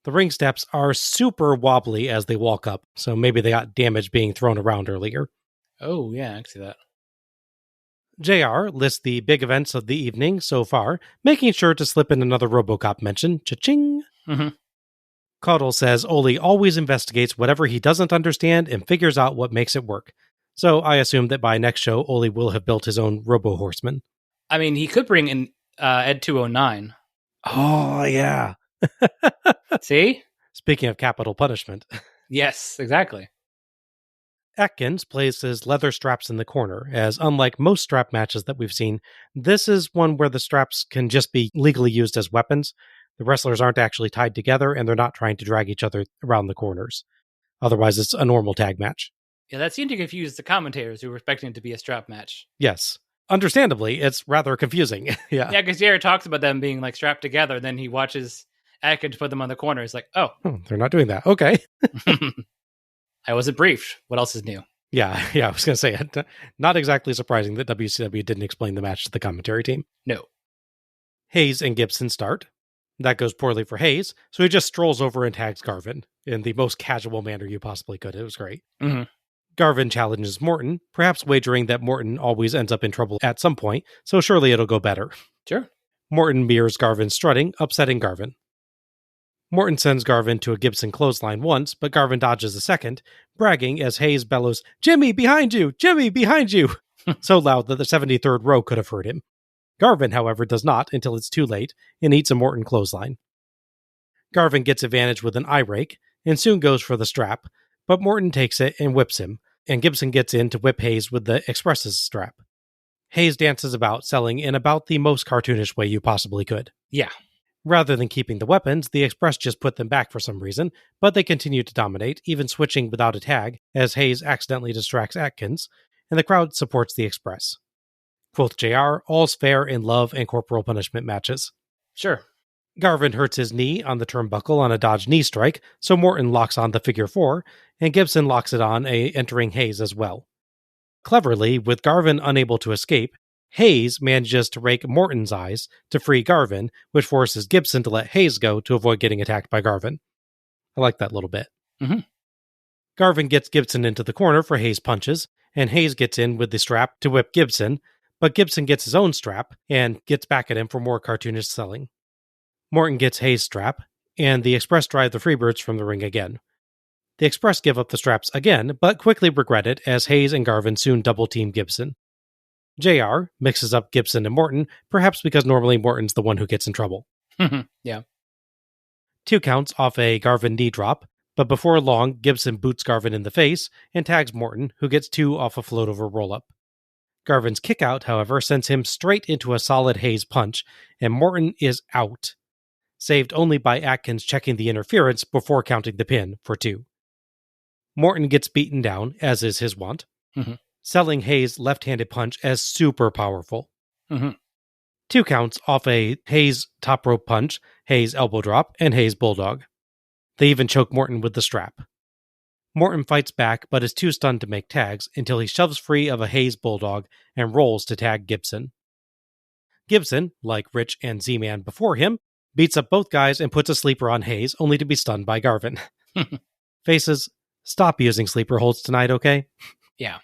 The ring steps are super wobbly as they walk up, so maybe they got damaged being thrown around earlier. Oh, yeah, I can see that. JR lists the big events of the evening so far, making sure to slip in another Robocop mention. Cha-ching! Mm-hmm. Caudle says Ole always investigates whatever he doesn't understand and figures out what makes it work. So I assume that by next show, Ole will have built his own Robo-Horseman. I mean, he could bring in Ed 209. Oh, yeah. See? Speaking of capital punishment. Yes, exactly. Atkins places leather straps in the corner, as unlike most strap matches that we've seen, this is one where the straps can just be legally used as weapons. The wrestlers aren't actually tied together, and they're not trying to drag each other around the corners. Otherwise, it's a normal tag match. Yeah, that seemed to confuse the commentators who were expecting it to be a strap match. Yes. Understandably, it's rather confusing. Yeah. Yeah, because Jared talks about them being like strapped together, then he watches Atkins put them on the corner. He's like, oh. They're not doing that. Okay. I wasn't briefed. What else is new? Yeah, I was going to say, not exactly surprising that WCW didn't explain the match to the commentary team. No. Hayes and Gibson start. That goes poorly for Hayes, so he just strolls over and tags Garvin in the most casual manner you possibly could. It was great. Mm-hmm. Garvin challenges Morton, perhaps wagering that Morton always ends up in trouble at some point, so surely it'll go better. Sure. Morton mirrors Garvin strutting, upsetting Garvin. Morton sends Garvin to a Gibson clothesline once, but Garvin dodges a second, bragging as Hayes bellows, "Jimmy, behind you! Jimmy, behind you!" so loud that the 73rd row could have heard him. Garvin, however, does not until it's too late and eats a Morton clothesline. Garvin gets advantage with an eye rake and soon goes for the strap, but Morton takes it and whips him, and Gibson gets in to whip Hayes with the Express's strap. Hayes dances about, selling in about the most cartoonish way you possibly could. Yeah. Rather than keeping the weapons, the Express just put them back for some reason, but they continue to dominate, even switching without a tag, as Hayes accidentally distracts Atkins, and the crowd supports the Express. Quoth JR, all's fair in love and corporal punishment matches. Sure. Garvin hurts his knee on the turnbuckle on a dodge knee strike, so Morton locks on the figure 4, and Gibson locks it on, entering Hayes as well. Cleverly, with Garvin unable to escape, Hayes manages to rake Morton's eyes to free Garvin, which forces Gibson to let Hayes go to avoid getting attacked by Garvin. I like that little bit. Mm-hmm. Garvin gets Gibson into the corner for Hayes' punches, and Hayes gets in with the strap to whip Gibson, but Gibson gets his own strap and gets back at him for more cartoonish selling. Morton gets Hayes' strap, and the Express drive the Freebirds from the ring again. The Express give up the straps again, but quickly regret it as Hayes and Garvin soon double-team Gibson. JR mixes up Gibson and Morton, perhaps because normally Morton's the one who gets in trouble. Yeah. 2 counts off a Garvin knee drop, but before long, Gibson boots Garvin in the face and tags Morton, who gets 2 off a float-over roll-up. Garvin's kick-out, however, sends him straight into a solid Hayes punch, and Morton is out. Saved only by Atkins checking the interference before counting the pin for 2. Morton gets beaten down, as is his wont, selling Hayes' left-handed punch as super powerful. 2 counts off a Hayes top rope punch, Hayes elbow drop, and Hayes bulldog. They even choke Morton with the strap. Morton fights back, but is too stunned to make tags until he shoves free of a Hayes bulldog and rolls to tag Gibson. Gibson, like Rich and Z-Man before him, beats up both guys and puts a sleeper on Hayes, only to be stunned by Garvin. Faces, stop using sleeper holds tonight, okay? Yeah.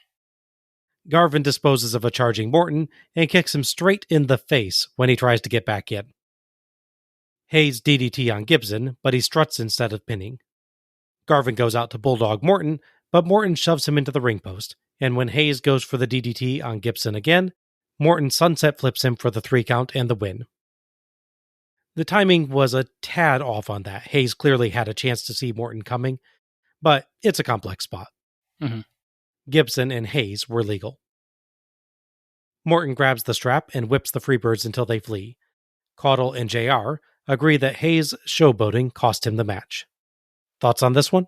Garvin disposes of a charging Morton and kicks him straight in the face when he tries to get back in. Hayes DDT on Gibson, but he struts instead of pinning. Garvin goes out to bulldog Morton, but Morton shoves him into the ring post, and when Hayes goes for the DDT on Gibson again, Morton sunset flips him for the 3 count and the win. The timing was a tad off on that. Hayes clearly had a chance to see Morton coming, but it's a complex spot. Gibson and Hayes were legal. Morton grabs the strap and whips the Freebirds until they flee. Caudle and JR agree that Hayes' showboating cost him the match. Thoughts on this one?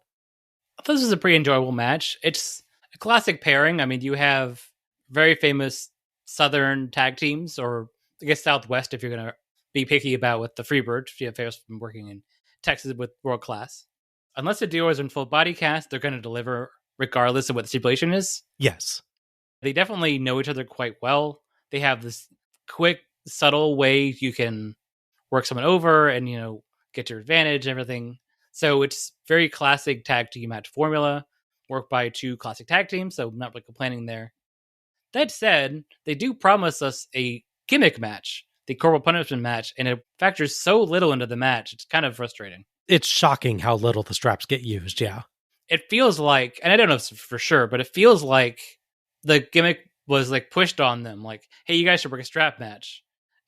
This is a pretty enjoyable match. It's a classic pairing. I mean, you have very famous Southern tag teams, or I guess Southwest if you're going to be picky about with the Freebirds. You have famous from working in Texas with World Class. Unless the duo is in full body cast, they're going to deliver regardless of what the stipulation is. Yes. They definitely know each other quite well. They have this quick, subtle way you can work someone over and, get your advantage and everything. So it's very classic tag team match formula, worked by two classic tag teams, so I'm not really complaining there. That said, they do promise us a gimmick match, the corporal punishment match, and it factors so little into the match, it's kind of frustrating. It's shocking how little the straps get used, yeah. It feels like, and I don't know for sure, but it feels like the gimmick was like pushed on them, like, hey, you guys should work a strap match.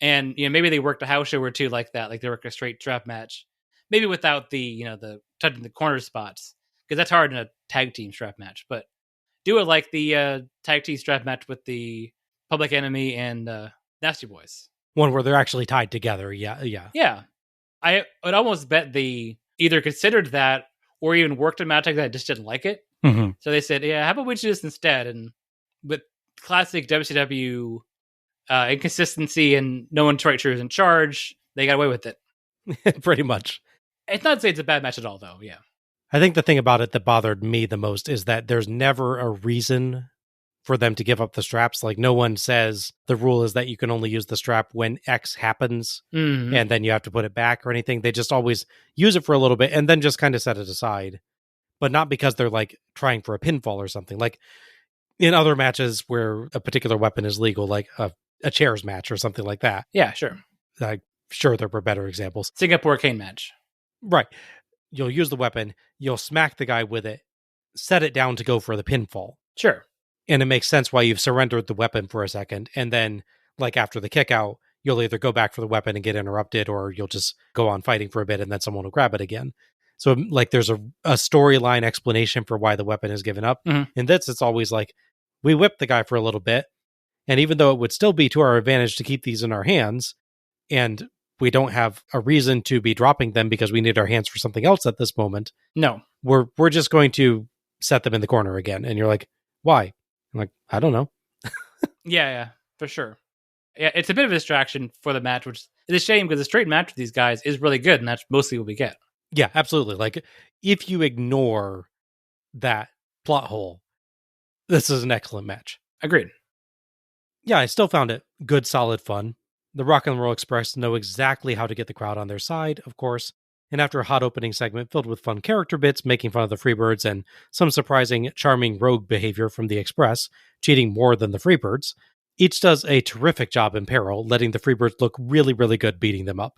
And maybe they worked a house show or two like that, like they worked a straight strap match, maybe without the the touching the corner spots, because that's hard in a tag team strap match. But do it like the tag team strap match with the Public Enemy and Nasty Boys, one where they're actually tied together. Yeah. I would almost bet they either considered that or even worked a match like that, just didn't like it. Mm-hmm. So they said, yeah, how about we do this instead? And with classic WCW inconsistency and no one right sure is in charge, they got away with it. Pretty much. It's not to say it's a bad match at all, though. Yeah. I think the thing about it that bothered me the most is that there's never a reason for them to give up the straps. Like, no one says the rule is that you can only use the strap when X happens, and then you have to put it back or anything. They just always use it for a little bit and then just kind of set it aside. But not because they're like trying for a pinfall or something. Like in other matches where a particular weapon is legal, like a chairs match or something like that. Yeah, sure. Sure, there were better examples. Singapore cane match. Right. You'll use the weapon, you'll smack the guy with it, set it down to go for the pinfall. Sure. And it makes sense why you've surrendered the weapon for a second. And then, like after the kick out, you'll either go back for the weapon and get interrupted, or you'll just go on fighting for a bit and then someone will grab it again. So like there's a storyline explanation for why the weapon is given up. In this, it's always like, we whip the guy for a little bit. And even though it would still be to our advantage to keep these in our hands, and we don't have a reason to be dropping them because we need our hands for something else at this moment. No. We're just going to set them in the corner again. And you're like, why? I'm like, I don't know. Yeah, for sure. Yeah, it's a bit of a distraction for the match, which is a shame because the straight match with these guys is really good, and that's mostly what we get. Yeah, absolutely. Like, if you ignore that plot hole, this is an excellent match. Agreed. Yeah, I still found it good, solid fun. The Rock and Roll Express know exactly how to get the crowd on their side, of course, and after a hot opening segment filled with fun character bits, making fun of the Freebirds, and some surprising, charming rogue behavior from the Express, cheating more than the Freebirds, each does a terrific job in peril, letting the Freebirds look really, really good beating them up.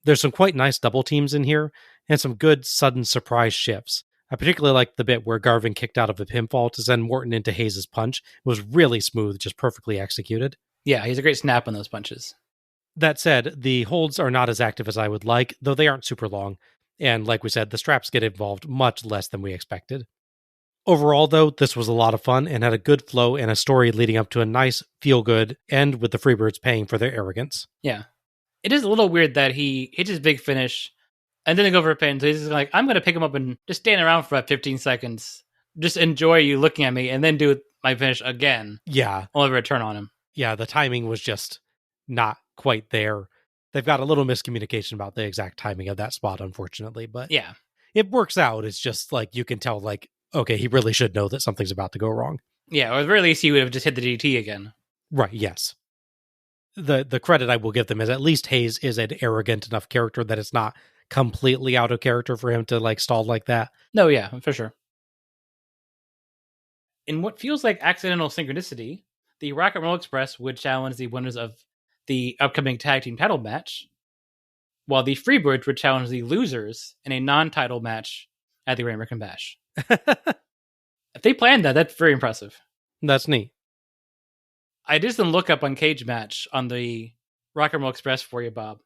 There's some quite nice double teams in here, and some good sudden surprise shifts. I particularly like the bit where Garvin kicked out of a pinfall to send Morton into Hayes' punch. It was really smooth, just perfectly executed. Yeah, he's a great snap on those punches. That said, the holds are not as active as I would like, though they aren't super long. And like we said, the straps get involved much less than we expected. Overall, though, this was a lot of fun and had a good flow and a story leading up to a nice, feel-good end with the Freebirds paying for their arrogance. Yeah. It is a little weird that he hits his big finish and then they go for a pin. So he's just like, I'm going to pick him up and just stand around for about 15 seconds. Just enjoy you looking at me and then do my finish again. Yeah. I'll have a return on him. Yeah, the timing was just not quite there. They've got a little miscommunication about the exact timing of that spot, unfortunately. But yeah, it works out. It's just like you can tell, like, okay, he really should know that something's about to go wrong. Yeah, or at the very least, he would have just hit the DT again. Right, yes. The credit I will give them is at least Hayes is an arrogant enough character that it's not completely out of character for him to like stall like that. No, yeah, for sure. In what feels like accidental synchronicity, the Rock and Roll Express would challenge the winners of the upcoming tag team title match, while the Freebirds would challenge the losers in a non-title match at the Great American Bash. If they planned that, that's very impressive. That's neat. I did some look up on Cage Match on the Rock and Roll Express for you, Bob.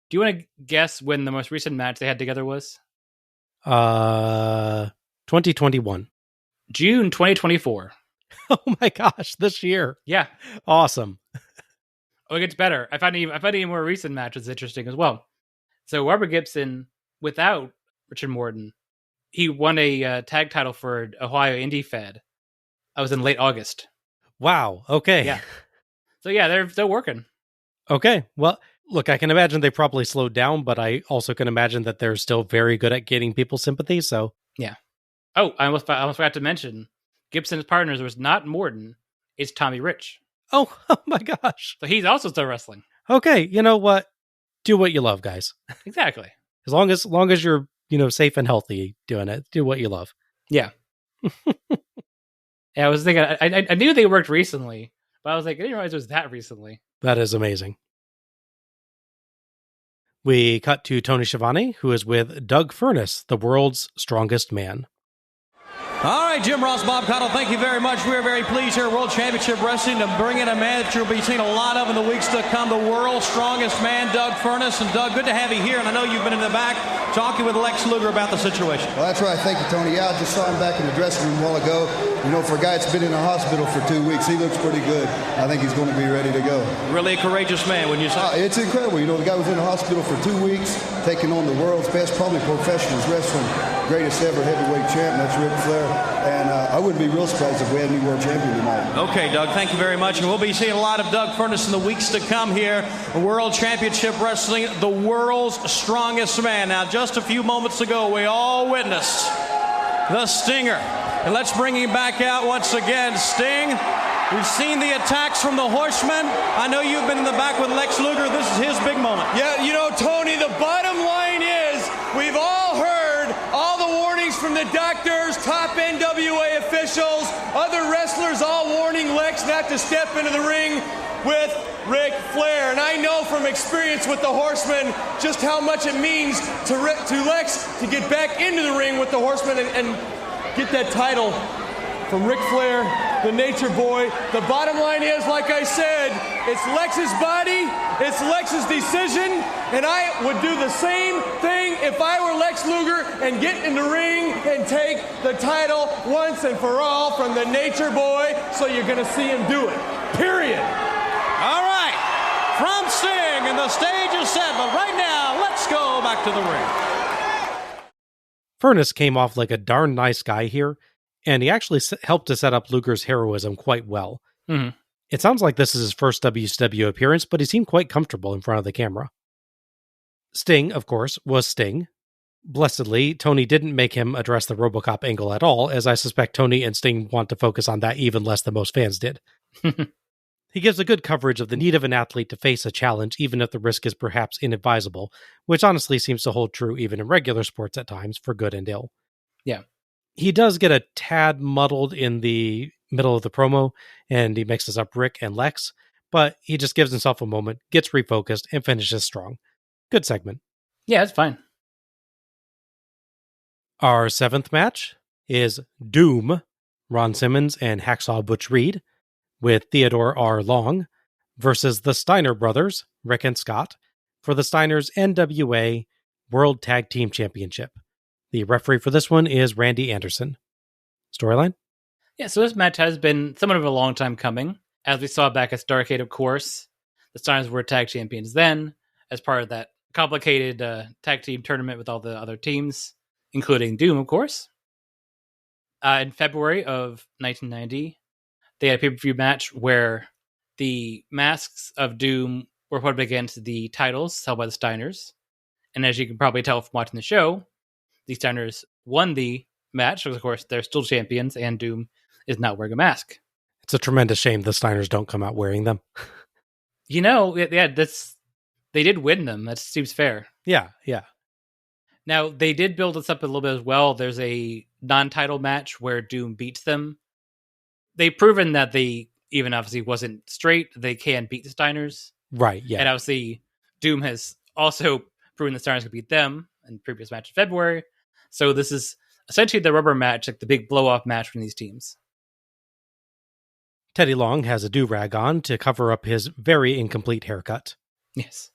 Do you want to guess when the most recent match they had together was? 2021. June 2024. Oh my gosh, this year. Yeah. Awesome. Oh, it gets better. I found even more recent matches interesting as well. So Robert Gibson, without Richard Morton, he won a tag title for Ohio Indie Fed. I was in late August. Wow. Okay. Yeah. So yeah, they're still working. Okay. Well, look, I can imagine they probably slowed down, but I also can imagine that they're still very good at getting people's sympathy. So yeah. Oh, I almost forgot to mention Gibson's partners was not Morton. It's Tommy Rich. Oh my gosh. So he's also still wrestling. Okay. You know what? Do what you love, guys. Exactly. As long as you're, safe and healthy doing it, do what you love. Yeah. Yeah, I was thinking, I knew they worked recently, but I was like, I didn't realize it was that recently. That is amazing. We cut to Tony Schiavone, who is with Doug Furnace, the world's strongest man. All right, Jim Ross, Bob Cottle, thank you very much. We're very pleased here at World Championship Wrestling to bring in a man that you'll be seeing a lot of in the weeks to come, the world's strongest man, Doug Furnace. And Doug, good to have you here. And I know you've been in the back talking with Lex Luger about the situation. Well, that's right. Thank you, Tony. Yeah, I just saw him back in the dressing room a while ago. For a guy that's been in the hospital for 2 weeks, he looks pretty good. I think he's going to be ready to go. Really a courageous man, when you say. It's incredible. The guy was in the hospital for 2 weeks, taking on the world's best, probably professional wrestling, greatest ever heavyweight champ. That's Ric Flair. And I wouldn't be real surprised if we had a new world champion tonight. Okay, Doug, thank you very much. And we'll be seeing a lot of Doug Furnace in the weeks to come here. World Championship Wrestling, the world's strongest man. Now, just a few moments ago, we all witnessed the Stinger. And let's bring him back out once again. Sting, we've seen the attacks from the Horsemen. I know you've been in the back with Lex Luger. This is his big moment. Yeah, Tony, the bottom line is we've all heard all the warnings from the doctors, top NWA officials, other wrestlers all warning Lex not to step into the ring with Ric Flair. And I know from experience with the Horsemen just how much it means to Lex to get back into the ring with the Horsemen and get that title from Ric Flair, the Nature Boy. The bottom line is, like I said, it's Lex's body, it's Lex's decision, and I would do the same thing if I were Lex Luger and get in the ring and take the title once and for all from the Nature Boy, so you're going to see him do it. Period. All right. From Sting, and the stage is set, but right now, let's go back to the ring. Furnace came off like a darn nice guy here, and he actually helped to set up Luger's heroism quite well. Mm-hmm. It sounds like this is his first WCW appearance, but he seemed quite comfortable in front of the camera. Sting, of course, was Sting. Blessedly, Tony didn't make him address the Robocop angle at all, as I suspect Tony and Sting want to focus on that even less than most fans did. He gives a good coverage of the need of an athlete to face a challenge, even if the risk is perhaps inadvisable, which honestly seems to hold true even in regular sports at times, for good and ill. Yeah. He does get a tad muddled in the middle of the promo, and he mixes up Rick and Lex, but he just gives himself a moment, gets refocused, and finishes strong. Good segment. Yeah, it's fine. Our seventh match is Doom, Ron Simmons and Hacksaw Butch Reed, with Theodore R. Long, versus the Steiner brothers, Rick and Scott, for the Steiners' NWA World Tag Team Championship. The referee for this one is Randy Anderson. Storyline? Yeah, so this match has been somewhat of a long time coming. As we saw back at Starrcade, of course, the Steiners were tag champions then, as part of that complicated tag team tournament with all the other teams, including Doom, of course. In February of 1990, they had a pay-per-view match where the masks of Doom were put up against the titles held by the Steiners. And as you can probably tell from watching the show, the Steiners won the match, because of course they're still champions, and Doom is not wearing a mask. It's a tremendous shame the Steiners don't come out wearing them. Yeah, they did win them. That seems fair. Yeah. Now, they did build this up a little bit as well. There's a non-title match where Doom beats them. They've proven that they, even obviously wasn't straight, they can beat the Steiners. Right, yeah. And obviously, Doom has also proven the Steiners could beat them in the previous match in February. So this is essentially the rubber match, like the big blow-off match from these teams. Teddy Long has a do-rag on to cover up his very incomplete haircut. Yes.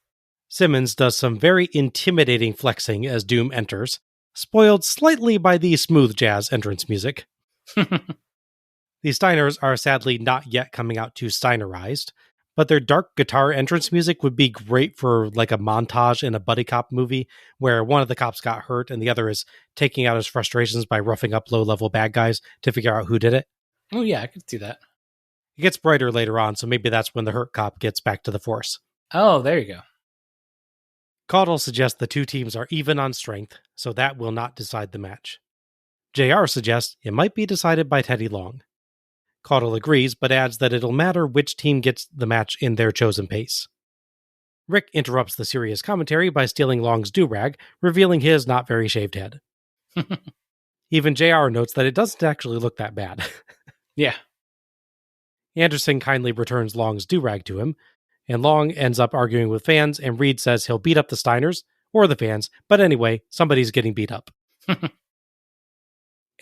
Simmons does some very intimidating flexing as Doom enters, spoiled slightly by the smooth jazz entrance music. The Steiners are sadly not yet coming out too Steinerized, but their dark guitar entrance music would be great for like a montage in a buddy cop movie where one of the cops got hurt and the other is taking out his frustrations by roughing up low-level bad guys to figure out who did it. Oh yeah, I could see that. It gets brighter later on, so maybe that's when the hurt cop gets back to the force. Oh, there you go. Caudle suggests the two teams are even on strength, so that will not decide the match. JR suggests it might be decided by Teddy Long. Caudle agrees, but adds that it'll matter which team gets the match in their chosen pace. Rick interrupts the serious commentary by stealing Long's do-rag, revealing his not very shaved head. Even JR notes that it doesn't actually look that bad. Yeah. Anderson kindly returns Long's do-rag to him, and Long ends up arguing with fans, and Reed says he'll beat up the Steiners, or the fans, but anyway, somebody's getting beat up.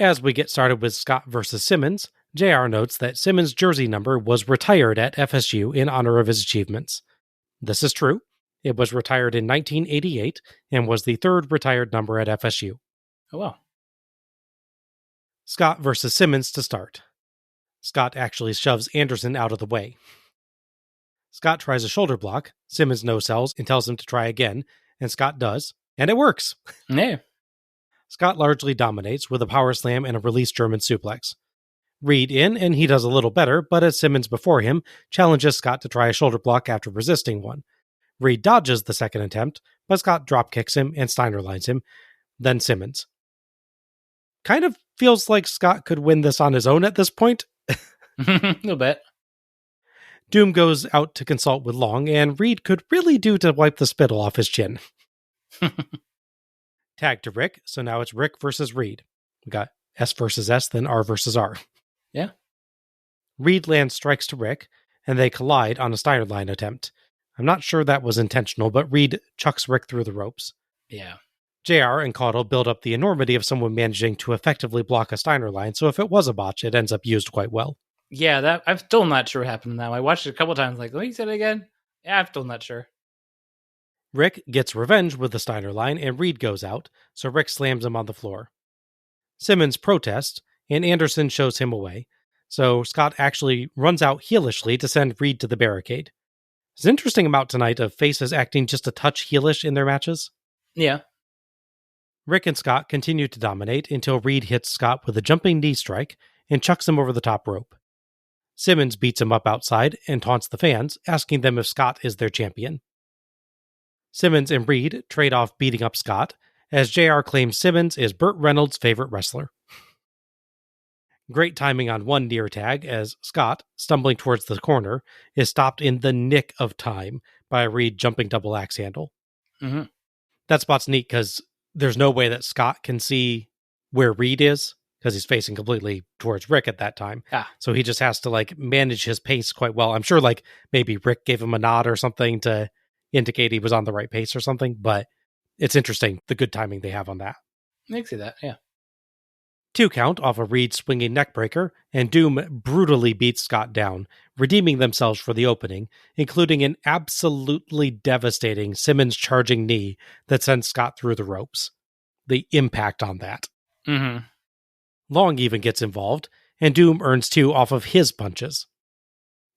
As we get started with Scott versus Simmons, JR notes that Simmons' jersey number was retired at FSU in honor of his achievements. This is true. It was retired in 1988 and was the third retired number at FSU. Oh, wow. Scott versus Simmons to start. Scott actually shoves Anderson out of the way. Scott tries a shoulder block, Simmons no-sells and tells him to try again, and Scott does, and it works. Yeah. Scott largely dominates with a power slam and a release German suplex. Reed in, and he does a little better, but as Simmons before him challenges Scott to try a shoulder block after resisting one. Reed dodges the second attempt, but Scott drop kicks him and Steiner lines him, then Simmons. Kind of feels like Scott could win this on his own at this point. A little bit. Doom goes out to consult with Long, and Reed could really do to wipe the spittle off his chin. Tag to Rick, so now it's Rick versus Reed. We got S versus S, then R versus R. Yeah. Reed lands strikes to Rick, and they collide on a Steiner line attempt. I'm not sure that was intentional, but Reed chucks Rick through the ropes. Yeah. JR and Caudle build up the enormity of someone managing to effectively block a Steiner line, so if it was a botch, it ends up used quite well. Yeah, that I'm still not sure what happened now. I watched it a couple times, like, let me say it again? Yeah, I'm still not sure. Rick gets revenge with the Steiner line, and Reed goes out, so Rick slams him on the floor. Simmons protests, and Anderson shows him away, so Scott actually runs out heelishly to send Reed to the barricade. It's an interesting amount tonight of faces acting just a touch heelish in their matches. Yeah. Rick and Scott continue to dominate until Reed hits Scott with a jumping knee strike and chucks him over the top rope. Simmons beats him up outside and taunts the fans, asking them if Scott is their champion. Simmons and Reed trade off beating up Scott, as JR claims Simmons is Burt Reynolds' favorite wrestler. Great timing on one near tag, as Scott, stumbling towards the corner, is stopped in the nick of time by a Reed jumping double axe handle. Mm-hmm. That spot's neat because there's no way that Scott can see where Reed is, because he's facing completely towards Rick at that time. So he just has to manage his pace quite well. I'm sure maybe Rick gave him a nod or something to indicate he was on the right pace or something, but it's interesting the good timing they have on that. I can see that, yeah. 2 count off a Reed swinging neckbreaker, and Doom brutally beats Scott down, redeeming themselves for the opening, including an absolutely devastating Simmons charging knee that sends Scott through the ropes. The impact on that. Mm-hmm. Long even gets involved, and Doom earns 2 off of his punches.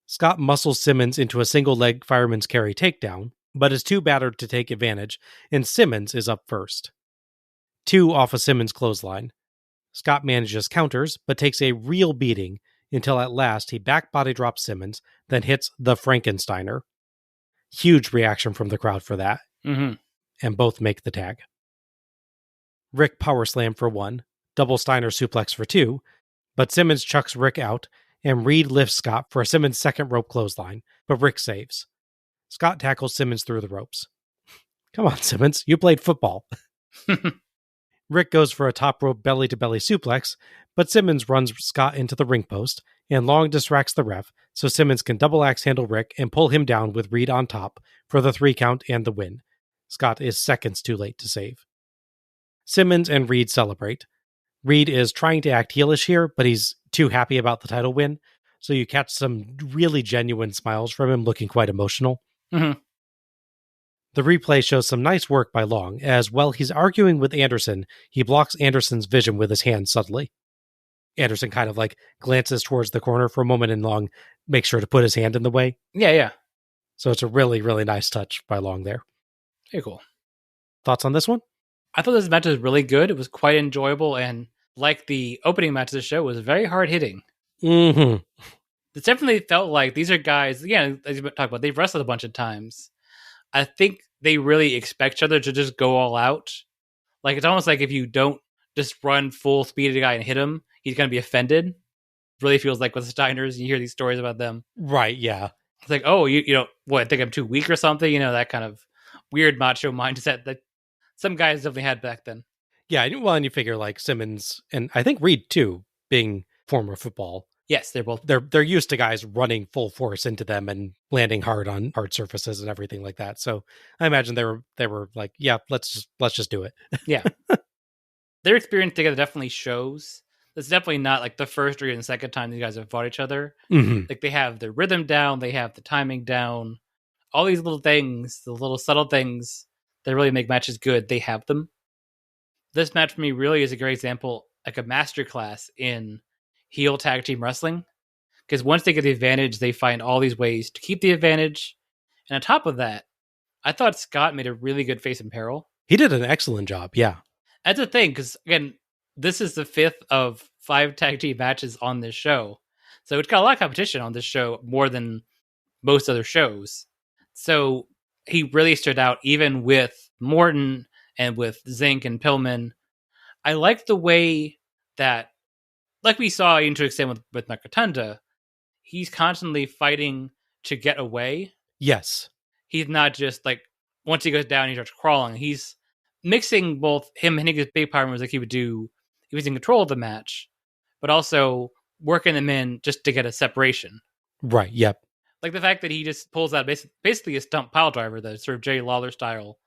Scott muscles Simmons into a single-leg fireman's carry takedown, but is too battered to take advantage, and Simmons is up first. 2 off a Simmons clothesline. Scott manages counters, but takes a real beating until at last he back body drops Simmons, then hits the Frankensteiner. Huge reaction from the crowd for that, and both make the tag. Rick power slam for 1, double Steiner suplex for 2, but Simmons chucks Rick out, and Reed lifts Scott for a Simmons second rope clothesline, but Rick saves. Scott tackles Simmons through the ropes. Come on, Simmons, you played football. Rick goes for a top rope belly-to-belly suplex, but Simmons runs Scott into the ring post, and Long distracts the ref, so Simmons can double axe handle Rick and pull him down with Reed on top for the 3 count and the win. Scott is seconds too late to save. Simmons and Reed celebrate. Reed is trying to act heelish here, but he's too happy about the title win, so you catch some really genuine smiles from him, looking quite emotional. Mm-hmm. The replay shows some nice work by Long, as while he's arguing with Anderson, he blocks Anderson's vision with his hand subtly. Anderson kind of glances towards the corner for a moment, and Long makes sure to put his hand in the way. Yeah. So it's a really, really nice touch by Long there. Very cool. Thoughts on this one? I thought this match was really good. It was quite enjoyable, and like the opening match of the show, was very hard hitting. Mm-hmm. It definitely felt like these are guys, again, as you talked about, they've wrestled a bunch of times. I think they really expect each other to just go all out. It's almost like if you don't just run full speed at a guy and hit him, he's going to be offended. Really feels like with the Steiners, you hear these stories about them. Right, yeah. It's like, oh, you know, what, think I'm too weak or something? You know, that kind of weird macho mindset that some guys definitely had back then. Yeah, well, and you figure like Simmons and I think Reed too, being former football. Yes, they're both. They're used to guys running full force into them and landing hard on hard surfaces and everything like that. So I imagine they were like, yeah, let's just do it. Yeah, their experience together definitely shows. It's definitely not like the first or even second time these guys have fought each other. Mm-hmm. Like they have the rhythm down, they have the timing down, all these little things, the little subtle things that really make matches good. They have them. This match for me really is a great example, like a masterclass in heel tag team wrestling. Because once they get the advantage, they find all these ways to keep the advantage. And on top of that, I thought Scott made a really good face in peril. He did an excellent job, yeah. That's the thing, because again, this is the 5th of 5 tag team matches on this show. So it's got a lot of competition on this show, more than most other shows. So he really stood out, even with Morton and with Zink and Pillman. I like the way that, like we saw to extent with Nakatanda, he's constantly fighting to get away. Yes. He's not just like, once he goes down, he starts crawling. He's mixing both him hitting his big power moves like he would do if he was in control of the match, but also working them in just to get a separation. Right, yep. Like the fact that he just pulls out basically a stump pile driver, the sort of Jerry Lawler style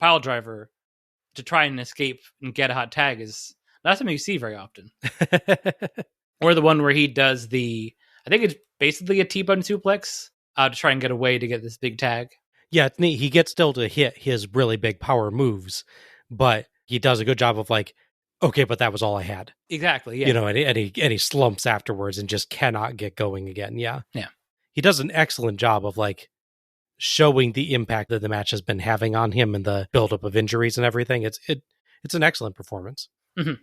pile driver, to try and escape and get a hot tag is not something you see very often. Or the one where he does I think it's basically a T-bone suplex to try and get away to get this big tag. Yeah, it's neat. He gets still to hit his really big power moves, but he does a good job of like, okay, but that was all I had. Exactly, yeah. You know, and he slumps afterwards and just cannot get going again. Yeah. Yeah. He does an excellent job of like showing the impact that the match has been having on him and the buildup of injuries and everything. It's an excellent performance. Mm-hmm.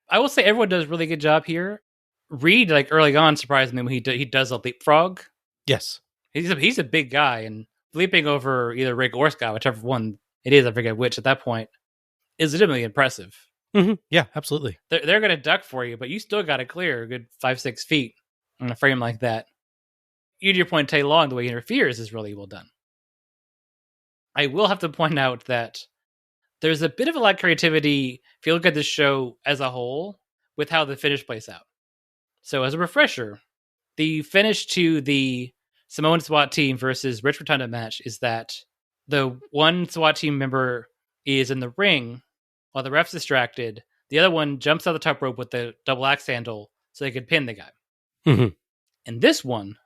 I will say everyone does a really good job here. Reed, like early on, surprised me when he does a leapfrog. Yes. He's a big guy, and leaping over either Rick or Scott, whichever one it is, I forget which at that point, is legitimately impressive. Mm-hmm. Yeah, absolutely. They're going to duck for you, but you still got to clear a good 5-6 feet on a frame like that. You, to your point, Tay Long, the way he interferes is really well done. I will have to point out that there's a bit of a lack of creativity if you look at this show as a whole with how the finish plays out. So as a refresher, the finish to the Samoan SWAT team versus Rich Rotunda match is that the one SWAT team member is in the ring while the ref's distracted. The other one jumps out the top rope with the double axe handle so they could pin the guy. Mm-hmm. In this one,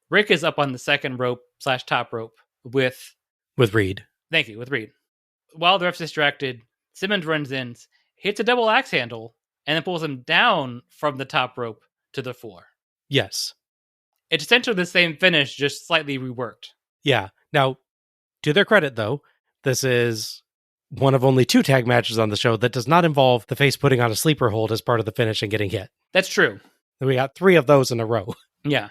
Rick is up on the second rope / top rope with Reed. Thank you, with Reed. While the ref's distracted, Simmons runs in, hits a double axe handle, and then pulls him down from the top rope to the floor. Yes. It's essentially the same finish, just slightly reworked. Yeah. Now, to their credit, though, this is one of only 2 tag matches on the show that does not involve the face putting on a sleeper hold as part of the finish and getting hit. That's true. And we got 3 of those in a row. Yeah.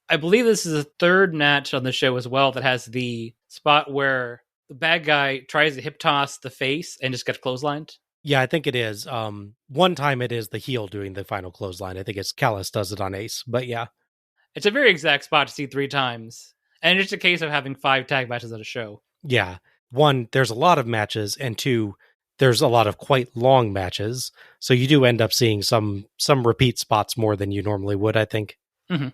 I believe this is the 3rd match on the show as well that has the spot where the bad guy tries to hip toss the face and just gets clotheslined. Yeah, I think it is. One time it is the heel doing the final clothesline. I think it's Callis does it on Ace, but yeah. It's a very exact spot to see 3 times. And it's just a case of having 5 tag matches at a show. Yeah. 1, there's a lot of matches, and 2, there's a lot of quite long matches. So you do end up seeing some repeat spots more than you normally would, I think. Mm-hmm.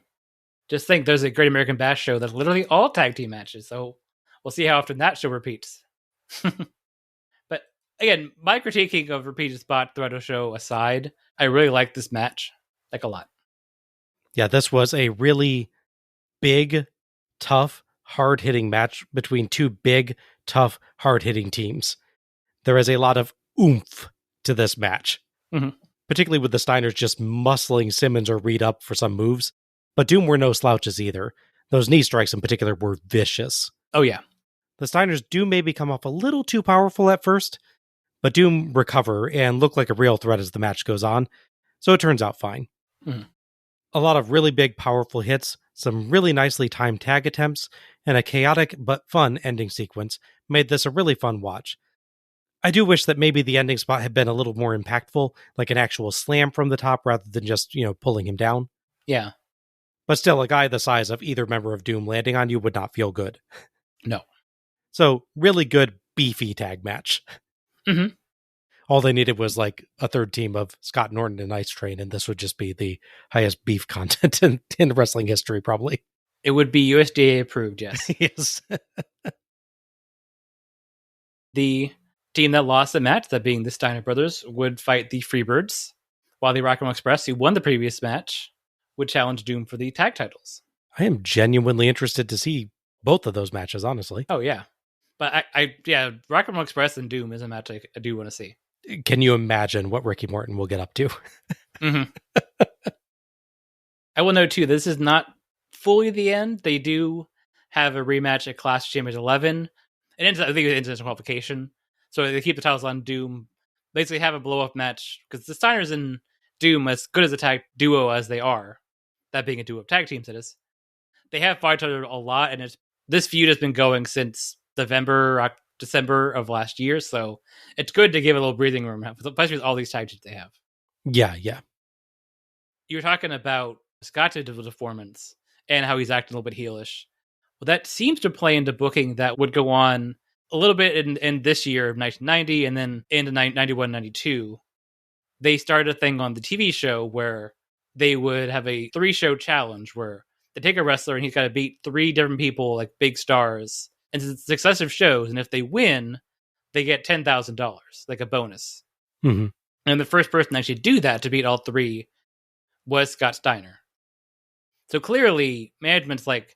Just think there's a Great American Bash show that's literally all tag team matches. So we'll see how often that show repeats. But again, my critiquing of repeated spot throughout the show aside, I really like this match. Like a lot. Yeah, this was a really big, tough, hard-hitting match between 2 big, tough, hard-hitting teams. There is a lot of oomph to this match. Mm-hmm. Particularly with the Steiners just muscling Simmons or Reed up for some moves. But Doom were no slouches either. Those knee strikes in particular were vicious. Oh, yeah. The Steiners do maybe come off a little too powerful at first, but Doom recover and look like a real threat as the match goes on, so it turns out fine. Mm-hmm. A lot of really big, powerful hits, some really nicely timed tag attempts, and a chaotic but fun ending sequence made this a really fun watch. I do wish that maybe the ending spot had been a little more impactful, like an actual slam from the top rather than just, pulling him down. Yeah. But still, a guy the size of either member of Doom landing on you would not feel good. No. So, really good, beefy tag match. Mm-hmm. All they needed was like a third team of Scott Norton and Ice Train, and this would just be the highest beef content in wrestling history, probably. It would be USDA approved, yes. Yes. The team that lost the match, that being the Steiner brothers, would fight the Freebirds, while the Rock and Roll Express, who won the previous match, would challenge Doom for the tag titles. I am genuinely interested to see both of those matches, honestly. Oh, yeah. But Rock and Roll Express and Doom is a match I do want to see. Can you imagine what Ricky Morton will get up to? Mm-hmm. I will note, too, this is not fully the end. They do have a rematch at Clash of Champions 11. I think it ends in qualification. So they keep the titles on Doom. Basically have a blow-up match, because the Steiners and Doom, as good as a tag duo as they are, that being a duo of tag teams, it is, they have fought each other a lot, and this feud has been going since December of last year, so it's good to give a little breathing room, especially with all these tag teams they have. Yeah. You were talking about Scott's performance and how he's acting a little bit heelish. Well, that seems to play into booking that would go on a little bit in this year of 1990, and then into 91, 92. They started a thing on the TV show where they would have a 3-show challenge where they take a wrestler and he's got to beat 3 different people, like big stars, and successive shows. And if they win, they get $10,000, like a bonus. Mm-hmm. And the first person to actually do that, to beat all 3, was Scott Steiner. So clearly, management's like,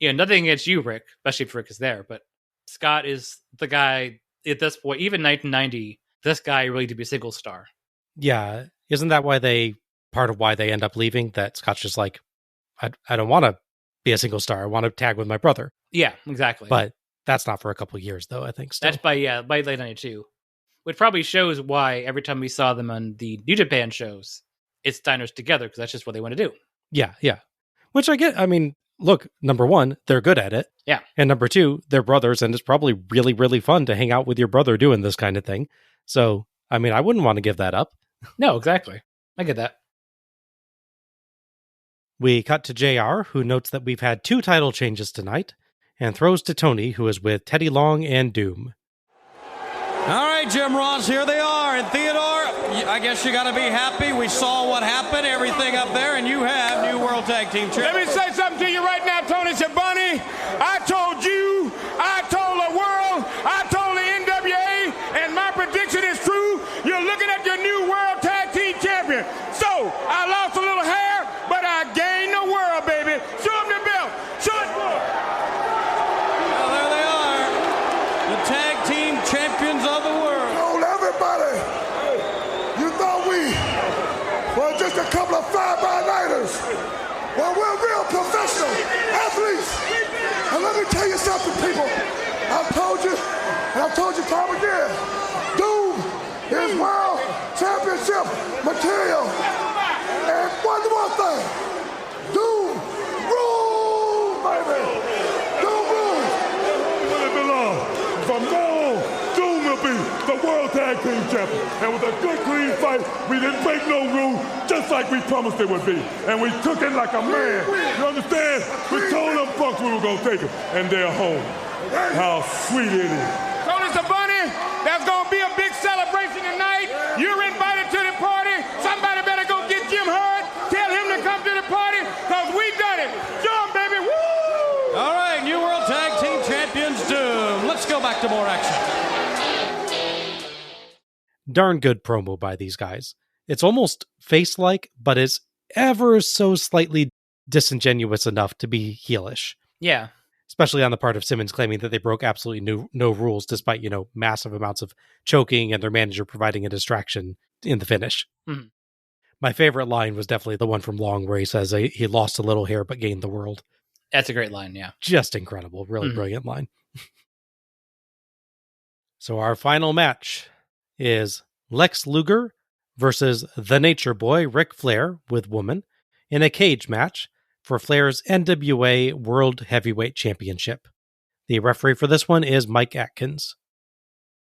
nothing against you, Rick, especially if Rick is there, but Scott is the guy at this point, even 1990, this guy really to be a single star. Yeah. Isn't that part of why they end up leaving? That Scott's just like, I don't want to be a single star. I want to tag with my brother. Yeah, exactly. But that's not for a couple of years, though, I think. Still. That's by late 92. Which probably shows why every time we saw them on the New Japan shows, it's Steiners together, because that's just what they want to do. Yeah. Which I get. I mean, look, number one, they're good at it. Yeah. And number two, they're brothers, and it's probably really, really fun to hang out with your brother doing this kind of thing. So, I mean, I wouldn't want to give that up. No, exactly. I get that. We cut to JR, who notes that we've had 2 title changes tonight, and throws to Tony, who is with Teddy Long and Doom. All right, Jim Ross, here they are. And Theodore, I guess you got to be happy. We saw what happened, everything up there, and you have new World Tag Team Champions. Let me say something to you right now, Tony Schiavone. I told you, I told the world, I told the NWA, and my prediction is true. You're looking at your new World Tag Team Champion. So, I lost a little hair, but I gained the world, baby. Show them the belt. Show it for them. Well, there they are, the Tag Team Champions of the world. Told everybody, you thought we were just a couple of fly-by-nighters. Well, we're real professional athletes. And let me tell you something, people. I've told you, and I've told you time again, Doom is world championship material. And one more thing, Doom rules, baby. Doom rules. Where it belongs. From now on, Doom will be the World Tag Team Champion. And with a good, clean fight, we didn't break no rules, just like we promised it would be. And we took it like a man. You understand? We told them folks we were going to take them, and they're home. How sweet it is. Tony Schiavone, there's going to be a big celebration tonight. You're invited to the party. Somebody better go get Jim Hart. Tell him to come to the party, because we done it. Show him, baby. Woo! All right, new World Tag Team Champions Doom. Let's go back to more action. Darn good promo by these guys. It's almost face-like, but it's ever so slightly disingenuous enough to be heelish. Yeah. Especially on the part of Simmons claiming that they broke absolutely no rules, despite, massive amounts of choking and their manager providing a distraction in the finish. Mm-hmm. My favorite line was definitely the one from Long, where he says he lost a little hair but gained the world. That's a great line, yeah. Just incredible. Really brilliant line. So our final match is Lex Luger versus the Nature Boy, Ric Flair, with Woman, in a cage match for Flair's NWA World Heavyweight Championship. The referee for this one is Mike Atkins.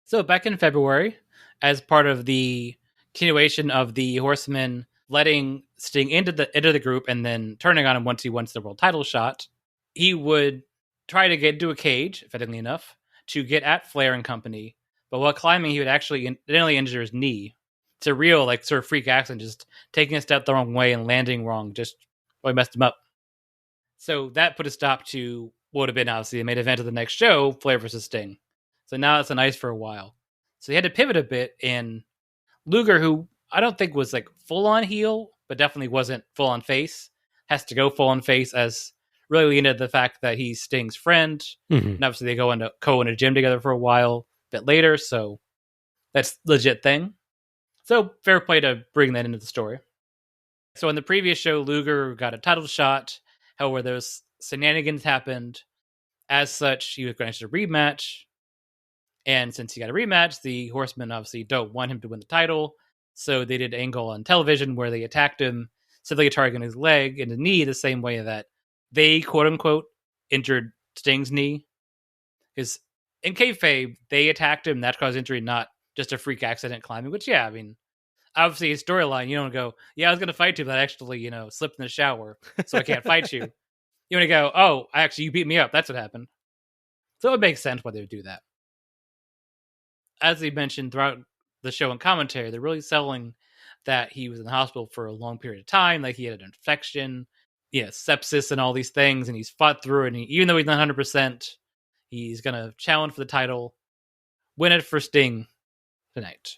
So back in February, as part of the continuation of the Horsemen letting Sting into the group and then turning on him once he wants the world title shot. He would try to get into a cage, fittingly enough, to get at Flair and company. But while climbing, he would actually incidentally injure his knee. It's a real, sort of freak accident, just taking a step the wrong way and landing wrong, just really messed him up. So that put a stop to what would have been, obviously, the main event of the next show, Flair versus Sting. So now it's on ice for a while. So he had to pivot a bit, and Luger, who I don't think was full-on heel, but definitely wasn't full-on face, has to go full-on face as really lean into the fact that he's Sting's friend. Mm-hmm. And obviously they go in a gym together for a while, a bit later, so that's a legit thing. So fair play to bring that into the story. So in the previous show, Luger got a title shot. However, those shenanigans happened. As such, he was granted a rematch. And since he got a rematch, the Horsemen obviously don't want him to win the title. So they did an angle on television where they attacked him, simply targeting his leg and his knee the same way that they, quote-unquote, injured Sting's knee. Because in kayfabe, they attacked him. That caused injury, not just a freak accident climbing. Which, yeah, I mean, obviously, his storyline, you don't go, yeah, I was going to fight you, but I actually, slipped in the shower, so I can't fight you. You want to go, oh, actually, you beat me up. That's what happened. So it makes sense why they would do that. As they mentioned throughout the show and commentary, they're really selling that he was in the hospital for a long period of time, like he had an infection, sepsis and all these things, and he's fought through it, and even though he's not 100%, he's going to challenge for the title, win it for Sting tonight.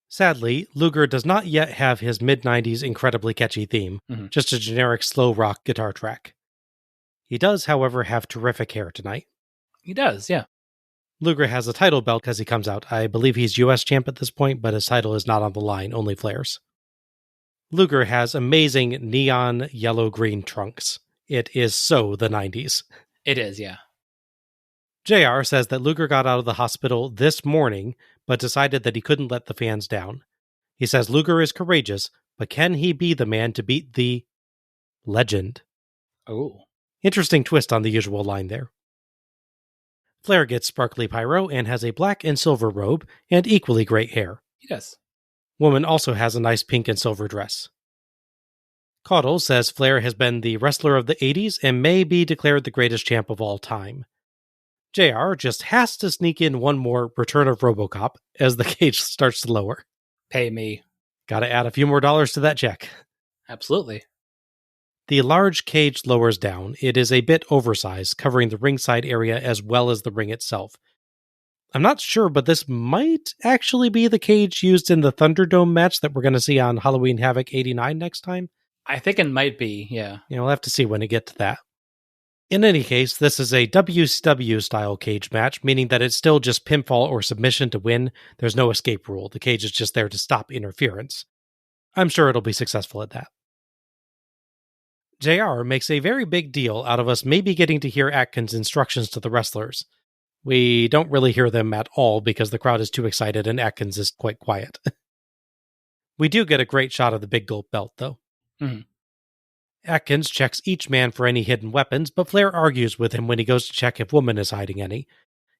Sadly, Luger does not yet have his mid-90s incredibly catchy theme, just a generic slow rock guitar track. He does, however, have terrific hair tonight. He does, yeah. Luger has a title belt as he comes out. I believe he's US champ at this point, but his title is not on the line, only Flair's. Luger has amazing neon yellow-green trunks. It is so the 90s. It is, yeah. JR says that Luger got out of the hospital this morning, but decided that he couldn't let the fans down. He says Luger is courageous, but can he be the man to beat the legend? Oh. Interesting twist on the usual line there. Flair gets sparkly pyro and has a black and silver robe and equally great hair. Yes. Woman also has a nice pink and silver dress. Caudle says Flair has been the wrestler of the 80s and may be declared the greatest champ of all time. JR just has to sneak in one more Return of Robocop as the cage starts to lower. Pay me. Gotta add a few more dollars to that check. Absolutely. The large cage lowers down. It is a bit oversized, covering the ringside area as well as the ring itself. I'm not sure, but this might actually be the cage used in the Thunderdome match that we're going to see on Halloween Havoc 89 next time. I think it might be, yeah. We'll have to see when we get to that. In any case, this is a WCW-style cage match, meaning that it's still just pinfall or submission to win. There's no escape rule. The cage is just there to stop interference. I'm sure it'll be successful at that. JR makes a very big deal out of us maybe getting to hear Atkins' instructions to the wrestlers. We don't really hear them at all because the crowd is too excited and Atkins is quite quiet. We do get a great shot of the big gold belt, though. Mm-hmm. Atkins checks each man for any hidden weapons, but Flair argues with him when he goes to check if Woman is hiding any.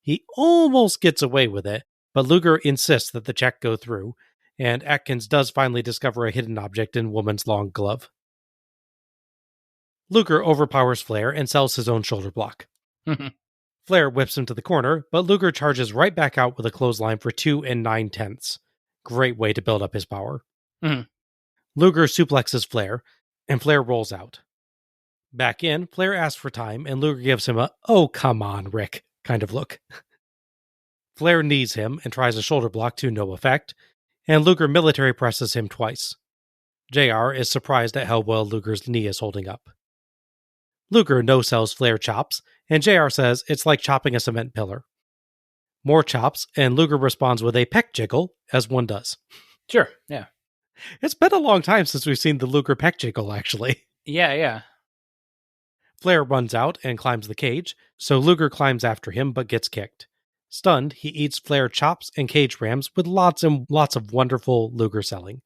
He almost gets away with it, but Luger insists that the check go through, and Atkins does finally discover a hidden object in Woman's long glove. Luger overpowers Flair and sells his own shoulder block. Flair whips him to the corner, but Luger charges right back out with a clothesline for 2 9/10. Great way to build up his power. Mm-hmm. Luger suplexes Flair, and Flair rolls out. Back in, Flair asks for time, and Luger gives him a, oh, come on, Rick, kind of look. Flair knees him and tries a shoulder block to no effect, and Luger military presses him twice. JR is surprised at how well Luger's knee is holding up. Luger no-sells Flair chops, and JR says it's like chopping a cement pillar. More chops, and Luger responds with a peck jiggle, as one does. Sure, yeah. It's been a long time since we've seen the Luger peck jiggle, actually. Yeah. Flair runs out and climbs the cage, so Luger climbs after him but gets kicked. Stunned, he eats Flair chops and cage rams with lots and lots of wonderful Luger selling.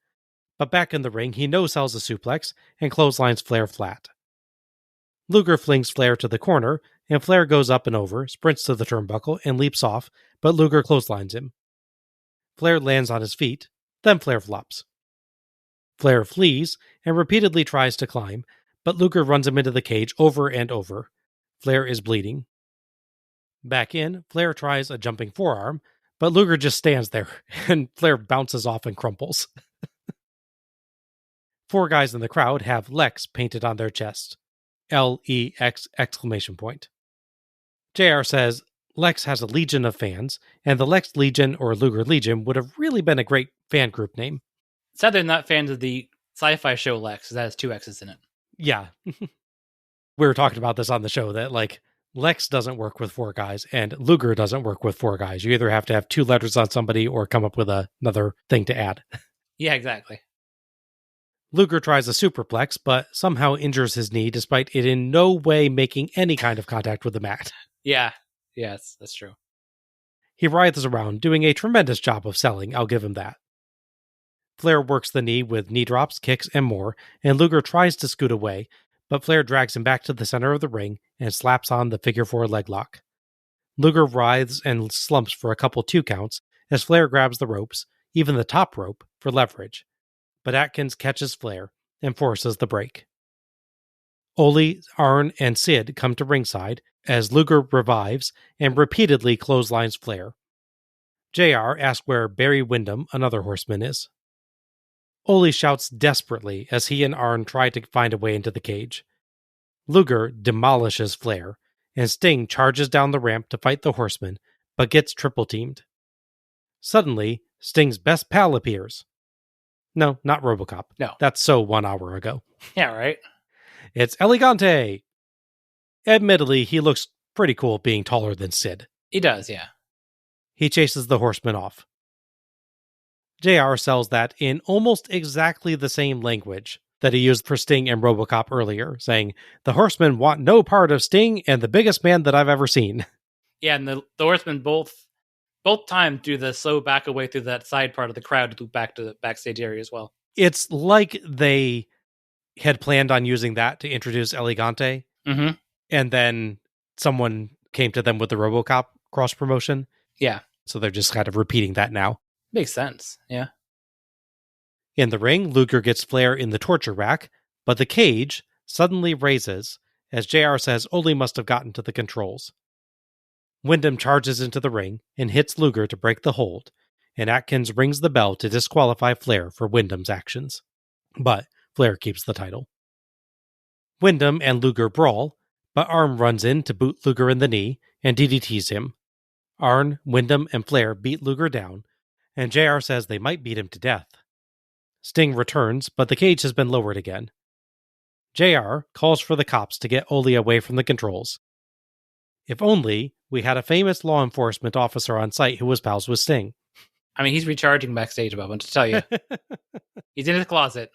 But back in the ring, he no-sells a suplex and clotheslines Flair flat. Luger flings Flair to the corner, and Flair goes up and over, sprints to the turnbuckle, and leaps off, but Luger clotheslines him. Flair lands on his feet, then Flair flops. Flair flees and repeatedly tries to climb, but Luger runs him into the cage over and over. Flair is bleeding. Back in, Flair tries a jumping forearm, but Luger just stands there, and Flair bounces off and crumples. 4 guys in the crowd have Lex painted on their chest. L-E-X exclamation point. JR says Lex has a legion of fans, and the Lex Legion or Luger Legion would have really been a great fan group name. Sad they're not fans of the sci-fi show Lex, because that has 2 X's in it. Yeah. We were talking about this on the show, that like Lex doesn't work with 4 guys, and Luger doesn't work with 4 guys. You either have to have 2 letters on somebody or come up with another thing to add. Yeah, exactly. Luger tries a superplex, but somehow injures his knee despite it in no way making any kind of contact with the mat. Yeah. Yes, that's true. He writhes around, doing a tremendous job of selling, I'll give him that. Flair works the knee with knee drops, kicks, and more, and Luger tries to scoot away, but Flair drags him back to the center of the ring and slaps on the figure 4 leg lock. Luger writhes and slumps for a couple 2 counts as Flair grabs the ropes, even the top rope, for leverage, but Atkins catches Flair and forces the break. Ole, Arn, and Sid come to ringside as Luger revives and repeatedly clotheslines Flair. JR asks where Barry Windham, another horseman, is. Ole shouts desperately as he and Arn try to find a way into the cage. Luger demolishes Flair, and Sting charges down the ramp to fight the horseman, but gets triple-teamed. Suddenly, Sting's best pal appears. No, not Robocop. No. That's so 1 hour ago. Yeah, right? It's Gigante. Admittedly, he looks pretty cool being taller than Sid. He does, yeah. He chases the horseman off. JR sells that in almost exactly the same language that he used for Sting and Robocop earlier, saying, "The horsemen want no part of Sting and the biggest man that I've ever seen." Yeah, and the horsemen both times do the slow back away through that side part of the crowd to loop back to the backstage area as well. It's like they had planned on using that to introduce Gigante, and then someone came to them with the Robocop cross promotion. Yeah. So they're just kind of repeating that now. Makes sense, yeah. In the ring, Luger gets Flair in the torture rack, but the cage suddenly raises as JR says Ole must have gotten to the controls. Windham charges into the ring and hits Luger to break the hold, and Atkins rings the bell to disqualify Flair for Windham's actions. But Flair keeps the title. Windham and Luger brawl, but Arn runs in to boot Luger in the knee and DDTs him. Arn, Windham, and Flair beat Luger down, and JR says they might beat him to death. Sting returns, but the cage has been lowered again. JR calls for the cops to get Ole away from the controls. If only we had a famous law enforcement officer on site who was pals with Sting. I mean, he's recharging backstage above him, to tell you. He's in his closet.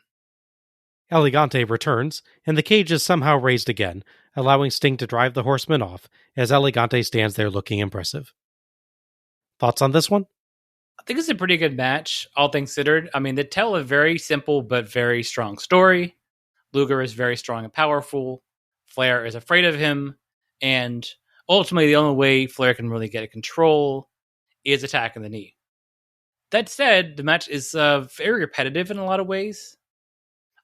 Gigante returns, and the cage is somehow raised again, allowing Sting to drive the horseman off as Gigante stands there looking impressive. Thoughts on this one? I think it's a pretty good match, all things considered. I mean, they tell a very simple but very strong story. Luger is very strong and powerful. Flair is afraid of him. And ultimately, the only way Flair can really get control is attacking the knee. That said, the match is very repetitive in a lot of ways.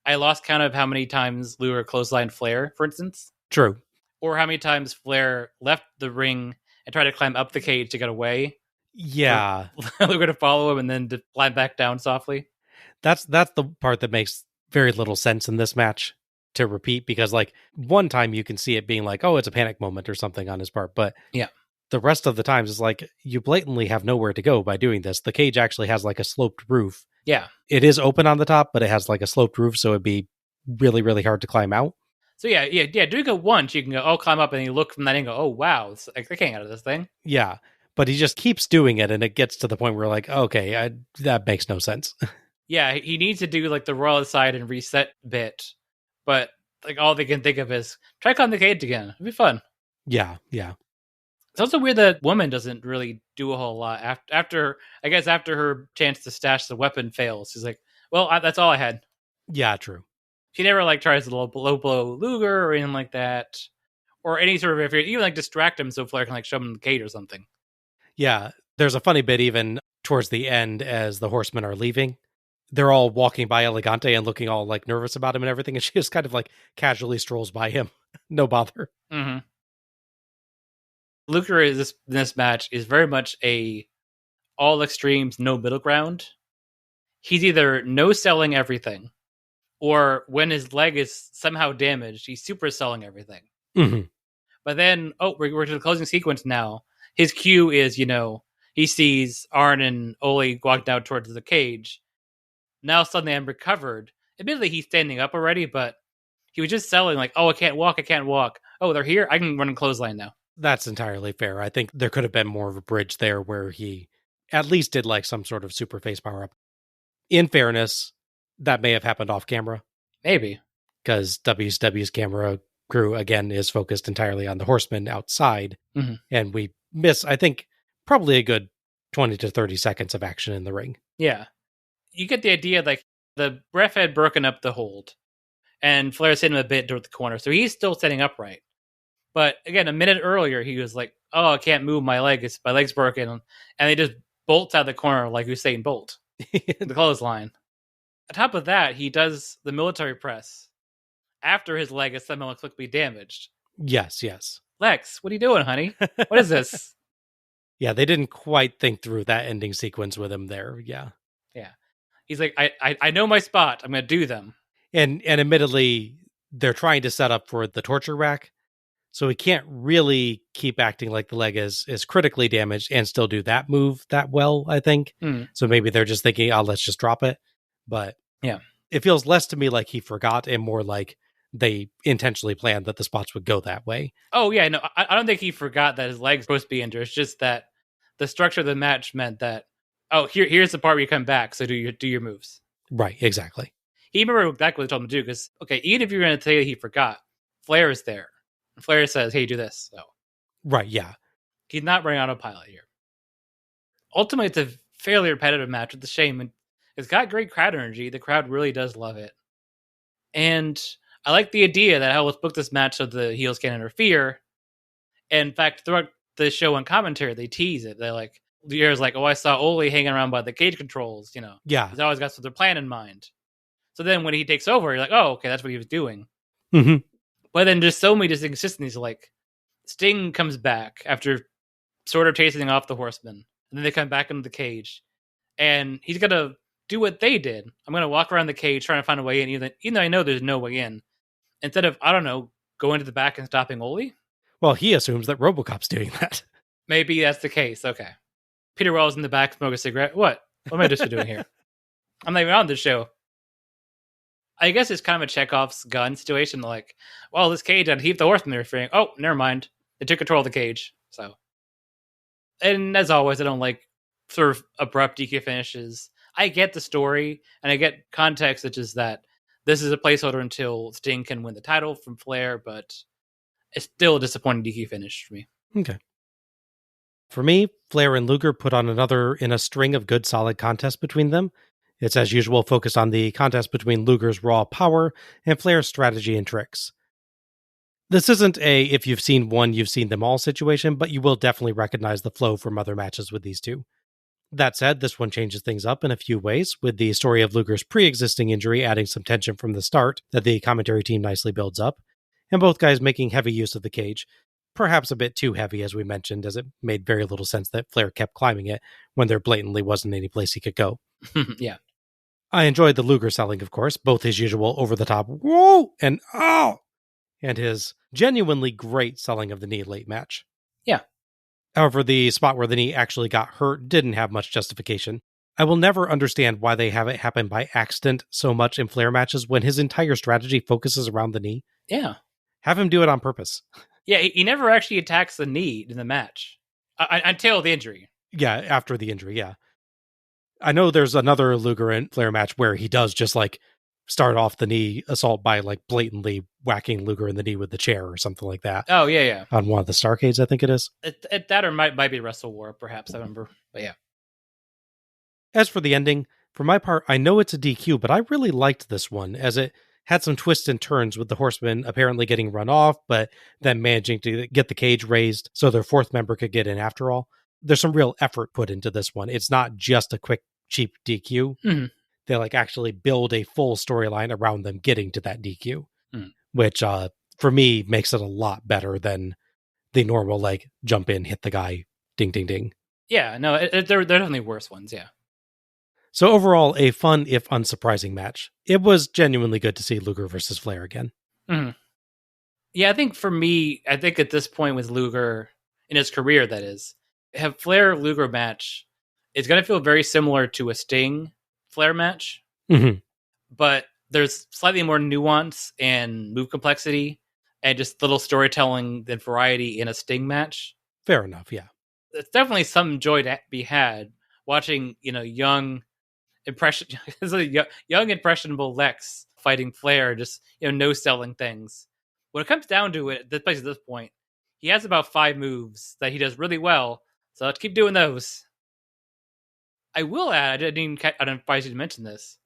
I lost count of how many times Luger clotheslined Flair, for instance. True. Or how many times Flair left the ring and tried to climb up the cage to get away. Yeah. Luger to follow him and then to climb back down softly. That's the part that makes very little sense in this match to repeat, because like one time you can see it being like, oh, it's a panic moment or something on his part. But yeah, the rest of the times is like you blatantly have nowhere to go by doing this. The cage actually has like a sloped roof. Yeah. It is open on the top, but it has like a sloped roof, so it'd be really, really hard to climb out. So yeah. Doing it once, you can go, climb up, and you look from that angle, oh, wow, I can't get out of this thing. Yeah, but he just keeps doing it, and it gets to the point where like, okay, that makes no sense. Yeah, he needs to do like the royal aside and reset bit, but like all they can think of is try climb the cage again. It'd be fun. Yeah. It's also weird that woman doesn't really do a whole lot after her chance to stash the weapon fails. She's like, well, that's all I had. Yeah, true. She never like tries to low blow Luger or anything like that, or any sort of even like distract him so Flair can like shove him in the cage or something. Yeah, there's a funny bit even towards the end as the horsemen are leaving. they're all walking by Gigante and looking all like nervous about him and everything, and she just kind of like casually strolls by him. No bother. Mm-hmm. Luger this match is very much a all extremes, no middle ground. He's either no selling everything, or when his leg is somehow damaged, he's super selling everything. Mm-hmm. But then, we're to the closing sequence now. His cue is, he sees Arn and Ole walk down towards the cage. Now suddenly I'm recovered. Admittedly, he's standing up already, but he was just selling like, oh, I can't walk. Oh, they're here? I can run a clothesline now. That's entirely fair. I think there could have been more of a bridge there where he at least did like some sort of super face power up. In fairness, that may have happened off camera. Maybe. Because WCW's camera crew, again, is focused entirely on the Horsemen outside. Mm-hmm. And we miss, I think, probably a good 20 to 30 seconds of action in the ring. Yeah. You get the idea, like, the ref had broken up the hold, and Flair's hit him a bit toward the corner, so he's still sitting upright. But, again, a minute earlier, he was like, oh, I can't move my leg, my leg's broken, and he just bolts out of the corner like Usain Bolt. The clothesline. On top of that, he does the military press after his leg is somehow inexplicably damaged. Yes. Lex, what are you doing, honey? What is this? Yeah, they didn't quite think through that ending sequence with him there. Yeah. He's like, I know my spot. I'm going to do them. And admittedly, they're trying to set up for the torture rack. So he can't really keep acting like the leg is critically damaged and still do that move that well, I think. So maybe they're just thinking, oh, let's just drop it. But yeah, it feels less to me like he forgot and more like they intentionally planned that the spots would go that way. Oh, yeah. No, I don't think he forgot that his leg's supposed to be injured. It's just that the structure of the match meant that, oh, here's the part where you come back, so do your moves. Right, exactly. He remembered exactly what he told him to do, because, okay, even if you're going to tell you he forgot, Flair is there. Flair says, hey, do this. So, right, yeah. He's not running autopilot here. Ultimately, it's a fairly repetitive match. It's a shame. It's got great crowd energy. The crowd really does love it. And I like the idea that, let's book this match so the heels can't interfere. And in fact, throughout the show on commentary, they tease it. They're like, the year's like, oh, I saw Ole hanging around by the cage controls, Yeah. He's always got their plan in mind. So then when he takes over, you're like, oh, okay, that's what he was doing. Mm-hmm. But then just so many inconsistencies, like Sting comes back after sort of chasing off the Horsemen, and then they come back into the cage, and he's gonna do what they did. I'm gonna walk around the cage trying to find a way in, even though I know there's no way in. Instead of, I don't know, going to the back and stopping Ole. Well, he assumes that RoboCop's doing that. Maybe that's the case. Okay. Peter Wells in the back, smoke a cigarette. What am I just doing here? I'm not even on the show. I guess it's kind of a Chekhov's gun situation. Like, well, this cage, I'd heave the Horsemen interfering. Oh, never mind. They took control of the cage. So, and as always, I don't like sort of abrupt DQ finishes. I get the story and I get context, such as that this is a placeholder until Sting can win the title from Flair, but it's still a disappointing DQ finish for me. Okay. For me, Flair and Luger put on another in a string of good, solid contests between them. It's as usual focused on the contest between Luger's raw power and Flair's strategy and tricks. This isn't a if you've seen one, you've seen them all situation, but you will definitely recognize the flow from other matches with these two. That said, this one changes things up in a few ways, with the story of Luger's pre-existing injury adding some tension from the start that the commentary team nicely builds up, and both guys making heavy use of the cage. Perhaps a bit too heavy, as we mentioned, as it made very little sense that Flair kept climbing it when there blatantly wasn't any place he could go. Yeah. I enjoyed the Luger selling, of course, both his usual over-the-top whoa and oh, and his genuinely great selling of the knee late match. Yeah. However, the spot where the knee actually got hurt didn't have much justification. I will never understand why they have it happen by accident so much in Flair matches when his entire strategy focuses around the knee. Yeah. Have him do it on purpose. Yeah, he never actually attacks the knee in the match. Until the injury. Yeah, after the injury, yeah. I know there's another Luger and Flair match where he does just like start off the knee assault by like blatantly whacking Luger in the knee with the chair or something like that. Oh, yeah. On one of the Starcades, I think it is. That or might be Wrestle War, perhaps, I remember. But yeah. As for the ending, for my part, I know it's a DQ, but I really liked this one, as it had some twists and turns with the Horsemen apparently getting run off, but then managing to get the cage raised so their fourth member could get in after all. There's some real effort put into this one. It's not just a quick, cheap DQ. Mm-hmm. they like actually build a full storyline around them getting to that DQ, which for me makes it a lot better than the normal like jump in, hit the guy, ding, ding, ding. Yeah, no, they're definitely worse ones, yeah. So overall, a fun, if unsurprising match. It was genuinely good to see Luger versus Flair again. Mm-hmm. Yeah, I think for me, at this point with Luger, in his career that is, have Flair-Luger match, it's going to feel very similar to a Sting-Flair match, but there's slightly more nuance and move complexity and just little storytelling and variety in a Sting match. Fair enough, yeah. It's definitely some joy to be had watching, young impressionable Lex fighting Flair, just no selling things. When it comes down to it, at this point, he has about 5 moves that he does really well, so let's keep doing those. I will add, I didn't advise you to mention this,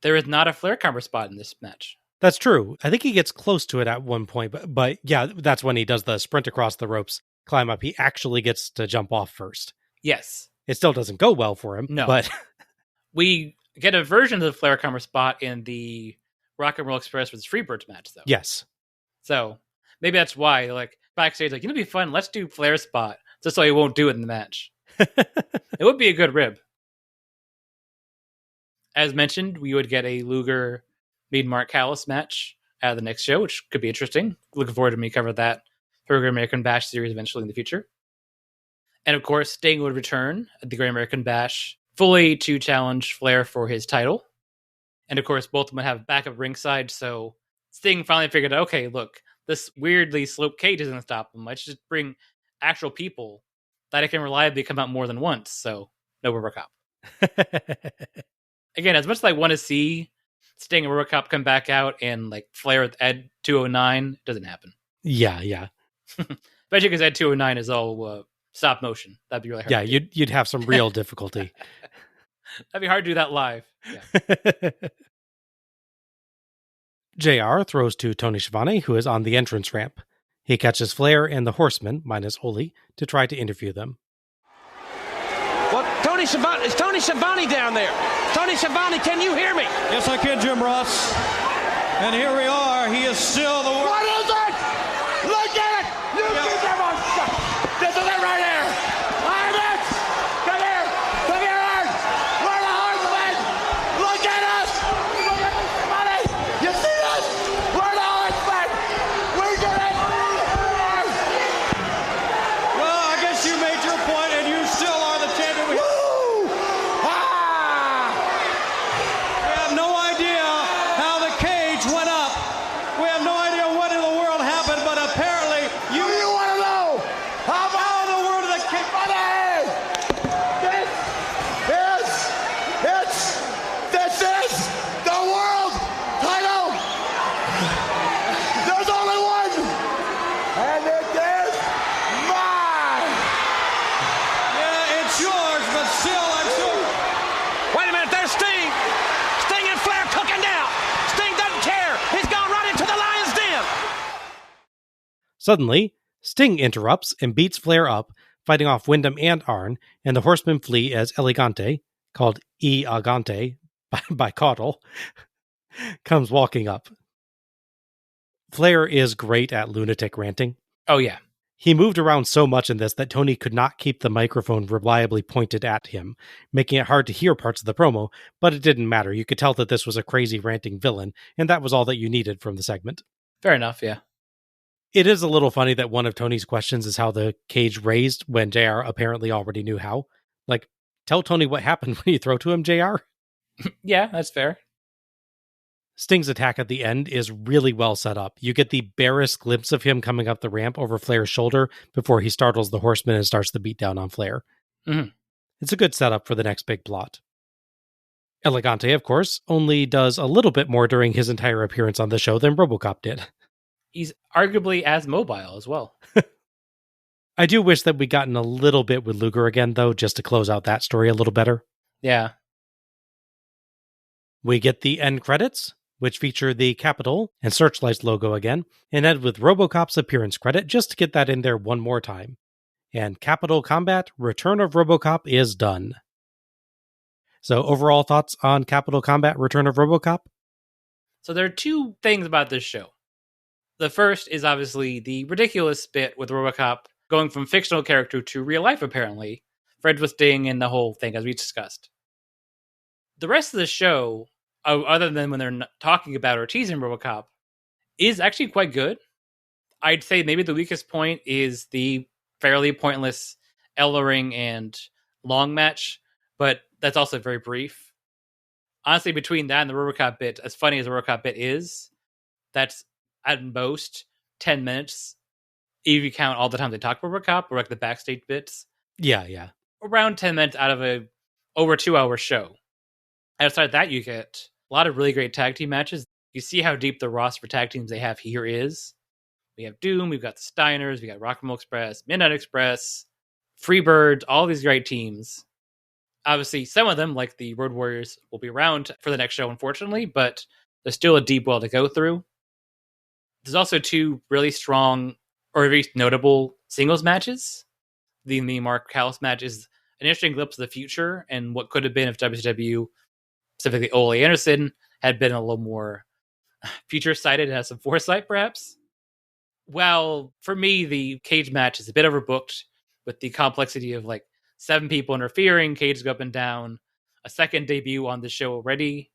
there is not a Flair counter spot in this match. That's true. I think he gets close to it at one point, but yeah, that's when he does the sprint across the ropes, climb up. He actually gets to jump off first. Yes. It still doesn't go well for him, but... We get a version of the Flair counter spot in the Rock and Roll Express versus Freebirds match, though. Yes. So maybe that's why, like, backstage, like, it'd be fun. Let's do Flair spot, just so he won't do it in the match. It would be a good rib. As mentioned, we would get a Luger meet Mark Callis match at the next show, which could be interesting. Looking forward to me covering that for Great American Bash series eventually in the future. And of course, Sting would return at the Great American Bash fully to challenge Flair for his title. And of course, both of them would have backup ringside, so Sting finally figured out, okay, look, this weirdly sloped cage isn't going to stop them. Let's just bring actual people that I can reliably come out more than once, so no Robocop. Again, as much as I want to see Sting and Robocop come back out and like Flair with Ed 209, it doesn't happen. Yeah. Especially because Ed 209 is all stop motion. That'd be really hard. Yeah, you'd have some real difficulty. That'd be hard to do that live. Yeah. JR throws to Tony Schiavone, who is on the entrance ramp. He catches Flair and the Horseman, minus Oli, to try to interview them. Well, is Tony Schiavone down there? Tony Schiavone, can you hear me? Yes, I can, Jim Ross. And here we are. He is still the... What is it? Look at it! You keep them on stuff. This is it right here. I'm it! Come here! Come here, Art! We're the Horsemen! Look at us! Look at this money! You see us? We're the Horsemen! We did it! Well, I guess you made your point, and you still are the champion. We have no idea how the cage went up. We have no idea what in the world happened, but apparently you want to know? How in the world did the cage... This is the world title! There's only one! And it is mine! Yeah, it's yours, but still, I'm sure... Wait a minute, there's Sting! Sting and Flair cooking now! Sting doesn't care! He's gone right into the lion's den! Suddenly, Sting interrupts and beats Flair up, fighting off Wyndham and Arn, and the Horsemen flee as Elegante, called E Agante by Caudle, comes walking up. Flair is great at lunatic ranting. Oh, yeah. He moved around so much in this that Tony could not keep the microphone reliably pointed at him, making it hard to hear parts of the promo, but it didn't matter. You could tell that this was a crazy ranting villain, and that was all that you needed from the segment. Fair enough, yeah. It is a little funny that one of Tony's questions is how the cage raised when JR apparently already knew how. Like, tell Tony what happened when you throw to him, JR. Yeah, that's fair. Sting's attack at the end is really well set up. You get the barest glimpse of him coming up the ramp over Flair's shoulder before he startles the Horseman and starts the beatdown on Flair. Mm-hmm. It's a good setup for the next big plot. Elegante, of course, only does a little bit more during his entire appearance on the show than Robocop did. He's arguably as mobile as well. I do wish that we'd gotten a little bit with Luger again, though, just to close out that story a little better. Yeah. We get the end credits, which feature the Capitol and Searchlights logo again, and end with Robocop's appearance credit, just to get that in there one more time. And Capital Combat Return of Robocop is done. So overall thoughts on Capital Combat Return of Robocop? So there are two things about this show. The first is obviously the ridiculous bit with Robocop going from fictional character to real life, apparently. Fred twisting and the whole thing, as we discussed. The rest of the show, other than when they're talking about or teasing Robocop, is actually quite good. I'd say maybe the weakest point is the fairly pointless Ellering and Long match, but that's also very brief. Honestly, between that and the Robocop bit, as funny as the Robocop bit is, that's at most 10 minutes. If you count all the time they talk about Robocop, or like the backstage bits. Yeah. Around 10 minutes out of a over 2-hour show. Outside of that, you get a lot of really great tag team matches. You see how deep the roster for tag teams they have here is. We have Doom, we've got the Steiners, we got Rock and Roll Express, Midnight Express, Freebirds, all these great teams. Obviously, some of them, like the Road Warriors, will be around for the next show, unfortunately, but there's still a deep well to go through. There's also two really strong, or at least notable, singles matches. The Mark Callis match is an interesting glimpse of the future and what could have been if WCW, specifically Ole Anderson, had been a little more future-sighted and had some foresight, perhaps. Well, for me, the Cage match is a bit overbooked with the complexity of like 7 people interfering, Cage go up and down, a second debut on the show already.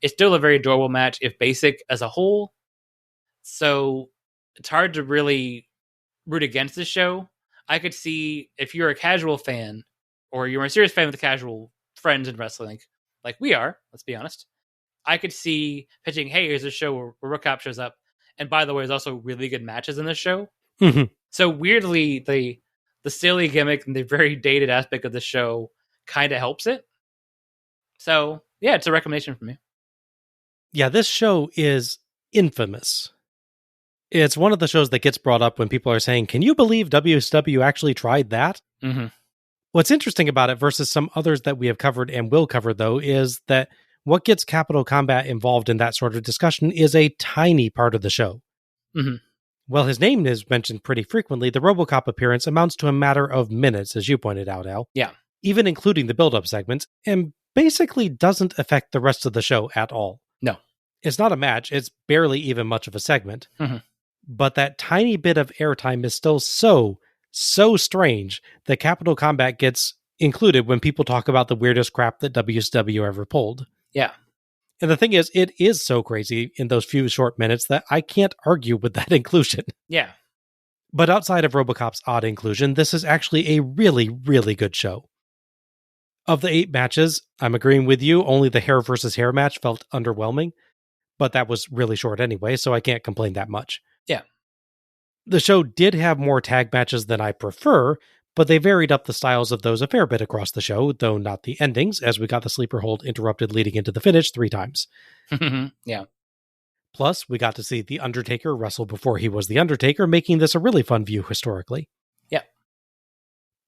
It's still a very adorable match, if basic as a whole. So it's hard to really root against the show. I could see if you're a casual fan, or you're a serious fan with casual friends in wrestling, like we are, let's be honest, I could see pitching, hey, here's a show where Robocop shows up. And by the way, there's also really good matches in this show. Mm-hmm. So weirdly, the silly gimmick and the very dated aspect of the show kind of helps it. So yeah, it's a recommendation for me. Yeah, this show is infamous. It's one of the shows that gets brought up when people are saying, can you believe WCW actually tried that? Mm-hmm. What's interesting about it versus some others that we have covered and will cover, though, is that what gets Capital Combat involved in that sort of discussion is a tiny part of the show. Mm-hmm. Well, his name is mentioned pretty frequently. The Robocop appearance amounts to a matter of minutes, as you pointed out, Al. Yeah. Even including the build-up segments, and basically doesn't affect the rest of the show at all. No. It's not a match. It's barely even much of a segment. Mm-hmm. But that tiny bit of airtime is still so strange that Capital Combat gets included when people talk about the weirdest crap that WCW ever pulled. Yeah. And the thing is, it is so crazy in those few short minutes that I can't argue with that inclusion. Yeah. But outside of Robocop's odd inclusion, this is actually a really, really good show. Of the 8 matches, I'm agreeing with you, only the hair versus hair match felt underwhelming, but that was really short anyway, so I can't complain that much. Yeah. The show did have more tag matches than I prefer, but they varied up the styles of those a fair bit across the show, though not the endings, as we got the sleeper hold interrupted leading into the finish 3 times. Yeah. Plus, we got to see The Undertaker wrestle before he was The Undertaker, making this a really fun view historically. Yeah.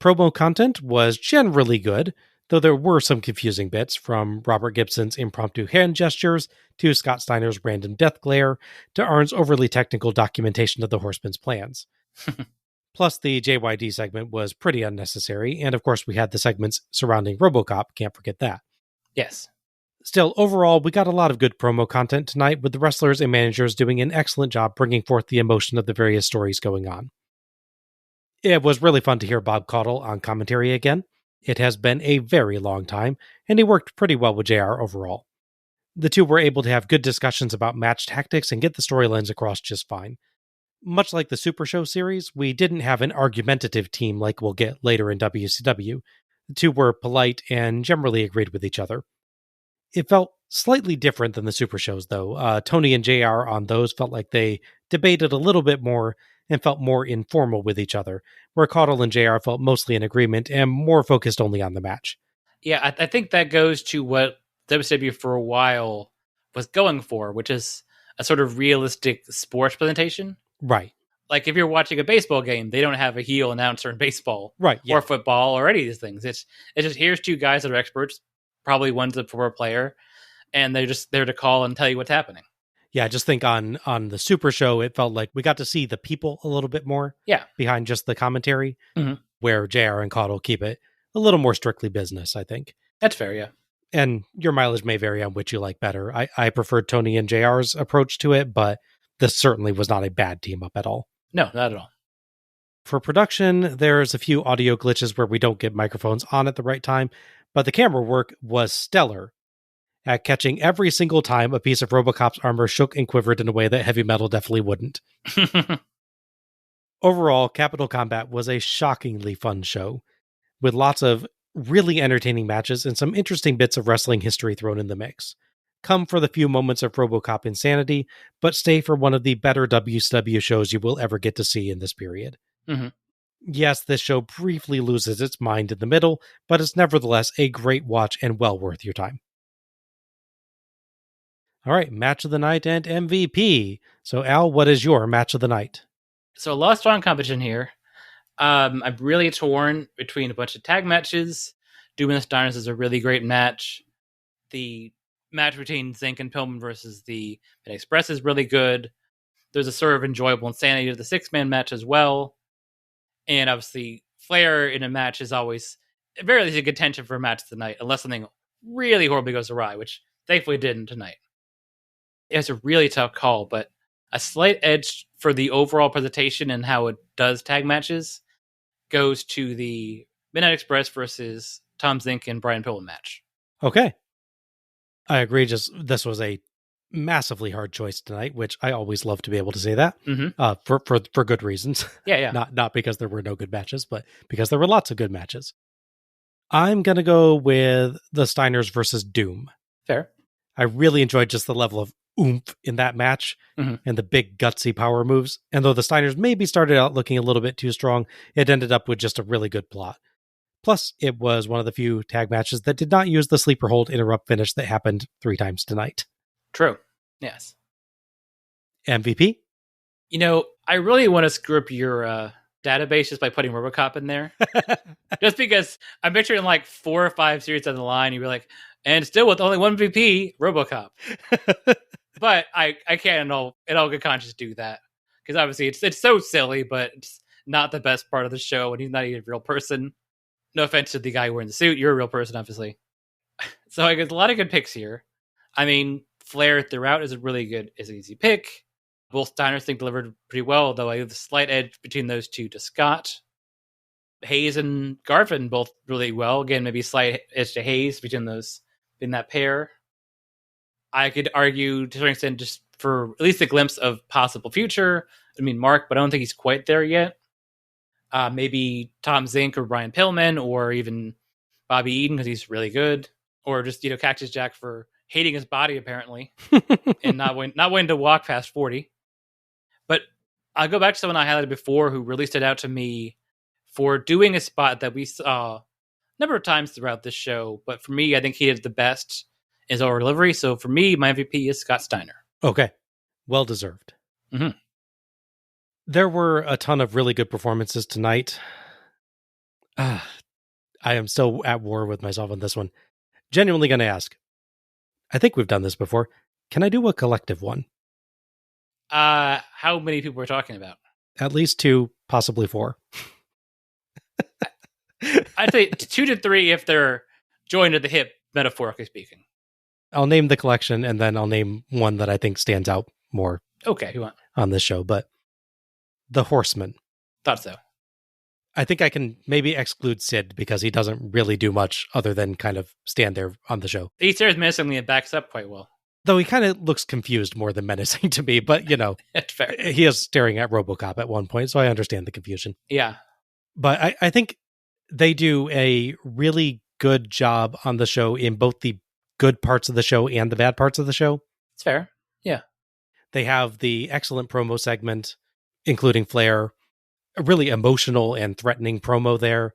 Promo content was generally good, though there were some confusing bits, from Robert Gibson's impromptu hand gestures, to Scott Steiner's random death glare, to Arn's overly technical documentation of the Horsemen's plans. Plus, the JYD segment was pretty unnecessary, and of course we had the segments surrounding Robocop, can't forget that. Yes. Still, overall, we got a lot of good promo content tonight, with the wrestlers and managers doing an excellent job bringing forth the emotion of the various stories going on. It was really fun to hear Bob Caudle on commentary again. It has been a very long time, and he worked pretty well with JR overall. The two were able to have good discussions about match tactics and get the storylines across just fine. Much like the Super Show series, we didn't have an argumentative team like we'll get later in WCW. The two were polite and generally agreed with each other. It felt slightly different than the Super Shows, though. Tony and JR on those felt like they debated a little bit more and felt more informal with each other, where Caudle and JR felt mostly in agreement and more focused only on the match. Yeah, I think that goes to what WCW for a while was going for, which is a sort of realistic sports presentation. Right. Like if you're watching a baseball game, they don't have a heel announcer in baseball, right? Or football or any of these things. It's just here's 2 guys that are experts, probably one's a former player, and they're just there to call and tell you what's happening. Yeah, I just think on the Super Show, it felt like we got to see the people a little bit more. Yeah. Behind just the commentary, mm-hmm. where JR and Caudle keep it a little more strictly business, I think. That's fair, yeah. And your mileage may vary on which you like better. I preferred Tony and JR's approach to it, but this certainly was not a bad team up at all. No, not at all. For production, there's a few audio glitches where we don't get microphones on at the right time, but the camera work was stellar at catching every single time a piece of Robocop's armor shook and quivered in a way that heavy metal definitely wouldn't. Overall, Capital Combat was a shockingly fun show, with lots of really entertaining matches and some interesting bits of wrestling history thrown in the mix. Come for the few moments of Robocop insanity, but stay for one of the better WCW shows you will ever get to see in this period. Mm-hmm. Yes, this show briefly loses its mind in the middle, but it's nevertheless a great watch and well worth your time. All right, match of the night and MVP. So, Al, what is your match of the night? So a lot of strong competition here. I'm really torn between a bunch of tag matches. Doom and the Steiners is a really great match. The match between Zink and Pillman versus the Midnight Express is really good. There's a sort of enjoyable insanity to the six-man match as well. And obviously, Flair in a match is always very least a good tension for a match tonight, unless something really horribly goes awry, which thankfully didn't tonight. It's a really tough call, but a slight edge for the overall presentation and how it does tag matches goes to the Midnight Express versus Tom Zink and Brian Pillman match. Okay. I agree. This was a massively hard choice tonight, which I always love to be able to say that for good reasons. Yeah. Not because there were no good matches, but because there were lots of good matches. I'm going to go with the Steiners versus Doom. Fair. I really enjoyed just the level of oomph in that match and the big gutsy power moves. And though the Steiners maybe started out looking a little bit too strong, it ended up with just a really good plot. Plus, it was one of the few tag matches that did not use the sleeper hold interrupt finish that happened 3 times tonight. True. Yes. MVP? You know, I really want to screw up your database just by putting Robocop in there. Just because I'm picturing like 4 or 5 series down the line, you'd be like, and still with only one VP, Robocop. But I can't in all good conscience do that. Because obviously it's so silly, but it's not the best part of the show, and he's not even a real person. No offense to the guy wearing the suit. You're a real person, obviously. So I get a lot of good picks here. I mean, Flair throughout is an easy pick. Both Steiners think delivered pretty well, though I give the slight edge between those two to Scott. Hayes and Garvin both really well. Again, maybe slight edge to Hayes between those in that pair. I could argue to some extent just for at least a glimpse of possible future. I mean, Mark, but I don't think he's quite there yet. Maybe Tom Zink or Brian Pillman or even Bobby Eaton because he's really good. Or just, Cactus Jack for hating his body, apparently, and not wanting to walk past 40. But I'll go back to someone I highlighted before who really stood out to me for doing a spot that we saw a number of times throughout this show. But for me, I think he did the best in his overall delivery. So for me, my MVP is Scott Steiner. Okay. Well deserved. Mm-hmm. There were a ton of really good performances tonight. I am still at war with myself on this one. Genuinely going to ask. I think we've done this before. Can I do a collective one? How many people we're talking about? At least 2, possibly 4. I'd say 2 to 3 if they're joined at the hip, metaphorically speaking. I'll name the collection, and then I'll name one that I think stands out more. Okay, who want? On this show, but the Horseman. Thought so. I think I can maybe exclude Sid because he doesn't really do much other than kind of stand there on the show. He stares menacingly and backs up quite well. Though he kind of looks confused more than menacing to me, but That's fair. He is staring at Robocop at one point, so I understand the confusion. Yeah. But I think they do a really good job on the show in both the good parts of the show and the bad parts of the show. It's fair. Yeah. They have the excellent promo segment, including Flair, a really emotional and threatening promo there.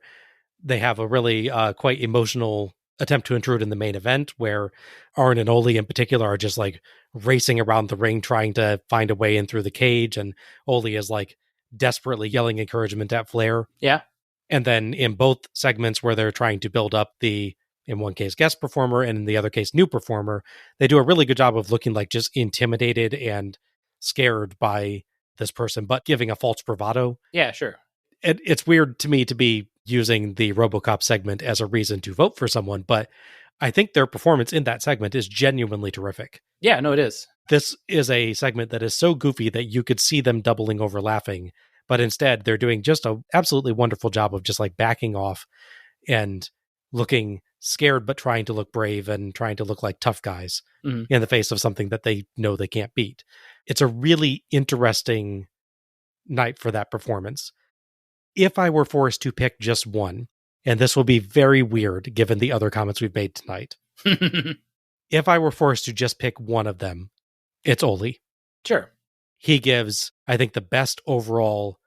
They have a really quite emotional attempt to intrude in the main event where Arn and Ole in particular are just like racing around the ring trying to find a way in through the cage, and Ole is like desperately yelling encouragement at Flair. Yeah. And then in both segments where they're trying to build up the, in one case, guest performer, and in the other case, new performer, they do a really good job of looking like just intimidated and scared by this person, but giving a false bravado. Yeah, sure. It's weird to me to be using the Robocop segment as a reason to vote for someone, but I think their performance in that segment is genuinely terrific. Yeah, no, it is. This is a segment that is so goofy that you could see them doubling over laughing, but instead they're doing just an absolutely wonderful job of just like backing off and looking scared, but trying to look brave and trying to look like tough guys in the face of something that they know they can't beat. It's a really interesting night for that performance. If I were forced to pick just one, and this will be very weird given the other comments we've made tonight, if I were forced to just pick one of them, it's Ole. Sure. He gives, I think, the best overall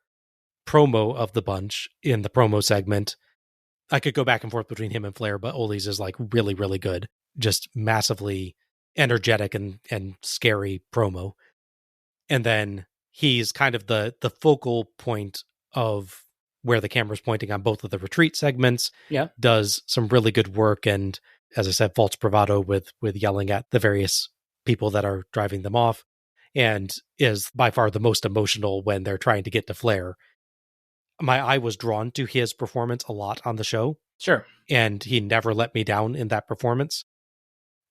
promo of the bunch in the promo segment. I could go back and forth between him and Flair, but Ole's is like really, really good. Just massively energetic and scary promo. And then he's kind of the focal point of where the camera's pointing on both of the retreat segments. Yeah. Does some really good work. And as I said, false bravado with yelling at the various people that are driving them off, and is by far the most emotional when they're trying to get to Flair. My eye was drawn to his performance a lot on the show. Sure. And he never let me down in that performance.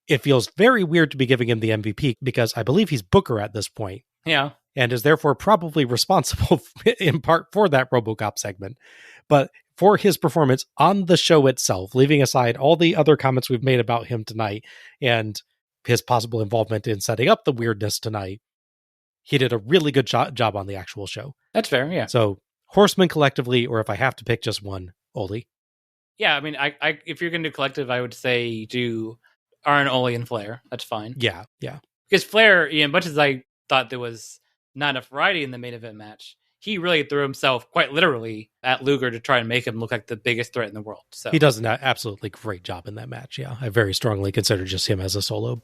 It feels very weird to be giving him the MVP because I believe he's Booker at this point. Yeah. And is therefore probably responsible in part for that RoboCop segment. But for his performance on the show itself, leaving aside all the other comments we've made about him tonight and his possible involvement in setting up the weirdness tonight, he did a really good job on the actual show. That's fair, yeah. So Horsemen collectively, or if I have to pick just one, Ole. Yeah, I mean, I if you're going to do collective, I would say do Arn, Ole, and Flair. That's fine. Yeah. Because Flair, much as I thought there was not enough variety in the main event match, he really threw himself quite literally at Luger to try and make him look like the biggest threat in the world. So he does an absolutely great job in that match. Yeah, I very strongly consider just him as a solo.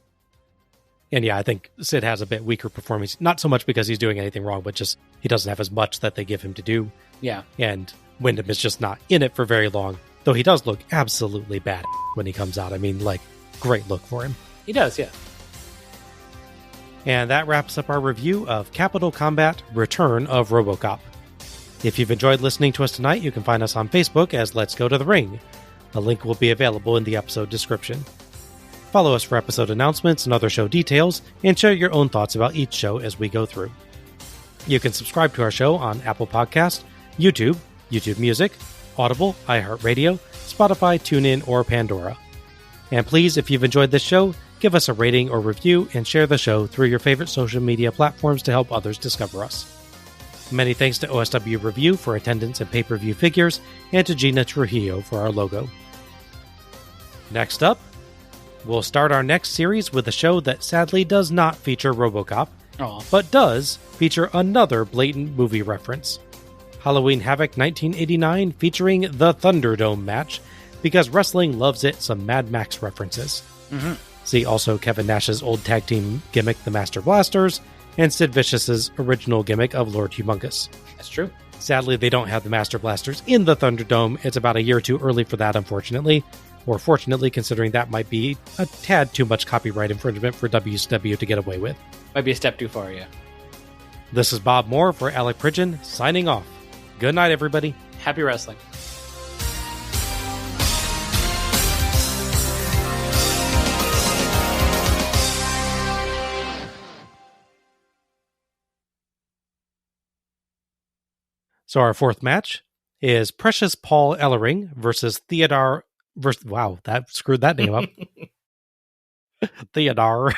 And yeah, I think Sid has a bit weaker performance, not so much because he's doing anything wrong, but just he doesn't have as much that they give him to do. Yeah. And Wyndham is just not in it for very long, though he does look absolutely bad when he comes out. I mean, like, great look for him. He does, yeah. And that wraps up our review of Capital Combat Return of Robocop. If you've enjoyed listening to us tonight, you can find us on Facebook as Let's Go to the Ring. A link will be available in the episode description. Follow us for episode announcements and other show details, and share your own thoughts about each show as we go through. You can subscribe to our show on Apple Podcast, YouTube, YouTube Music, Audible, iHeartRadio, Spotify, TuneIn, or Pandora. And please, if you've enjoyed this show, give us a rating or review and share the show through your favorite social media platforms to help others discover us. Many thanks to OSW Review for attendance and pay-per-view figures, and to Gina Trujillo for our logo. Next up, we'll start our next series with a show that sadly does not feature RoboCop, but does feature another blatant movie reference. Halloween Havoc 1989 featuring the Thunderdome match, because wrestling loves it some Mad Max references. Mm-hmm. See also Kevin Nash's old tag team gimmick, the Master Blasters, and Sid Vicious's original gimmick of Lord Humongous. That's true. Sadly, they don't have the Master Blasters in the Thunderdome. It's about a year too early for that, unfortunately. Or fortunately, considering that might be a tad too much copyright infringement for WCW to get away with. Might be a step too far, yeah. This is Bob Moore for Alec Pridgeon, signing off. Good night, everybody. Happy wrestling. So our fourth match is Precious Paul Ellering versus Theodore... Wow, that screwed that name up. Theodore.